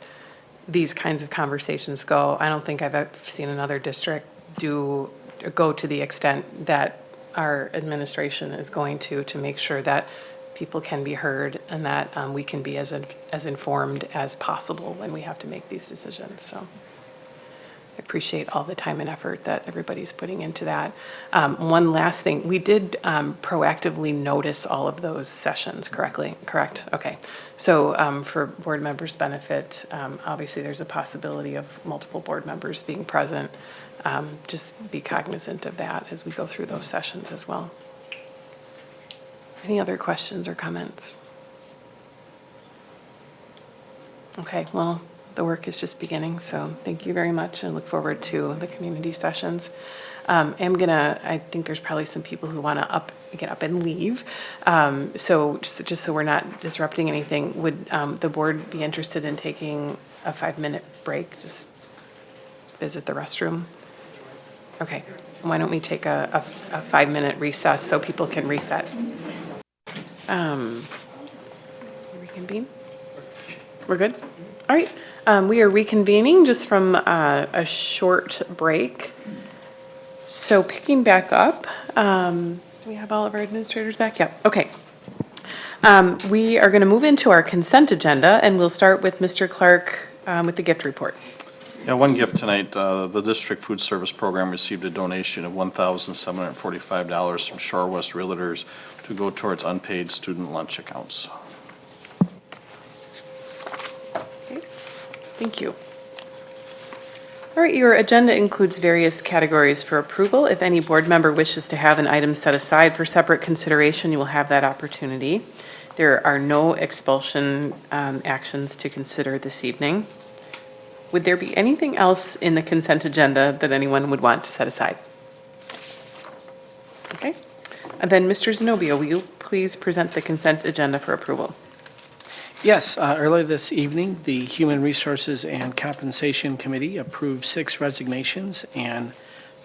these kinds of conversations go, I don't think I've ever seen another district go to the extent that our administration is going to make sure that people can be heard and that we can be as informed as possible when we have to make these decisions. So I appreciate all the time and effort that everybody's putting into that. One last thing, we did proactively notice all of those sessions correct? Okay. So for board members' benefit, obviously there's a possibility of multiple board members being present. Just be cognizant of that as we go through those sessions as well. Any other questions or comments? Okay, well, the work is just beginning, so thank you very much and look forward to the community sessions. I think there's probably some people who want to get up and leave. So just so we're not disrupting anything, would the board be interested in taking a 5-minute break? Just visit the restroom? Okay, why don't we take a 5-minute recess so people can reset? Reconvene? We're good? All right, we are reconvening just from a short break. So picking back up, do we have all of our administrators back? Yep, okay. We are going to move into our consent agenda, and we'll start with Mr. Clark with the gift report. Yeah, one gift tonight, the District Food Service Program received a donation of $1,745 from Shore West Realtors to go towards unpaid student lunch accounts. Okay, thank you. All right, your agenda includes various categories for approval. If any board member wishes to have an item set aside for separate consideration, you will have that opportunity. There are no expulsion actions to consider this evening. Would there be anything else in the consent agenda that anyone would want to set aside? Okay. And then, Mr. Zenobia, will you please present the consent agenda for approval? Yes, earlier this evening, the Human Resources and Compensation Committee approved 6 resignations and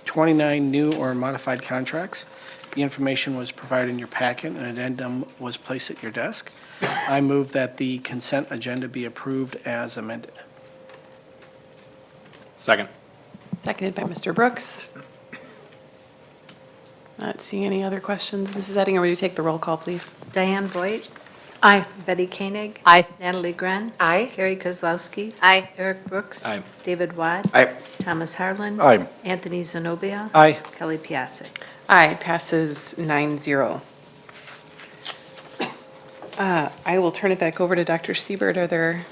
29 new or modified contracts. The information was provided in your packet, and an addendum was placed at your desk. I move that the consent agenda be approved as amended. Second. Seconded by Mr. Brooks. Not seeing any other questions. Mrs. Ettinger, will you take the roll call, please? Diane Voigt. Aye. Betty Koenig. Aye. Natalie Gren. Aye. Carrie Kozlowski. Aye. Eric Brooks. Aye. David Wad. Aye. Thomas Harlan. Aye. Anthony Zenobia. Aye. Kelly Piasek. Aye, passes 9-0. I will turn it back over to Dr. Siebert. Are there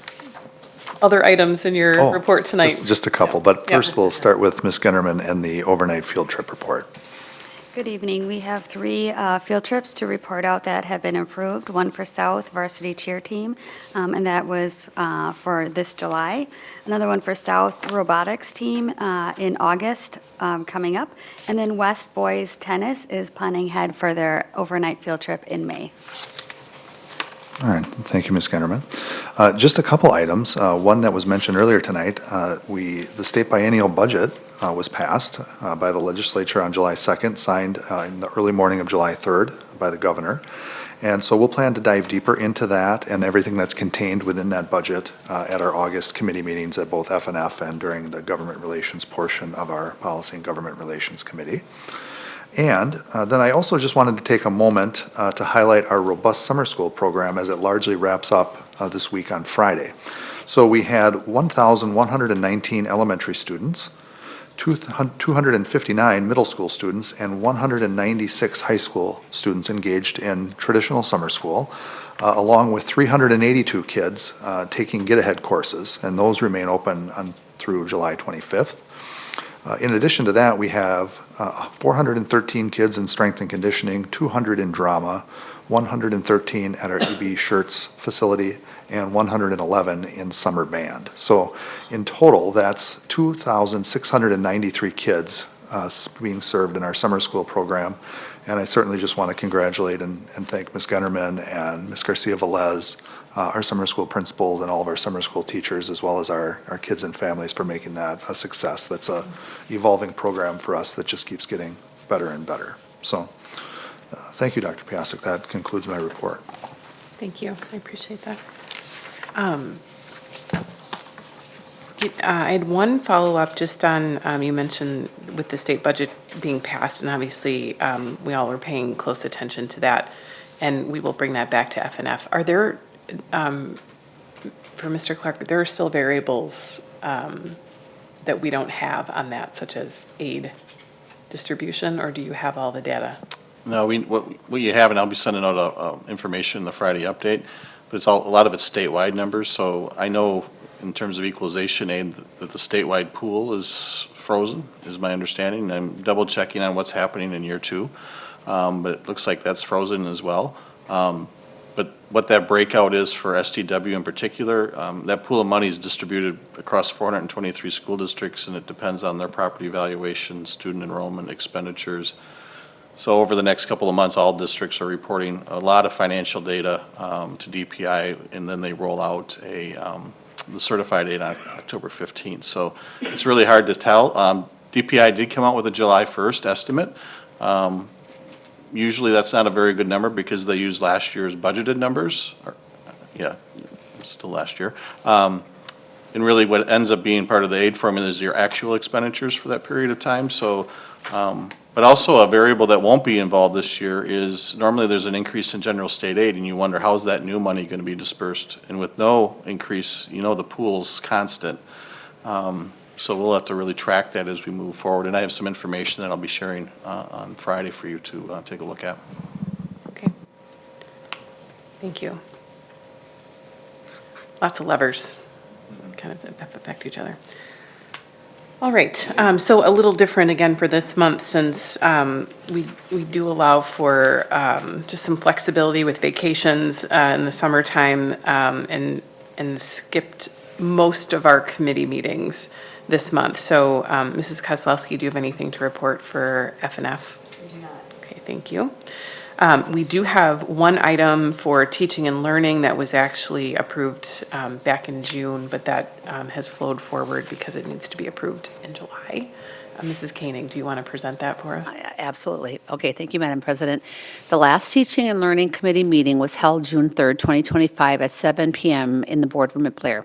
other items in your Oh, report tonight? Just a couple, but Yeah. first we'll start with Ms. Gunnerman and the overnight field trip report. Good evening. We have 3 field trips to report out that have been approved. One for South Varsity Cheer Team, and that was for this July. Another one for South Robotics Team in August coming up. And then West Boys Tennis is planning ahead for their overnight field trip in May. All right, thank you, Ms. Gunnerman. Just a couple items. One that was mentioned earlier tonight, the state biennial budget was passed by the legislature on July 2nd, signed in the early morning of July 3rd by the governor. And so we'll plan to dive deeper into that and everything that's contained within that budget at our August committee meetings at both FNF and during the government relations portion of our Policy and Government Relations Committee. And then I also just wanted to take a moment to highlight our robust summer school program as it largely wraps up this week on Friday. So we had 1,119 elementary students, 259 middle school students, and 196 high school students engaged in traditional summer school, along with 382 kids taking Get Ahead courses, and those remain open through July 25th. In addition to that, we have 413 kids in strength and conditioning, 200 in drama, 113 at our EB Shirts facility, and 111 in summer band. So in total, that's 2,693 kids being served in our summer school program. And I certainly just want to congratulate and thank Ms. Gunnerman and Ms. Garcia-Velez, our summer school principals, and all of our summer school teachers, as well as our kids and families, for making that a success. That's a evolving program for us that just keeps getting better and better. So thank you, Dr. Piasek. That concludes my report. Thank you. I appreciate that. I had one follow-up just on, you mentioned with the state budget being passed, and obviously we all are paying close attention to that, and we will bring that back to FNF. Are there, for Mr. Clark, there are still variables that we don't have on that, such as aid distribution, or do you have all the data? No, what you have, and I'll be sending out information in the Friday update, but it's a lot of it's statewide numbers. So I know in terms of equalization aid that the statewide pool is frozen, is my understanding. I'm double checking on what's happening in year 2, but it looks like that's frozen as well. But but what that breakout is for STW in particular, that pool of money is distributed across 423 school districts, and it depends on their property valuation, student enrollment, expenditures. So over the next couple of months, all districts are reporting a lot of financial data to DPI, and then they roll out the certified date on October 15th. So it's really hard to tell. DPI did come out with a July 1st estimate. Usually that's not a very good number because they use last year's budgeted numbers. Still last year. And really what ends up being part of the aid formula is your actual expenditures for that period of time. So, but also a variable that won't be involved this year is normally there's an increase in general state aid and you wonder how's that new money going to be dispersed? And with no increase, the pool's constant. So we'll have to really track that as we move forward. And I have some information that I'll be sharing on Friday for you to take a look at. Okay. Thank you. Lots of levers kind of affect each other. All right, so a little different again for this month since we do allow for just some flexibility with vacations in the summertime and skipped most of our committee meetings this month. So Mrs. Kozlowski, do you have anything to report for F&F? I do not. Okay, thank you. We do have one item for teaching and learning that was actually approved back in June, but that has flowed forward because it needs to be approved in July. Mrs. Koenig, do you want to present that for us? Absolutely. Okay, thank you, Madam President. The last Teaching and Learning Committee meeting was held June 3rd, 2025 at 7 p.m. in the boardroom at Blair.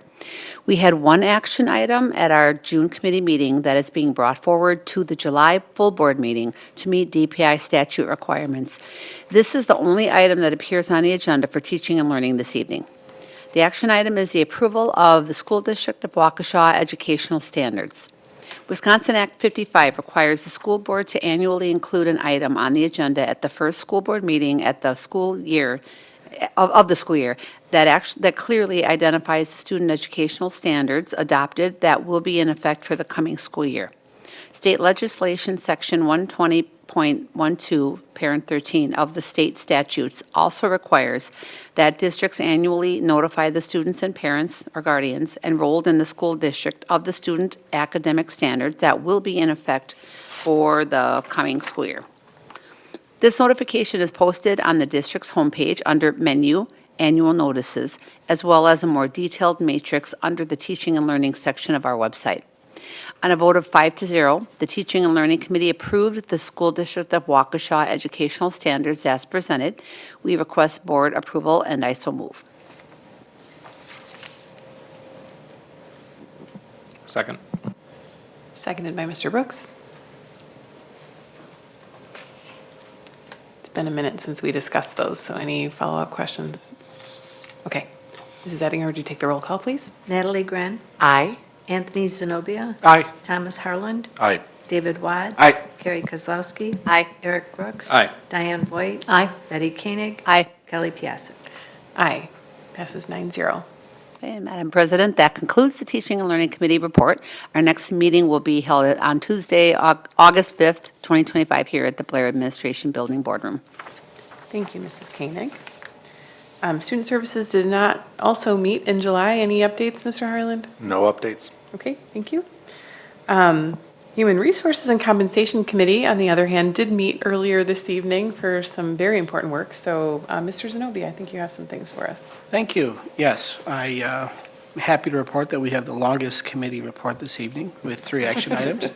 We had one action item at our June committee meeting that is being brought forward to the July full board meeting to meet DPI statute requirements. This is the only item that appears on the agenda for teaching and learning this evening. The action item is the approval of the School District of Waukesha educational standards. Wisconsin Act 55 requires the school board to annually include an item on the agenda at the first school board meeting at the school year of the school year that clearly identifies the student educational standards adopted that will be in effect for the coming school year. State legislation section 120.12, parent 13 of the state statutes also requires that districts annually notify the students and parents or guardians enrolled in the school district of the student academic standards that will be in effect for the coming school year. This notification is posted on the district's homepage under Menu, Annual Notices, as well as a more detailed matrix under the Teaching and Learning section of our website. On a vote of 5-0, the Teaching and Learning Committee approved the School District of Waukesha educational standards as presented. We request board approval, and I so move. Second. Seconded by Mr. Brooks. It's been a minute since we discussed those, so any follow-up questions? Okay. Mrs. Ettinger, would you take the roll call, please? Natalie Gren, Aye. Anthony Zenobia, Aye. Thomas Harland, Aye. David Wad. Aye. Carrie Kozlowski. Aye. Eric Brooks. Aye. Diane Voigt. Aye. Betty Koenig. Aye. Kelly Piasek. Aye. Passes 9-0. And Madam President, that concludes the Teaching and Learning Committee report. Our next meeting will be held on Tuesday, August 5th, 2025, here at the Blair Administration Building Boardroom. Thank you, Mrs. Koenig. Student Services did not also meet in July. Any updates, Mr. Harland? No updates. Okay, thank you. Human Resources and Compensation Committee, on the other hand, did meet earlier this evening for some very important work. So, Mr. Zenobia, I think you have some things for us. Thank you. Yes, I'm happy to report that we have the longest committee report this evening with 3 action items.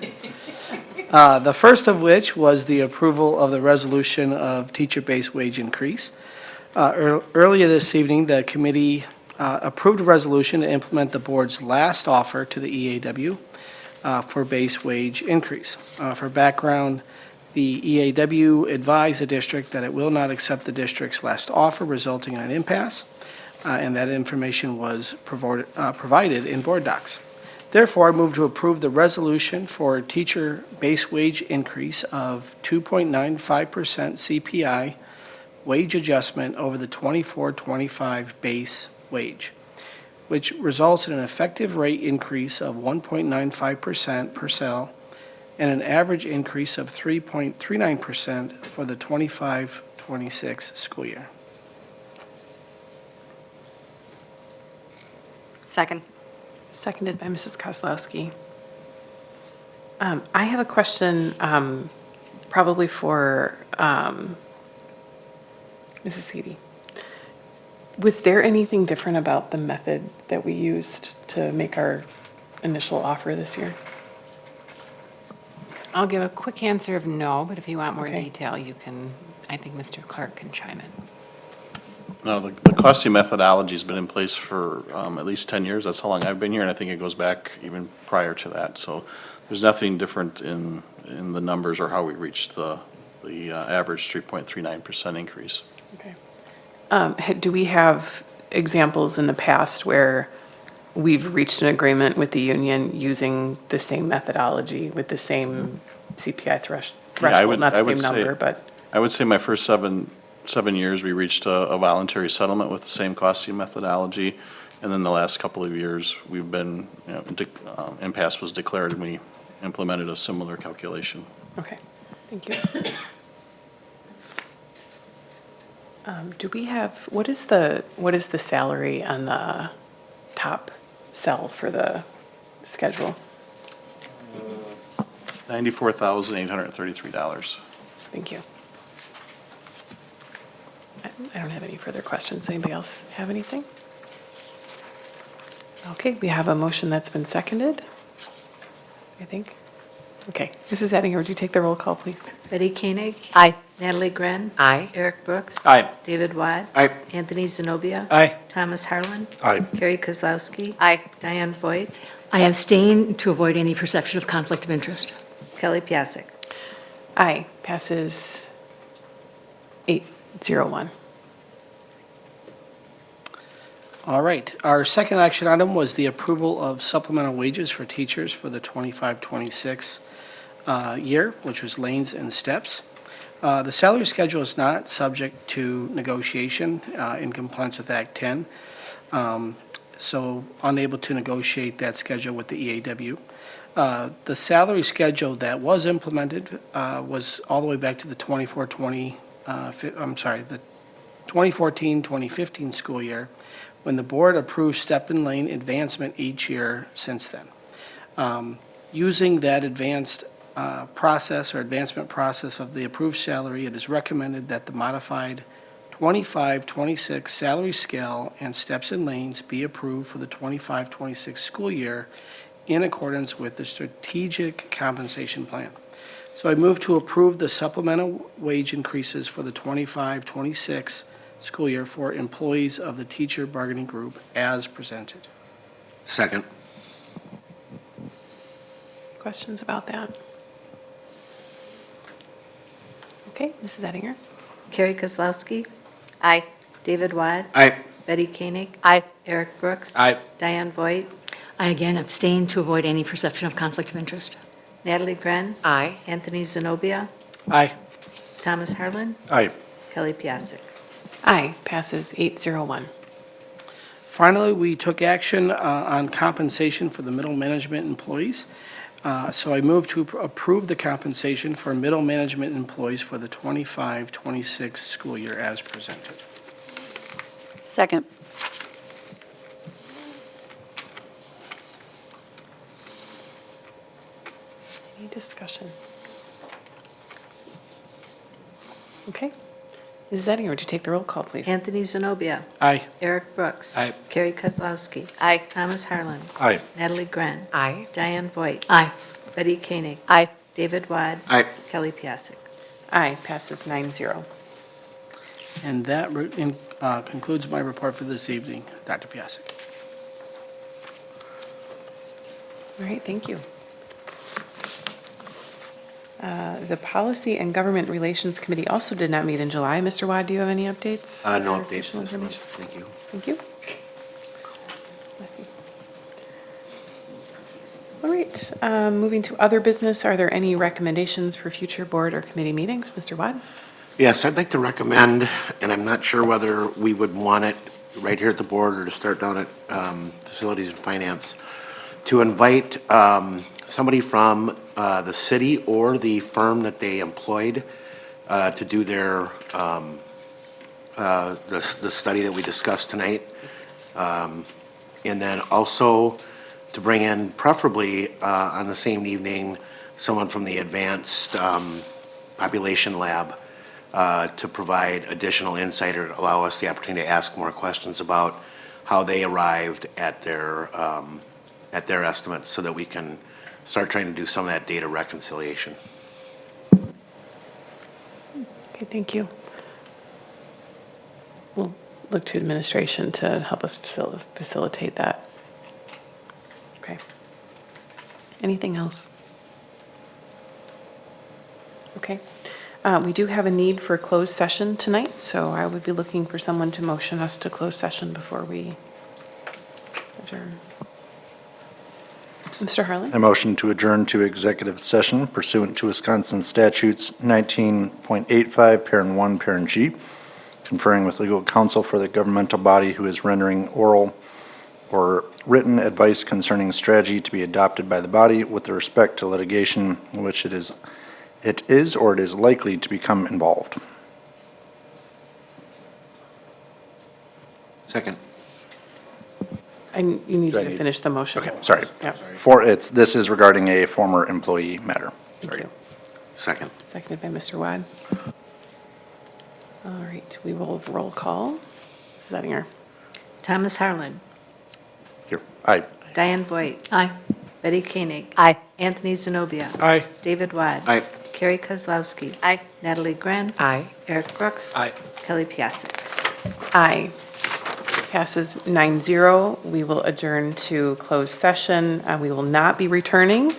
The first of which was the approval of the resolution of teacher-based wage increase. Earlier this evening, the committee approved a resolution to implement the board's last offer to the EAW for base wage increase. For background, the EAW advised the district that it will not accept the district's last offer, resulting in an impasse, and that information was provided in board docs. Therefore, I move to approve the resolution for teacher base wage increase of 2.95% CPI wage adjustment over the 24-25 base wage, which results in an effective rate increase of 1.95% per cell and an average increase of 3.39% for the 25-26 school year. Second. Seconded by Mrs. Kozlowski. I have a question, probably for Mrs. Seedy. Was there anything different about the method that we used to make our initial offer this year? I'll give a quick answer of no, but if you want more Okay. detail, you can, I think Mr. Clark can chime in. No, the costing methodology's been in place for at least 10 years. That's how long I've been here, and I think it goes back even prior to that. So there's nothing different in the numbers or how we reached the average 3.39% increase. Okay. Do we have examples in the past where we've reached an agreement with the union using the same methodology with the same CPI threshold, not the same number, but? I would say my first seven years, we reached a voluntary settlement with the same costing methodology. And then the last couple of years, we've been, impasse was declared and we implemented a similar calculation. Okay, thank you. Do we have, what is the salary on the top cell for the schedule? $94,833. Thank you. I don't have any further questions. Anybody else have anything? Okay, we have a motion that's been seconded, I think. Okay, Mrs. Ettinger, would you take the roll call, please? Betty Koenig? Aye. Natalie Gren? Aye. Eric Brooks? Aye. David Wad? Aye. Anthony Zenobia? Aye. Thomas Harlan? Aye. Carrie Kozlowski? Aye. Diane Voigt? I abstain to avoid any perception of conflict of interest. Kelly Piasek? Aye, passes 801. All right. Our second action item was the approval of supplemental wages for teachers for the 25-26 year, which was lanes and steps. The salary schedule is not subject to negotiation in compliance with Act 10, so unable to negotiate that schedule with the EAW. The salary schedule that was implemented was all the way back to the 2014-2015 school year, when the board approved step and lane advancement each year since then. Using that advancement process of the approved salary, it is recommended that the modified 25-26 salary scale and steps and lanes be approved for the 25-26 school year in accordance with the strategic compensation plan. So I move to approve the supplemental wage increases for the 25-26 school year for employees of the teacher bargaining group as presented. Second. Questions about that? Okay, Mrs. Ettinger? Carrie Kozlowski? Aye. David Wad? Aye. Betty Koenig? Aye. Eric Brooks? Aye. Diane Voigt? I again abstain to avoid any perception of conflict of interest. Natalie Gren? Aye. Anthony Zenobia? Aye. Thomas Harlan? Aye. Kelly Piasek? Aye, passes 801. Finally, we took action on compensation for the middle management employees. So I move to approve the compensation for middle management employees for the 25-26 school year as presented. Second. Any discussion? Okay. Mrs. Ettinger, would you take the roll call, please? Anthony Zenobia? Aye. Eric Brooks? Aye. Carrie Kozlowski? Aye. Thomas Harlan? Aye. Natalie Gren? Aye. Diane Voigt? Aye. Betty Koenig? Aye. David Wad? Aye. Kelly Piasek? Aye, passes 9-0. And that concludes my report for this evening, Dr. Piasek. All right, thank you. The Policy and Government Relations Committee also did not meet in July. Mr. Wad, do you have any updates? No or updates additional this month. information? Thank you. Thank you. Bless you. All right, moving to other business, are there any recommendations for future board or committee meetings? Mr. Wad? Yes, I'd like to recommend, and I'm not sure whether we would want it right here at the board or to start down at Facilities and Finance, to invite somebody from the city or the firm that they employed to do their, the study that we discussed tonight. And then also to bring in preferably on the same evening, someone from the Advanced Population Lab to provide additional insight or allow us the opportunity to ask more questions about how they arrived at their estimates so that we can start trying to do some of that data reconciliation. Okay, thank you. We'll look to administration to help us facilitate that. Okay. Anything else? Okay. We do have a need for a closed session tonight, so I would be looking for someone to motion us to close session before we adjourn. Mr. Harlan? I motion to adjourn to executive session pursuant to Wisconsin statutes 19.85, parent 1, parent G, conferring with legal counsel for the governmental body who is rendering oral or written advice concerning strategy to be adopted by the body with respect to litigation in which it is or it is likely to become involved. Second. You need you to finish the motion. Okay, sorry. Yep. This is regarding a former employee matter. Thank you. Second. Seconded by Mr. Wad. All right, we will roll call. Mrs. Ettinger? Thomas Harlan. Here, aye. Diane Voigt. Aye. Betty Koenig. Aye. Anthony Zenobia. Aye. David Wad. Aye. Carrie Kozlowski. Aye. Natalie Gren. Aye. Eric Brooks. Aye. Kelly Piasek. Aye. Passes 9-0. We will adjourn to closed session. We will not be returning.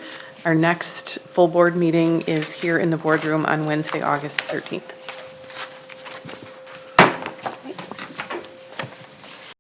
Our next full board meeting is here in the boardroom on Wednesday, August 13th.